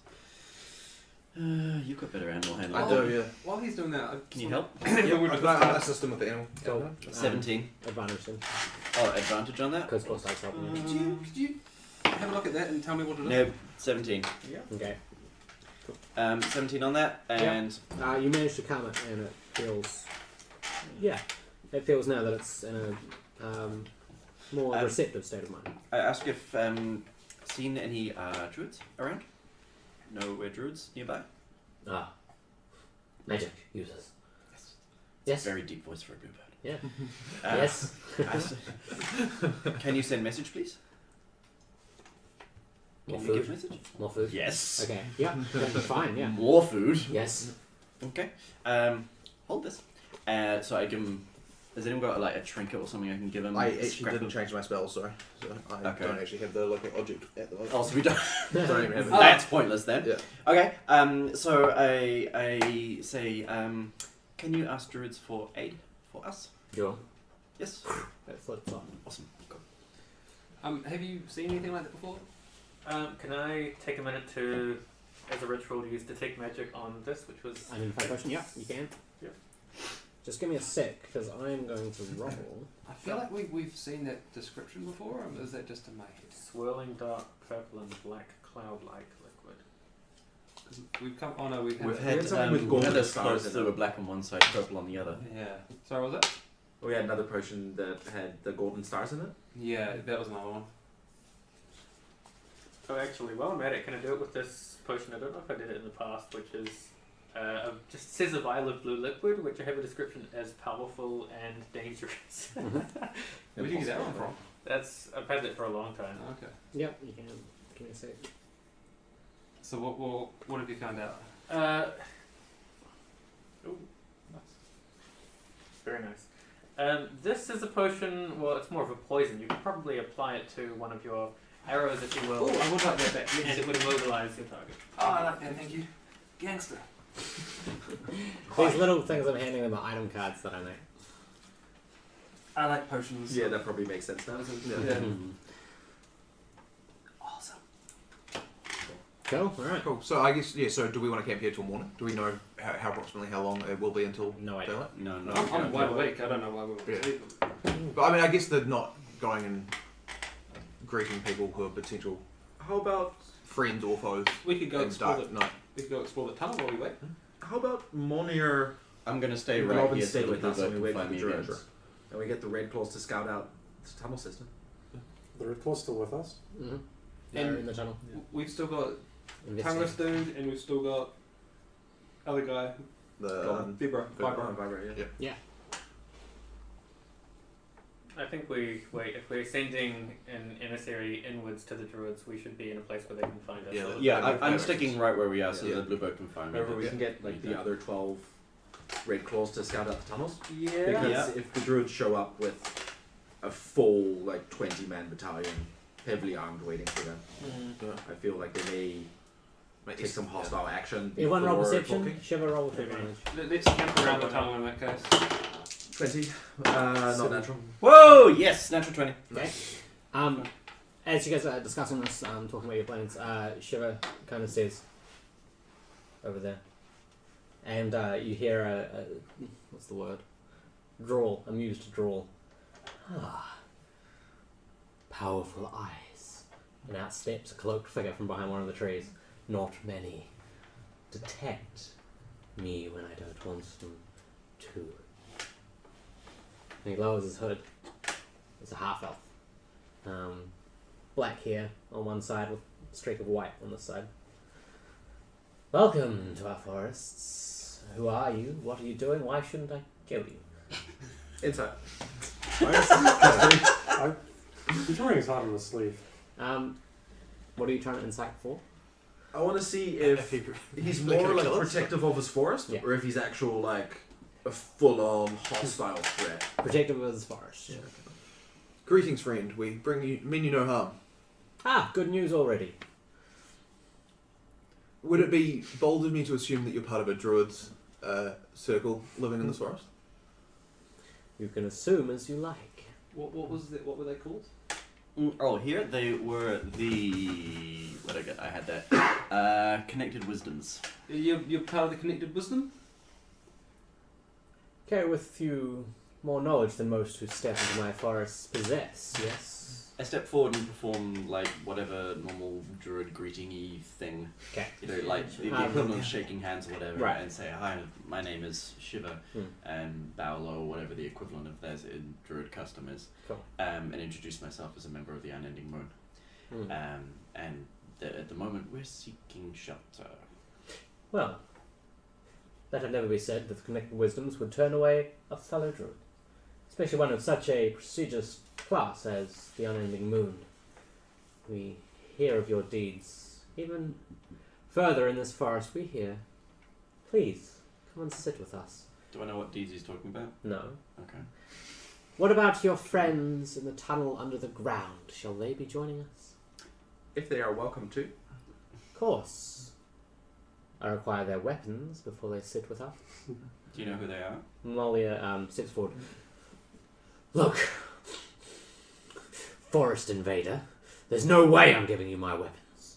You've got better animal handling. I do, yeah. While he's doing that, I Can you help? Can I assist him with the animal? Cool. 17. Advantage then, Oh, advantage on that? because Gorstag's helping you. could you have a look at that and tell me what it is? No, 17. Okay. 17 on that, and You managed to calm it, and it feels. Yeah, it feels now that it's in a more receptive state of mind. I ask if seen any druids around? No druids nearby? Ah, magic users. Yes. Yes. Very deep voice for a blue bird. Yeah. Uh, Yes. Can you send message, please? More Can you give food. message? More food. Yes. Okay. Yeah. That'd be fine. Yeah. More food. Yes. Okay. Hold this. So I give him. Has anyone got like a trinket or something I can give him? I A actually scrap didn't of- change my spells, sorry. So I Okay. don't actually have the local object at the moment. Oh, so we don't. Don't even have it. That's pointless then. Yeah. Okay. So I say, can you ask druids for aid for us? Sure. Yes. That flips on. Awesome. Cool. Have you seen anything like that before? Can I take a minute to, as a ritual, use detect magic on this, which was Identify question. Yeah, you can. Yep. Just give me a sec, because I'm going to roll. I feel like we've seen that description before, or is that just in my head? swirling dark purple and black cloud-like liquid. 'Cause we've come. Oh no, we've had. We've it. had something with we golden had those stars clothes in that it. were black on one side, purple on the other. Yeah. Sorry, was it? We had another potion that had the golden stars in it. Yeah, that was another one. Oh, actually, while I'm at it, can I do it with this potion? I don't know if I did it in the past, which is just says a vial of blue liquid, which I have a description as powerful and dangerous. Where did you get that one from? I've had it for a long time. Okay. Yep, you can. Give me a sec. So what have you found out? Ooh, nice. Very nice. This is a potion. Well, it's more of a poison. You could probably apply it to one of your arrows, if you will, Oh, I would like that back. and it would immobilize your target. Oh, I like that. Thank you, gangster. These little things I'm handing them are item cards that I make. I like potions. Yeah, that probably makes sense now. Yeah. Mhm. Awesome. Cool. All right. Cool. So I guess So do we want to camp here till morning? Do we know how approximately how long it will be until No idea. daylight? No, no. I'm wide awake. I don't know why we were Yeah. sleeping. But I mean, I guess they're not going and greeting people who are potential How about friends or foes. We could go in explore dark the. night. We could go explore the tunnel while we wait. Monier I'm gonna stay Robin right here stay so with that us the and we can wait for find the me druid, again. and we get the red claws to scout out the tunnel system. The red claw's still with us. Mm-hmm. And- And in the tunnel. We've still got Investigate. tongueless dude, and we've still got other guy, The Goblin. Vibra. Vibra, yeah. Yeah. I think we wait. If we're sending an emissary inwards to the druids, we should be in a place where they can find us. Yeah, So Yeah, That I'm makes sticking sense. right where we are so Yeah. that Blue Boat can find me. However, we Yeah. can get like the other 12 red claws to scout out the tunnels. Yeah. Because if the druids show up with a full like 20-man battalion, heavily armed, waiting for them, I feel like they may take some hostile action. Everyone roll before perception. talking. Shiver roll with Okay. advantage. Let's camp around the tunnel in that case. 20, not natural. Whoa! Yes, natural 20. Okay. As you guys are discussing this, talking about your plans, Shiver kind of says over there, and you hear a what's the word? Drawl, amused drawl. Ah, powerful eyes. And out steps a cloaked figure from behind one of the trees. Not many detect me when I don't want them to. And he lowers his hood. It's a half elf. Black hair on one side with a streak of white on this side. Welcome to our forests. Who are you? What are you doing? Why shouldn't I kill you? Inside. He's wearing his heart on his sleeve. What are you trying to insight for? I want to see if he's They more could like kill us. protective of his forest, Yeah. or if he's actual like a full-on hostile threat. Protective of his forest. Greetings, friend. We mean you no harm. Ah, good news already. Would it be bold of me to assume that you're part of a druid's circle living in this forest? You can assume as you like. What were they called? Oh, here they were the. What I got? I had that. Connected Wisdoms. You're part of the Connected Wisdom? Carry with you more knowledge than most who step into my forests possess, yes? I step forward and perform like whatever normal druid greeting-y thing. Okay. You know, like the equivalent of shaking hands or whatever, Right. and say, "Hi, my name is Shiver," and bow low, whatever the equivalent of theirs in druid custom is, Cool. and introduce myself as a member of the Unending Moon. And at the moment, we're seeking shelter. Well, that had never be said that the Connected Wisdoms would turn away a fellow druid, especially one of such a prestigious class as the Unending Moon. We hear of your deeds, even further in this forest we hear. Please, come and sit with us. Do I know what deeds he's talking about? No. Okay. What about your friends in the tunnel under the ground? Shall they be joining us? If they are welcome to. Of course. I require their weapons before they sit with us. Do you know who they are? Malia steps forward. Look, forest invader, there's no way I'm giving you my weapons.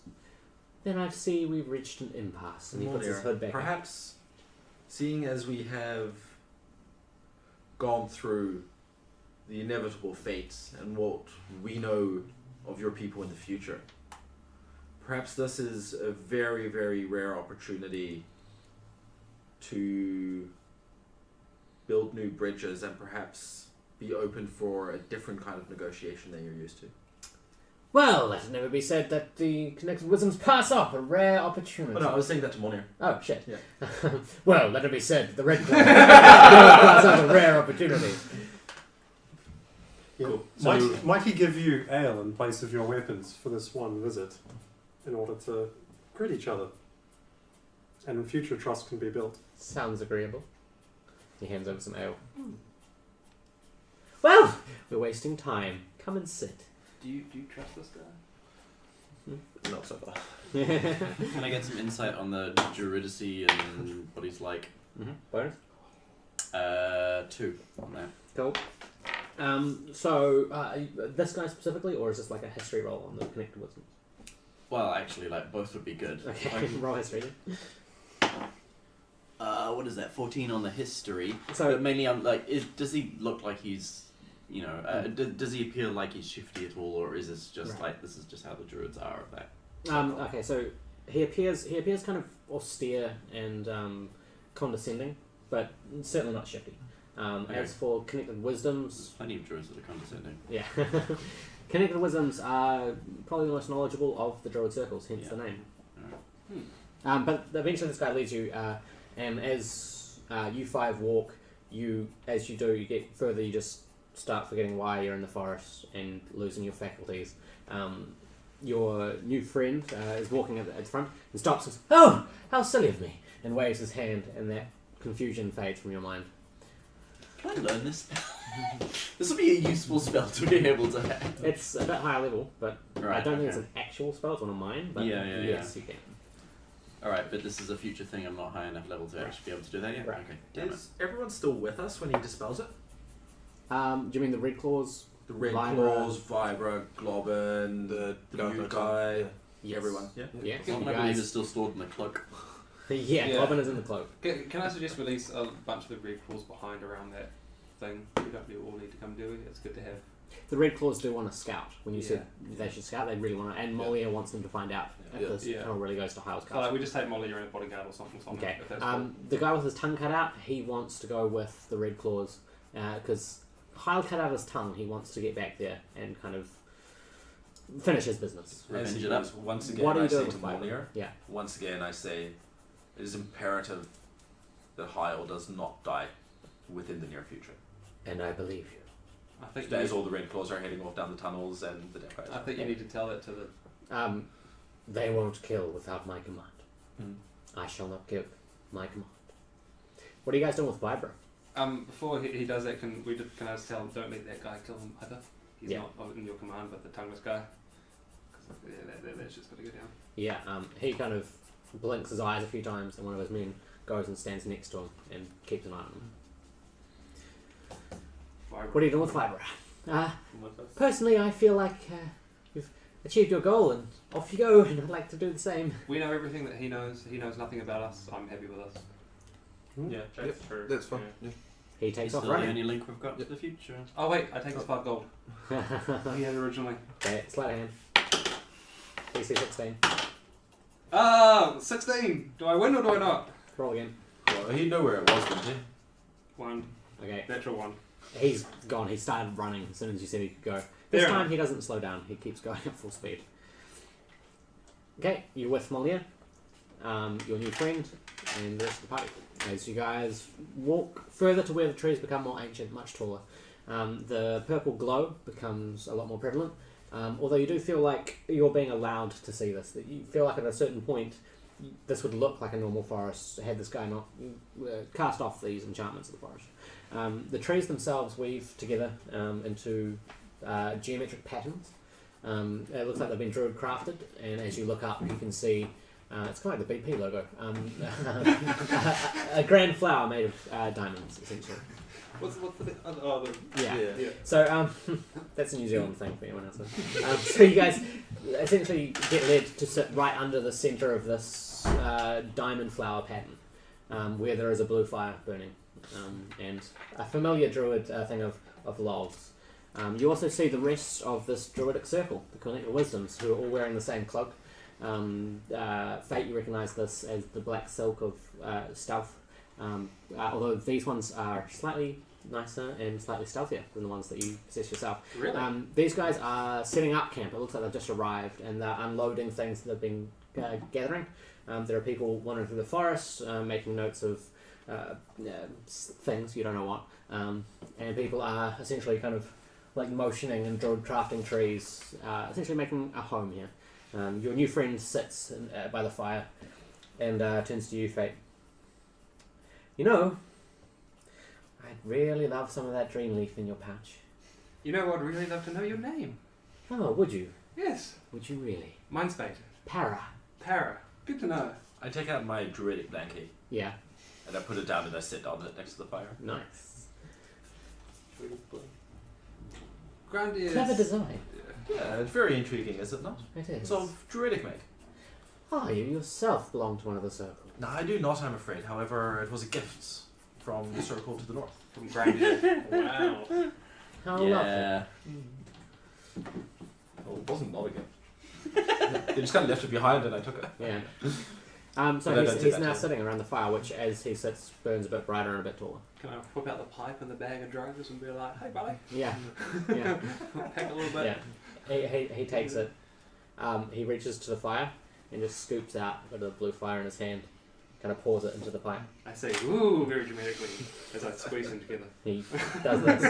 Then I see we've reached an impasse, and he puts his hood back. Perhaps, seeing as we have gone through the inevitable fates and what we know of your people in the future, perhaps this is a very, very rare opportunity to build new bridges and perhaps be open for a different kind of negotiation than you're used to. Well, let it never be said that the connected wisdoms pass up a rare opportunity. Oh no, I was saying that to Monir. Oh, shit. Yeah. Well, let it be said that the red claw pass up a rare opportunity. Yeah. Cool. So- Might he give you ale in place of your weapons for this one visit, in order to greet each other, and in future trust can be built. Sounds agreeable. He hands over some ale. Well, we're wasting time. Come and sit. Do you trust this guy? Not so far. Can I get some insight on the Druidacy and what he's like? Bonus? 2 on that. Cool. So, this guy specifically, or is this like a history roll on the connected wisdom? Well, actually, like, both would be good. Okay, roll history. What is that? 14 on the history. So, But mainly, I'm like, does he look like he's, you know, does he appear like he's shifty at all, or is this just Right. like this is just how the druids are of that? okay, so he appears kind of austere and condescending, but certainly not shifty. Okay. As for connected wisdoms, There's plenty of druids that are condescending. yeah, connected wisdoms are probably the most knowledgeable of the druid circles, hence the name. Alright. But eventually this guy leads you, and as you five walk, as you do, you get further, you just start forgetting why you're in the forest and losing your faculties. Your new friend is walking at the front and stops and says, "Oh, how silly of me," and waves his hand, and that confusion fades from your mind. Can I learn this spell? This will be a useful spell to be able to have. It's a bit higher level, but Right, I don't think okay. it's an actual spell, it's one of mine, but Yeah, yes, you can. Alright, but this is a future thing. I'm not high enough level to actually be able to do that yet? Right. Okay, damn it. Is everyone still with us when he dispels it? Do you mean the Red Claws? The Red Vibra. Claws, Vibra, Globin, The new guy, Yes. everyone. Yeah. Yeah, Well, you I believe guys. it's still stored in the cloak. Yeah, Yeah. Goblin is in the cloak. Can I suggest we leave a bunch of the red claws behind around that thing? We don't really all need to come do it. It's good to have. The Red Claws do want to scout. When you Yeah. said they should scout, they really want to. And Molia wants them to find out if Yeah. this Yeah. tunnel really goes to Hyle's So castle. like we just take Molly around a bodyguard or something. Okay. If that's cool. The guy with his tongue cut out, he wants to go with the Red Claws because Hyle cut out his tongue. He wants to get back there and kind of finish his business. As Revenge he it up. goes, once again, What are you I say doing to with Vibra? Molnir, Yeah. once again, I say it is imperative that Hyle does not die within the near future. And I believe you. I think you As need, all the Red Claws are heading off down the tunnels and the dead guys. I think you need to tell that to the. They won't kill without my command. Mm. I shall not give my command. What are you guys doing with Vibra? Before he does that, can I just tell him don't let that guy kill him either? He's Yeah. not in your command, but the tongueless guy. 'Cause, yeah, that's just got to go down. Yeah, he kind of blinks his eyes a few times, and one of his men goes and stands next to him and keeps an eye on him. What are you doing with Vibra? Personally, I feel like you've achieved your goal, and off you go, and I'd like to do the same. We know everything that he knows. He knows nothing about us. I'm happy with us. Yeah, Yep, true. That's fine. Yeah. Yeah. He It's takes still off the running. only link we've got to the future. Oh wait, I take his 5 gold. He had originally. Okay, sleight of hand. DC 16. 16. Do I win or do I not? Roll again. Well, he'd know where it was, wouldn't he? 1. Okay, Natural 1. he's gone. He started running as soon as you said he could go. This Fair time enough. he doesn't slow down. He keeps going at full speed. Okay, you're with Molia, your new friend, and the rest of the party. As you guys walk further to where the trees become more ancient, much taller, the purple glow becomes a lot more prevalent. Although you do feel like you're being allowed to see this. That you feel like at a certain point, this would look like a normal forest had this guy not cast off these enchantments of the forest. The trees themselves weave together into geometric patterns. It looks like they've been Druid crafted, and as you look up, you can see it's kind of like the BP logo. A grand flower made of diamonds, essentially. What's the Yeah. So that's a New Zealand thing for anyone else. So you guys essentially get led to sit right under the centre of this diamond flower pattern, where there is a blue fire burning, and a familiar Druid thing of logs. You also see the rest of this Druidic circle, the Connected Wisdoms, who are all wearing the same cloak. Fate, you recognise this as the black silk of stealth. Although these ones are slightly nicer and slightly stealthier than the ones that you possess yourself. Really? These guys are setting up camp. It looks like they've just arrived and they're unloading things that they've been gathering. There are people wandering through the forest, making notes of things, you don't know what. And people are essentially kind of like motioning and Druid crafting trees, essentially making a home here. Your new friend sits by the fire and turns to you, Fate. You know, I'd really love some of that dream leaf in your pouch. You know, I'd really love to know your name. Oh, would you? Yes. Would you really? Mine's Fate. Para. Para. Good to know. I take out my druidic blanket Yeah. and I put it down and I sit on it next to the fire. Nice. Grandiose. Clever design. Yeah, it's very intriguing, is it not? It is. It's of druidic make. Ah, you yourself belong to one of the circles. No, I do not, I'm afraid. However, it was a gift from the circle to the north. From Grandiose. Wow. How lovely. Oh, it wasn't not a gift. They just kind of left it behind and I took it. Yeah. But So I don't do he's that now too. sitting around the fire, which as he sits burns a bit brighter and a bit taller. Can I whip out the pipe and the bag of drugs and be like, hey, buddy? Yeah. Yeah. Pack a little bit. Yeah. He takes it. He reaches to the fire and just scoops out a bit of blue fire in his hand, kind of pours it into the pipe. I say, ooh, very dramatically, as I squeeze them together. He does this.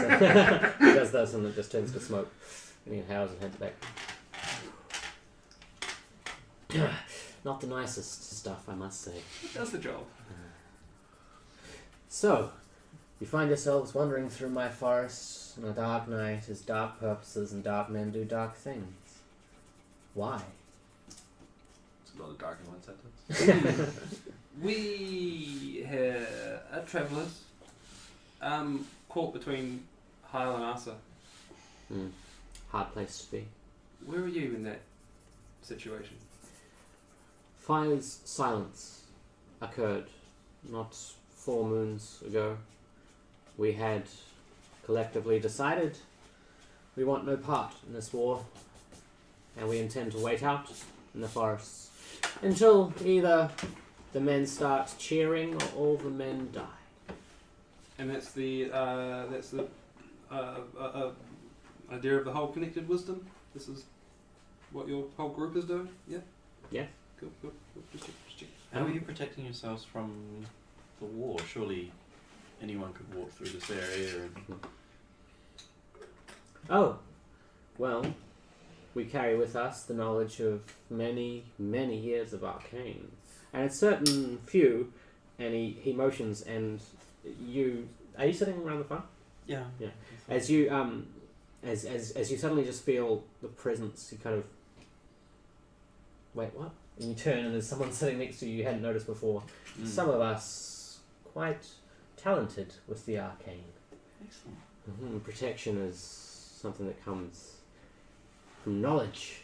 He does this and it just turns to smoke. And he inhales and hands it back. Not the nicest stuff, I must say. It does the job. So, you find yourselves wandering through my forest on a dark night as dark purposes and dark men do dark things. Why? It's a lot of dark in one sentence. We are travellers caught between Hyle and Asa. Hard place to be. Where were you in that situation? Fire's silence occurred not 4 moons ago. We had collectively decided we want no part in this war, and we intend to wait out in the forests until either the men start cheering or all the men die. And that's the idea of the whole connected wisdom. This is what your whole group is doing. Yeah. Yeah. Cool. Just check. How are you protecting yourselves from the war? Surely anyone could walk through this area and... Oh, well, we carry with us the knowledge of many, many years of arcane. And a certain few, and he motions, and you... Are you sitting around the fire? Yeah. Yeah. As you, as you suddenly just feel the presence, you kind of... Wait, what? And you turn and there's someone sitting next to you you hadn't noticed before. Some of us quite talented with the arcane. Excellent. Protection is something that comes from knowledge.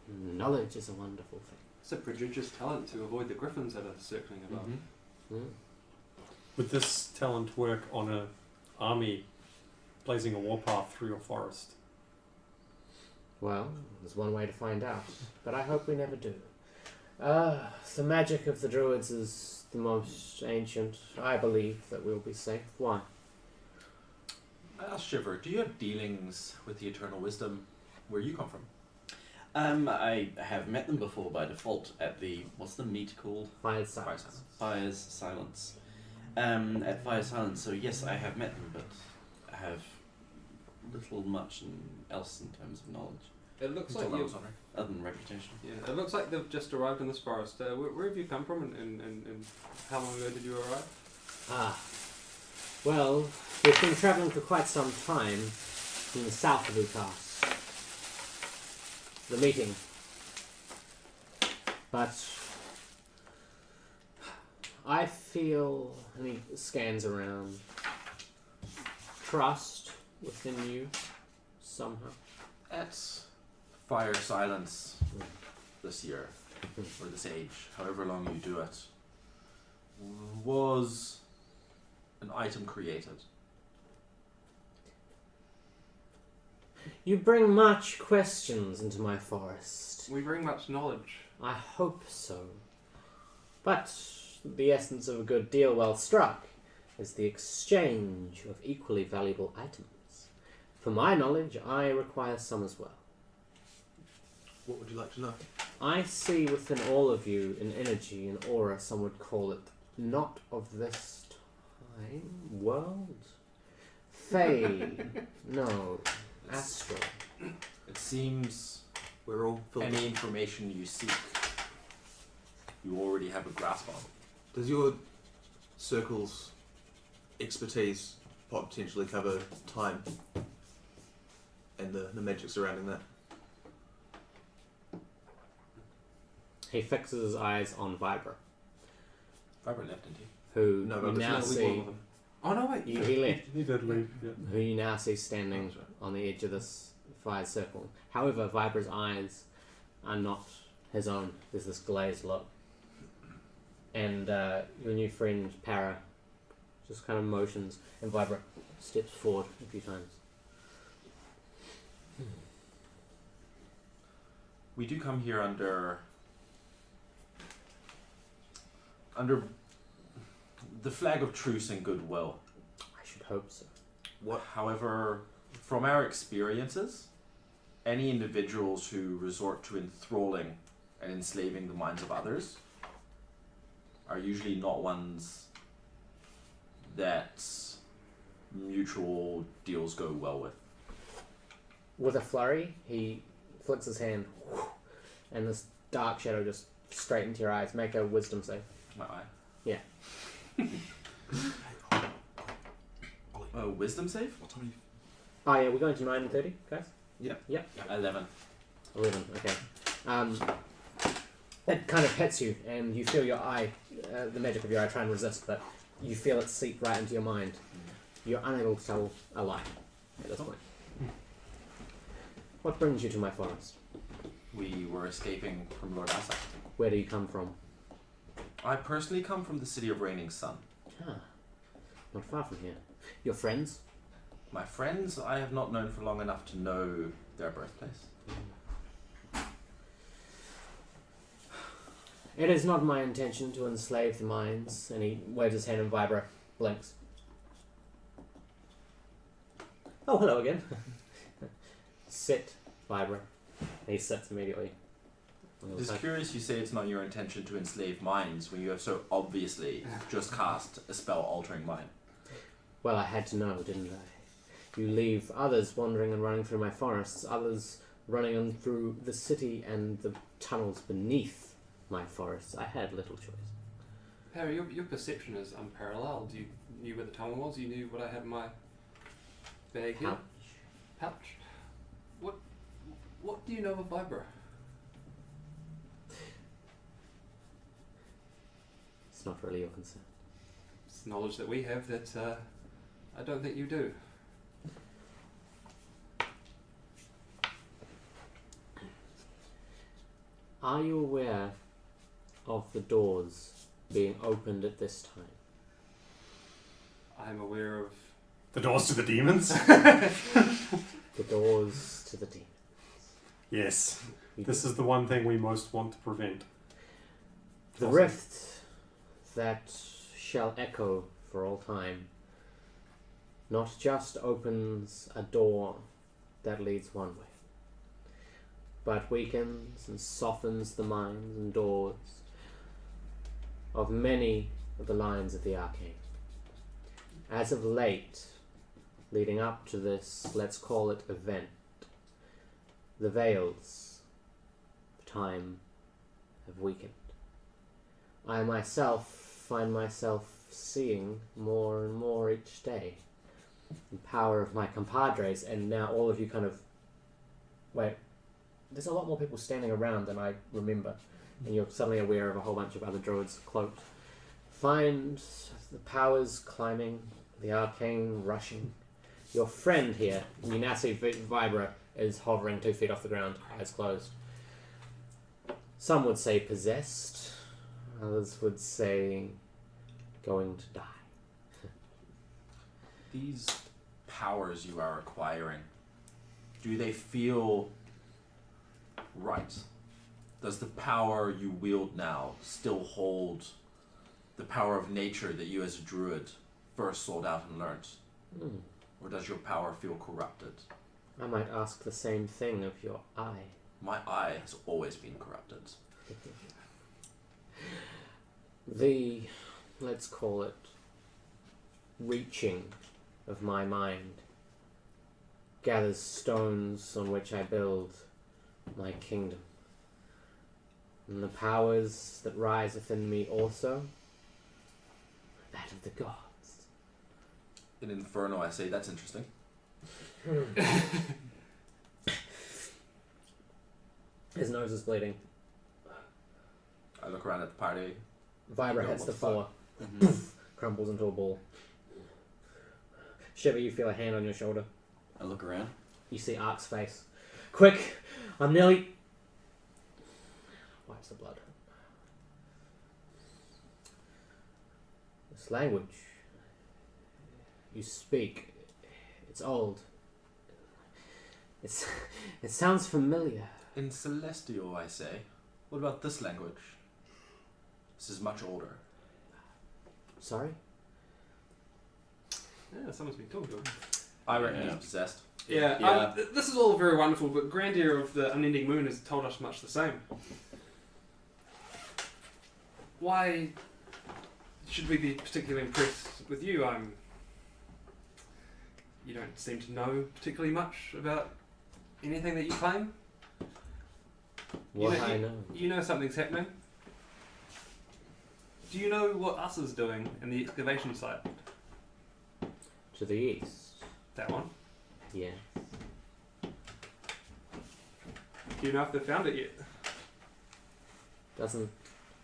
Knowledge is a wonderful thing. It's a prodigious talent to avoid the griffins that are circling above. Would this talent work on an army blazing a warpath through your forest? Well, there's one way to find out, but I hope we never do. The magic of the Druids is the most ancient. I believe that we'll be safe. Why? Shiver, do you have dealings with the Eternal Wisdom where you come from? I have met them before by default at the... What's the meet called? Fire's silence. Fire's Silence. At Fire's Silence, so yes, I have met them, but I have little much else in terms of knowledge. It looks Until like that you. was on, right? Other than reputation. Yeah, it looks like they've just arrived in this forest. Where have you come from, and how long ago did you arrive? Ah. Well, we've been travelling for quite some time from the south of Ukas. The meeting. But I feel, and he scans around, trust within you somehow. At Fire Silence this year, or this age, however long you do it, was an item created. You bring much questions into my forest. We bring much knowledge. I hope so. But the essence of a good deal well struck is the exchange of equally valuable items. For my knowledge, I require some as well. What would you like to know? I see within all of you an energy, an aura, some would call it, not of this time, world? Fey, no, astral. It seems We're all filled. any information you seek, you already have a grasp on. Does your circle's expertise potentially cover time and the magic surrounding that? He fixes his eyes on Vibra, Vibra left, didn't he? who No, you but now there's Only see. one of them. Oh no, wait. He left. He did leave. Yeah. Who you now see standing That's right. on the edge of this fire circle. However, Vibra's eyes are not his own. There's this glazed look. And your new friend, Para, just kind of motions, and Vibra steps forward a few times. We do come here under the flag of truce and goodwill. I should hope so. However, from our experiences, any individuals who resort to enthralling and enslaving the minds of others are usually not ones that mutual deals go well with. With a flurry, he flicks his hand, and this dark shadow just straight into your eyes. Make a wisdom save. My eye. Yeah. Wisdom save? What time Oh yeah, we're going to 9 and 30, guys? Yep. Yep. 11. 11, okay. It kind of hits you, and you feel your eye, the magic of your eye, try and resist, but you feel it seep right into your mind. You're unable to tell a lie at this point. What brings you to my forest? We were escaping from Lord Asa. Where do you come from? I personally come from the city of Reigning Sun. Ah, not far from here. Your friends? My friends I have not known for long enough to know their birthplace. It is not my intention to enslave the minds. And he waves his hand and Vibra blinks. Oh, hello again. Sit, Vibra. And he sits immediately. Just curious you say it's not your intention to enslave minds when you have so obviously just cast a spell altering mind. Well, I had to know, didn't I? You leave others wandering and running through my forests, others running on through the city and the tunnels beneath my forests. I had little choice. Harry, your perception is unparalleled. You knew where the tunnel was. You knew what I had in my bag here. Pouch. What do you know of Vibra? It's not really your concern. It's knowledge that we have that I don't think you do. Are you aware of the doors being opened at this time? I'm aware of... The doors to the demons? The doors to the demons. Yes. You This is the one thing we most want to prevent. The Awesome. rift that shall echo for all time not just opens a door that leads one way, but weakens and softens the minds and doors of many of the lines of the arcane. As of late, leading up to this, let's call it event, The veils of time have weakened. I myself find myself seeing more and more each day. The power of my compadres, and now all of you kind of... Wait, there's a lot more people standing around than I remember, and you're suddenly aware of a whole bunch of other druids cloaked. Find the powers climbing, the arcane rushing. Your friend here, you now see Vibra, is hovering 2 feet off the ground, eyes closed. Some would say possessed, others would say going to die. These powers you are acquiring, do they feel right? Does the power you wield now still hold the power of nature that you as a druid first sought out and learnt? Or does your power feel corrupted? I might ask the same thing of your eye. My eye has always been corrupted. The, let's call it, reaching of my mind gathers stones on which I build my kingdom. And the powers that rise within me also, that of the gods. In Inferno, I say, that's interesting. His nose is bleeding. I look around at the party. Vibra Yeah, hits what the the floor, crumbles into a ball. Shiver, you feel a hand on your shoulder. I look around. You see Ark's face. Quick! I'm nearly... Wipes the blood. This language you speak, it's old. It sounds familiar. In Celestial, I say. What about this language? This is much older. Sorry? Yeah, someone's been talking to him. I reckon Yeah. he's possessed. Yeah, Yeah. this is all very wonderful, but Grandeur of the Unending Moon has told us much the same. Why should we be particularly impressed with you? You don't seem to know particularly much about anything that you claim. What I know. You know something's happening. Do you know what Asa's doing in the excavation site? To the east. That one. Yeah. Do you know if they've found it yet? Doesn't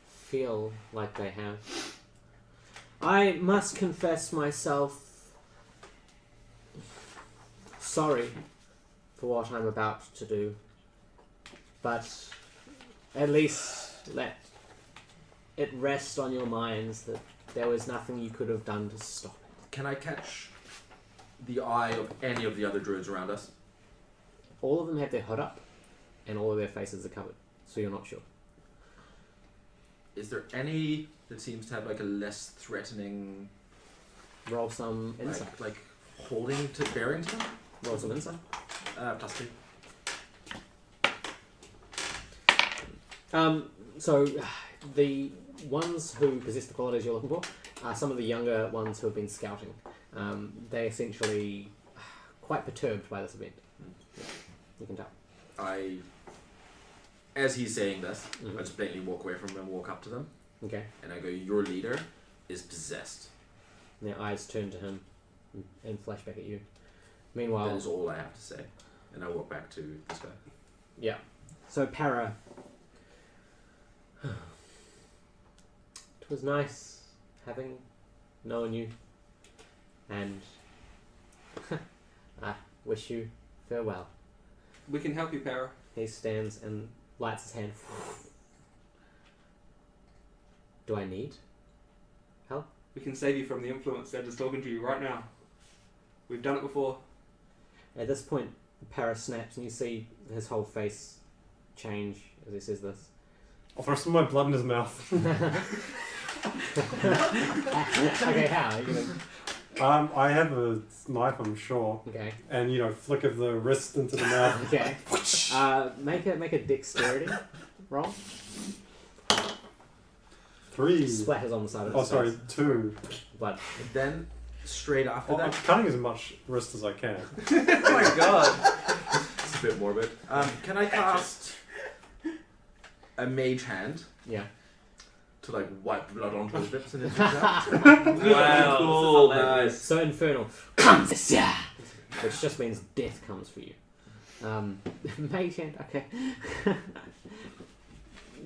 feel like they have. I must confess myself sorry for what I'm about to do, but at least let it rest on your minds that there was nothing you could have done to stop it. Can I catch the eye of any of the other druids around us? All of them have their hood up, and all of their faces are covered, so you're not sure. Is there any that seems to have like a less threatening, Roll some insight. like holding to bearing to them? Roll some insight. +2. So the ones who possess the qualities you're looking for are some of the younger ones who have been scouting. They're essentially quite perturbed by this event. Yeah, you can tell. As he's saying this, Mhm. I just blatantly walk away from him and walk up to them, Okay. and I go, "Your leader is possessed." And their eyes turn to him and flash back at you. Meanwhile, That is all I have to say, and I walk back to this guy. yeah. So Para, it was nice having known you, and I wish you farewell. We can help you, Para. He stands and lights his hand. Do I need help? We can save you from the influence that is talking to you right now. We've done it before. At this point, Para snaps and you see his whole face change as he says this. I'll throw some of my blood in his mouth. Okay, how? Are you gonna... I have a knife, I'm sure, Okay, and flick of the wrist into the mouth. okay. Make a dexterity roll. 3. Splatters on the side of Oh, his sorry, face. 2. Blood. Then, straight after I'm that, cutting as much wrist as I can. Oh my god! a bit morbid. Can I cast a mage hand Yeah. to like wipe blood onto his lips and his Wow, cool, this is nice. So infernal comes, which just means death comes for you. Mage hand, okay.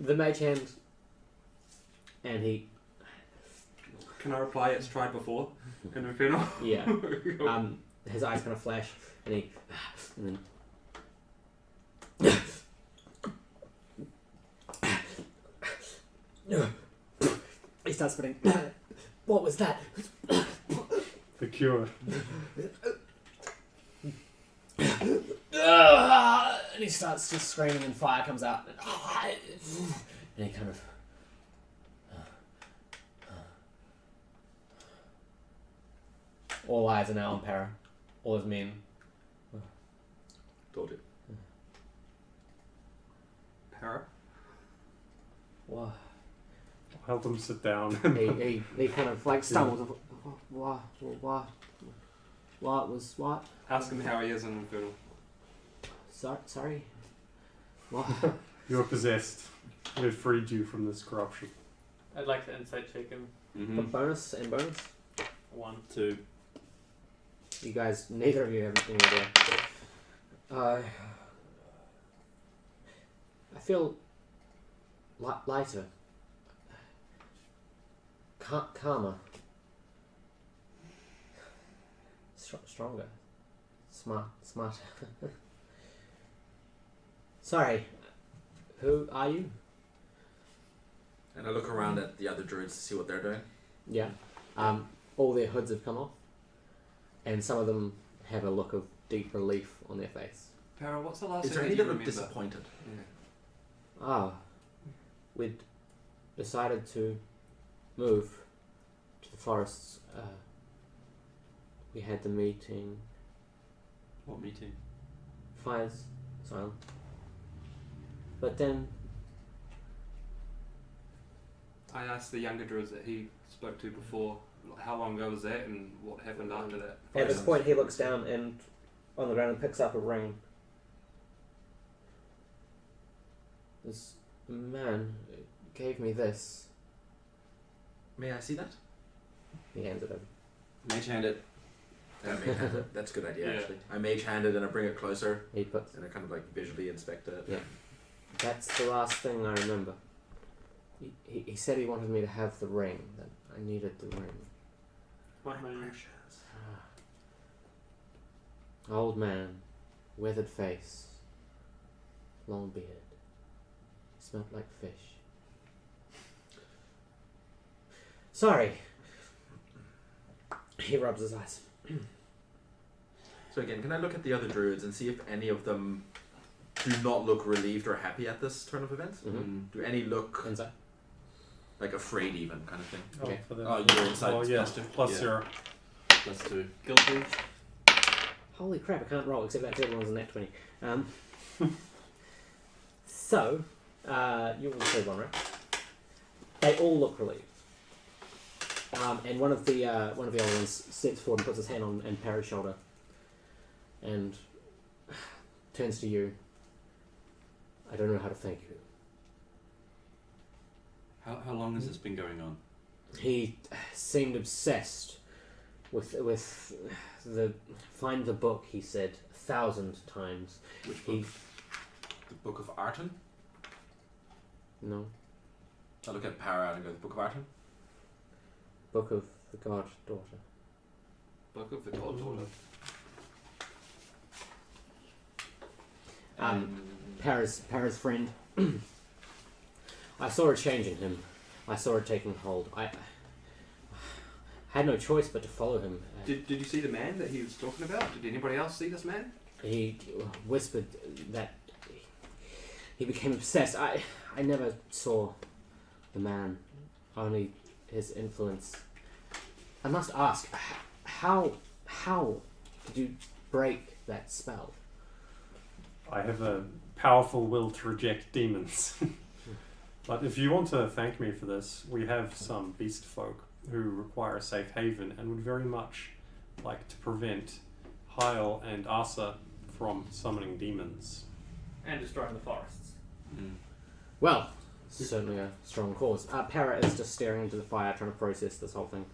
The mage hand, and he, Can I reply? It's tried before. In Infernal. yeah. His eyes kind of flash, and he, and then he starts spitting. What was that? The cure. And he starts just screaming, and fire comes out, and he kind of. All eyes are now on Para. All his men. Told you. Para. What? Help him sit down. He kind of like stumbles. What was what? Ask him how he is in Infernal. Sorry. What? You're possessed. We've freed you from this corruption. I'd like to insight check him. The bonus and bonus. 1. 2. You guys, neither of you have any idea. I feel lighter, calmer, stronger, smarter. Sorry, who are you? And I look around at the other druids to see what they're doing. Yeah, all their hoods have come off, and some of them have a look of deep relief on their face. Para, what's the last Is thing there any that you that look remember? disappointed? Ah, we'd decided to move to the forests. We had the meeting. What meeting? Fire's silent. But then, I asked the younger druids that he spoke to before, how long ago was that and what happened after that? at this point, he looks down and on the ground and picks up a ring. This man gave me this. May I see that? He hands it over. Mage hand it. I mage hand it. That's a good idea, Yeah. actually. I mage hand it and I bring it closer He puts. and I kind of like visually inspect it. Yeah. That's the last thing I remember. He said he wanted me to have the ring. That I needed the ring. What name? Old man, weathered face, long beard, smelled like fish. Sorry. He rubs his eyes. So again, can I look at the other druids and see if any of them do not look relieved or happy at this turn of events? Mm-hmm. Do any look Inside. like afraid even kind of thing? Okay. For the, Oh, you're inside. oh yeah, +2. plus Yeah. 0. +2. Guilty. Holy crap, I can't roll, except that third one's a nat 20. So, you were the third one, right? They all look relieved. And one of the other ones steps forward and puts his hand on Para's shoulder and turns to you. I don't know how to thank you. How long has this been going on? He seemed obsessed with the find the book. He said 1,000 times. Which He book? The Book of Arton? no I look at Para and go, the Book of Arton? book of the god daughter. Book of the God Daughter. Para's friend. I saw a change in him. I saw it taking hold. I had no choice but to follow him. Did you see the man that he was talking about? Did anybody else see this man? He whispered that he became obsessed. I never saw the man, only his influence. I must ask, how did you break that spell? I have a powerful will to reject demons. But if you want to thank me for this, we have some beast folk who require a safe haven and would very much like to prevent Heil and Asa from summoning demons. And destroying the forests. Well, certainly a strong cause. Para is just staring into the fire, trying to process this whole thing.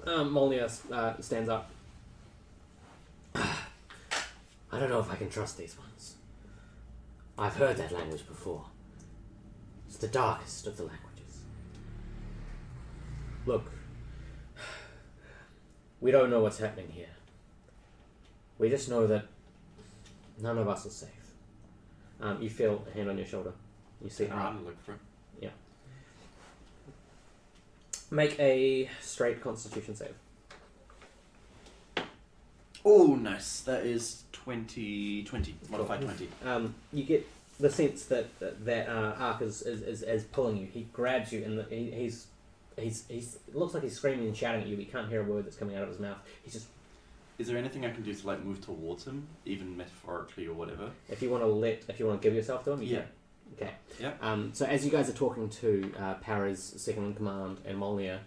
Molnir stands up. I don't know if I can trust these ones. I've heard that language before. It's the darkest of the languages. Look, we don't know what's happening here. We just know that none of us are safe. You feel a hand on your shoulder. You see Turn around and look for it. Make a straight Constitution save. Oh, nice. That is 20, modified 20. You get the sense that Ark is pulling you. He grabs you, and he's it looks like he's screaming and shouting at you. But you can't hear a word that's coming out of his mouth. He's just. Is there anything I can do to like move towards him, even metaphorically or whatever? If you want to give yourself to him, you Yeah. can. Okay. Yeah. So as you guys are talking to Para's second in command and Molnir,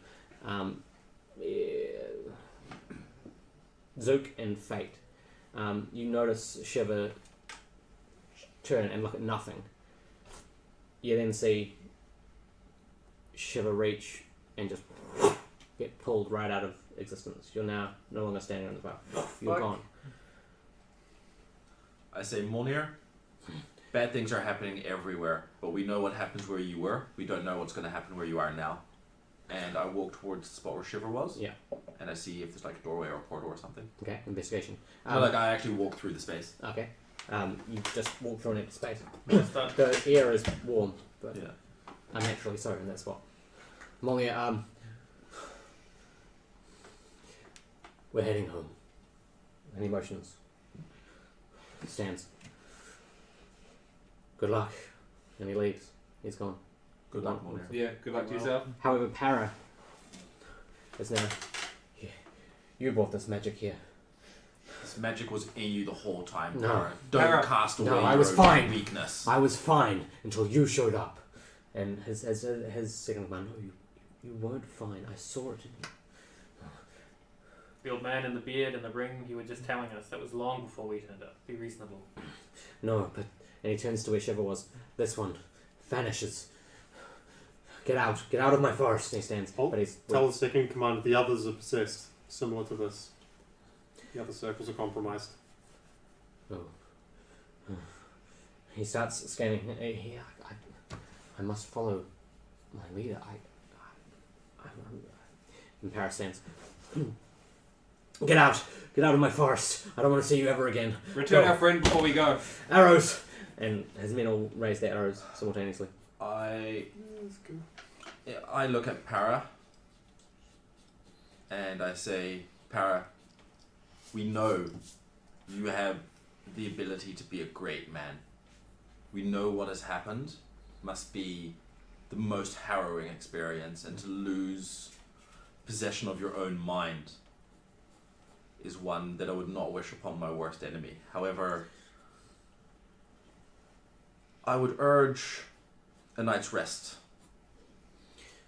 Zook and Fate, you notice Shiver turn and look at nothing. You then see Shiver reach and just get pulled right out of existence. You're now no longer standing on the bar. You're gone. I say, Molnir, bad things are happening everywhere, but we know what happens where you were. We don't know what's going to happen where you are now. And I walk towards the spot where Shiver was. Yeah. And I see if there's like a doorway or a portal or something. Okay, investigation. No, like I actually walk through the space. Okay. You just walk through an empty space. What's that? The air is warm, but Yeah. unnaturally so in that spot. Molnir, we're heading home. Any motions? Stands. Good luck. And he leaves. He's gone. Good luck, Molnir. Yeah, good luck to yourself. However, Para is now. Yeah, you brought this magic here. This magic was in you the whole time. No. Tara. Don't Tara. cast away No, I your was own fine. weakness. I was fine until you showed up. And his second man, no, you weren't fine. I saw it in you. The old man in the beard and the ring, you were just telling us. That was long before we turned up. Be reasonable. No, but... And he turns to where Shiver was. This one vanishes. Get out of my forest. And he stands. Oh, But he's... Tell the second command the others are possessed, similar to this. The other circles are compromised. Oh. He starts scanning. I must follow my leader. And Paris stands. Get out of my forest. I don't want to see you ever again. Return Go. our friend before we go. Arrows! And his men all raise their arrows simultaneously. I look at Para and I say, Para, we know you have the ability to be a great man. We know what has happened must be the most harrowing experience, and to lose possession of your own mind is one that I would not wish upon my worst enemy. However, I would urge a night's rest,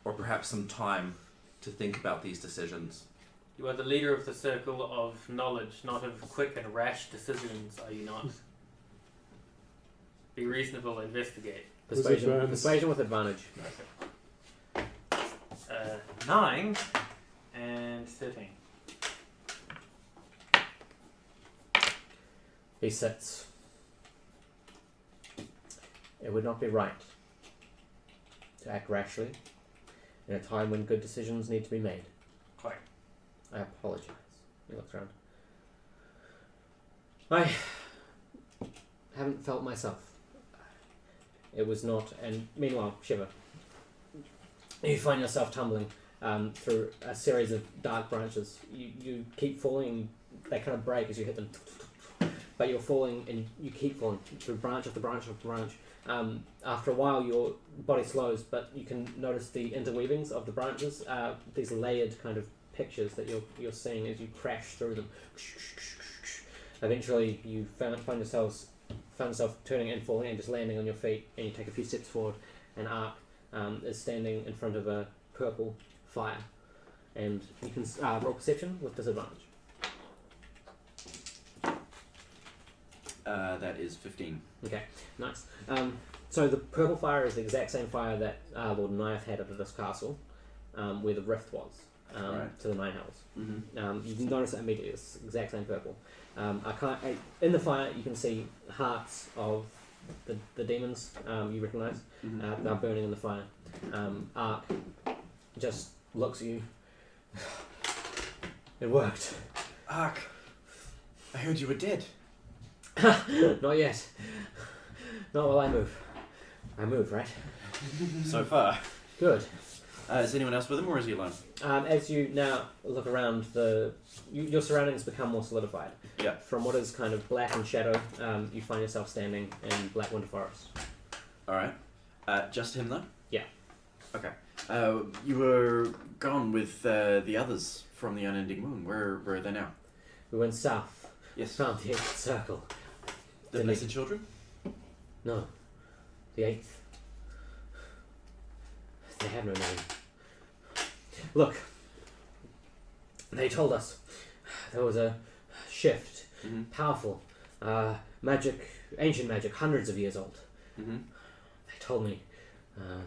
or perhaps some time to think about these decisions. You are the leader of the circle of knowledge, not of quick and rash decisions, are you not? Be reasonable, investigate. Persuasion with advantage. 9 and 13. He sits. It would not be right to act rashly in a time when good decisions need to be made. Quite. I apologize. He looks around. I haven't felt myself. It was not, and meanwhile, Shiver. You find yourself tumbling through a series of dark branches. You keep falling, they kind of break as you hit them. But you're falling, and you keep falling through branch after branch after branch. After a while, your body slows, but you can notice the interweavings of the branches, these layered kind of pictures that you're seeing as you crash through them. Eventually, you find yourself turning and falling and just landing on your feet, and you take a few steps forward, and Ark is standing in front of a purple fire, and you can roll perception with disadvantage. That is 15. Okay, nice. So the purple fire is the exact same fire that Lord Nyath had at this castle, where the rift was, Right. to the Nine Hells. Mm-hmm. You can notice it immediately. It's the exact same purple. In the fire, you can see hearts of the demons you recognise. Mm-hmm. They're burning in the fire. Ark just looks at you. It worked. Ark, I heard you were dead. Not yet. Not while I move. I move, right? So far. Good. Is anyone else with him, or is he alone? As you now look around, your surroundings become more solidified. Yeah. From what is kind of black and shadow, you find yourself standing in Black Winter Forest. All right. Just him, though? Yeah. Okay. You were gone with the others from the Unending Moon. Where are they now? We went south, Yes. found the 8th circle. The Didn't Blessed Children? No, the 8th. They have no name. Look, they told us there was a shift, Mm-hmm. powerful, magic, ancient magic, hundreds of years old. Mm-hmm. They told me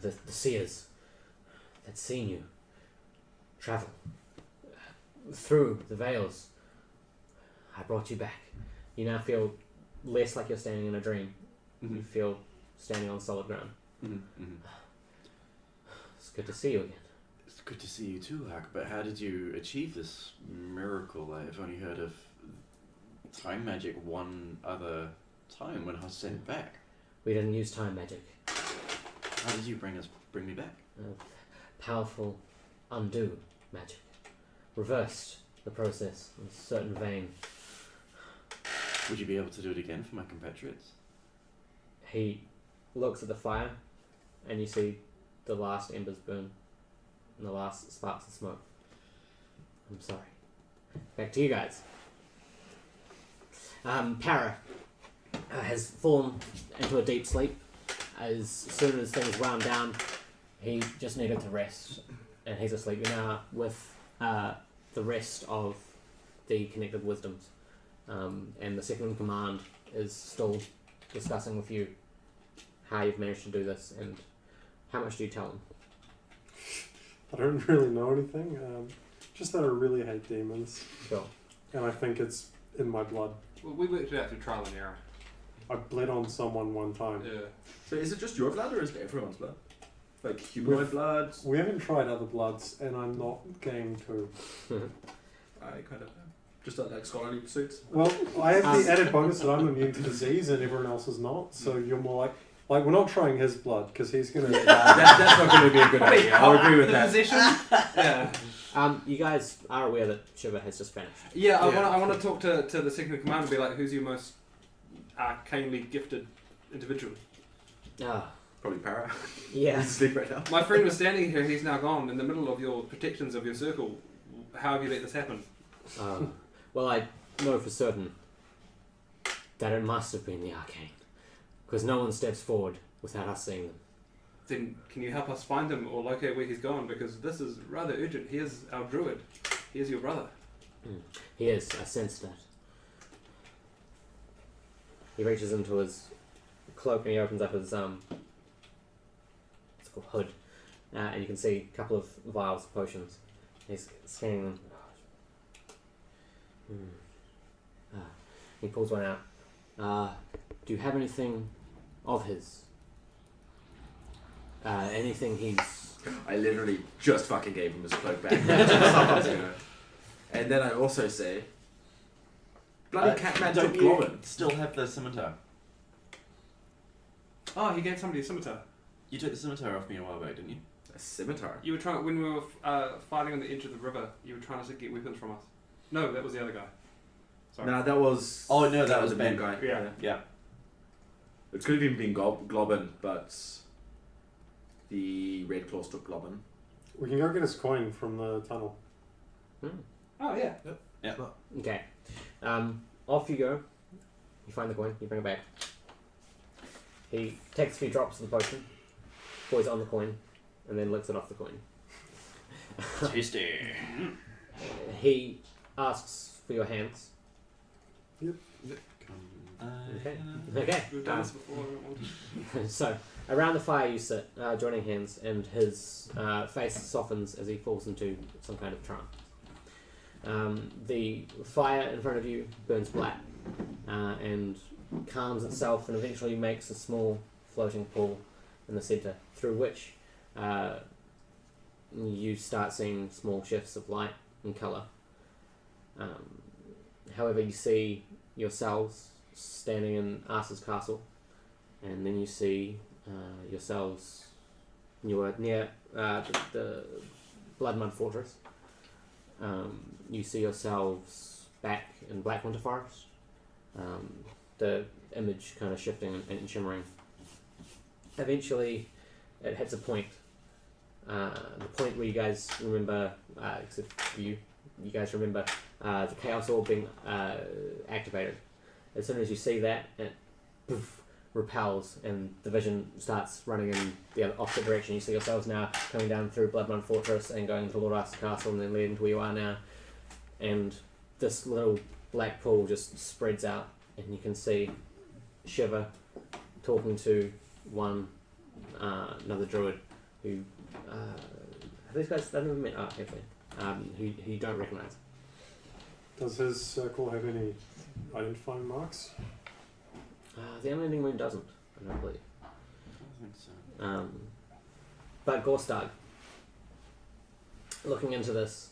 the seers had seen you travel through the veils. I brought you back. You now feel less like you're standing in a dream. Mm-hmm. You feel standing on solid ground. Mm-hmm. Mm-hmm. It's good to see you again. It's good to see you too, Ark, but how did you achieve this miracle? I've only heard of time magic one other time when I was sent back. We didn't use time magic. How did you bring me back? Powerful undo magic. Reversed the process in a certain vein. Would you be able to do it again for my compatriots? He looks at the fire and you see the last embers burn and the last sparks of smoke. I'm sorry. Back to you guys. Para has fallen into a deep sleep. As soon as things wound down, he just needed to rest, and he's asleep now with the rest of the connected wisdoms. And the second in command is still discussing with you how you've managed to do this and how much do you tell them? I don't really know anything. Just that I really hate demons, Sure. and I think it's in my blood. Well, we worked it out through trial and error. I bled on someone one time. Yeah. So is it just your blood or is it everyone's blood? Like humanoid blood? We haven't tried other bloods, and I'm not game to. I kind of am. Just like scholarly pursuits. Well, I have the added bonus that I'm immune to disease, and everyone else is not. So you're more like we're not trying his blood because he's gonna. That's not going to be a good idea. I'll agree with that. Position? Yeah. You guys are aware that Shiver has just vanished. Yeah, Yeah. I want to talk to the second in command and be like, who's your most arcanely gifted individual? Ah, Probably Para. yeah. He's asleep right now. My friend was standing here, he's now gone, in the middle of your protections of your circle. How have you let this happen? Well, I know for certain that it must have been the arcane, because no one steps forward without us seeing them. Then can you help us find him or locate where he's gone? Because this is rather urgent. He is our druid. He is your brother. He is. I sense that. He reaches into his cloak and he opens up his it's called hood, and you can see a couple of vials of potions. He's scanning them. He pulls one out. Do you have anything of his? Anything he's... I literally just fucking gave him his cloak back. And then I also say, bloody Catman Don't took you Globin. still have the scimitar? Oh, he gave somebody a scimitar. You took the scimitar off me a while back, didn't you? A scimitar. You were trying, when we were fighting on the edge of the river, you were trying to get weapons from us. No, that was the other guy. Sorry. No, that was. Oh, no, that was a Ben. big guy. Yeah. Yeah. It could have even been Globin, but the Red Claws took Globin. We can go get his coin from the tunnel. Oh, yeah. Okay. Off you go. You find the coin, you bring it back. He takes a few drops of the potion, pours it on the coin, and then licks it off the coin. Tasty. He asks for your hands. Okay. Okay. We've done this before. So, around the fire you sit, joining hands, and his face softens as he falls into some kind of trance. The fire in front of you burns black and calms itself and eventually makes a small floating pool in the centre, through which you start seeing small shifts of light and colour. However, you see yourselves standing in Asa's castle, and then you see yourselves, you are near the Blood Mud Fortress. You see yourselves back in Blackwinter Forest. The image kind of shifting and shimmering. Eventually, it hits a point. The point where you guys remember, except for you guys remember the Chaos Orb being activated. As soon as you see that, it poof, repels, and the vision starts running in the opposite direction. You see yourselves now coming down through Bloodmud Fortress and going to Lord Asa Castle, and then leading to where you are now. And this little black pool just spreads out, and you can see Shiver talking to another druid who these guys they've never met actually, who you don't recognise. Does his circle have any identifying marks? The Unending Moon doesn't, I don't believe. I think so. But Gorstag, looking into this,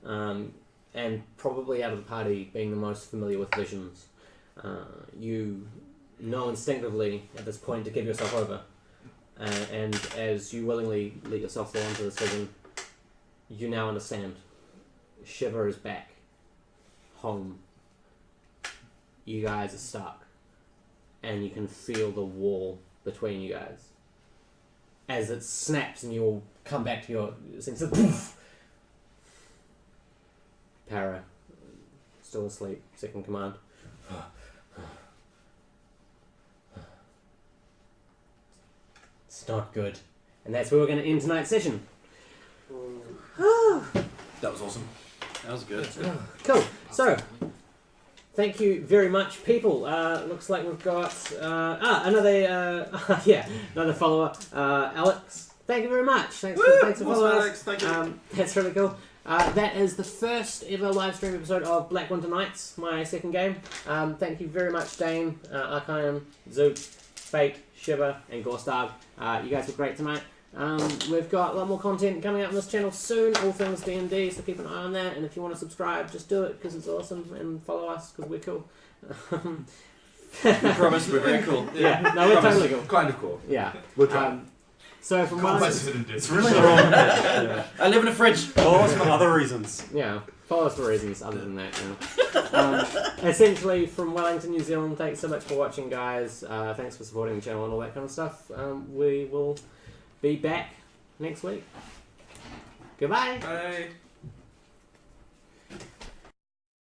and probably out of the party being the most familiar with visions, you know instinctively at this point to give yourself over. And as you willingly let yourself fall into this vision, you now understand. Shiver is back. Home. You guys are stuck. And you can feel the wall between you guys. As it snaps and you all come back to your sense of poof. Para, still asleep, second command. It's not good. And that's where we're going to end tonight's session. That was awesome. That was good. Cool. So, thank you very much, people. Looks like we've got another follower, Alex. Thank you very much. Thanks for following us. Thank you. That's really cool. That is the first ever live stream episode of Black Winter Nights, my second game. Thank you very much, Dain, Arkyan, Zook, Fate, Shiver, and Gorstag. You guys were great tonight. We've got a lot more content coming out on this channel soon, all things D&D, so keep an eye on that. And if you want to subscribe, just do it because it's awesome, and follow us because we're cool. We promise we're very cool. Yeah, no, we're totally cool. Kind of cool. Yeah. We'll try. So from It's really the wrong. Yeah. I live in a fridge. Follow us for other reasons. Yeah, follow us for reasons other than that. Essentially, from Wellington, New Zealand, thanks so much for watching, guys. Thanks for supporting the channel and all that kind of stuff. We will be back next week. Goodbye. Bye.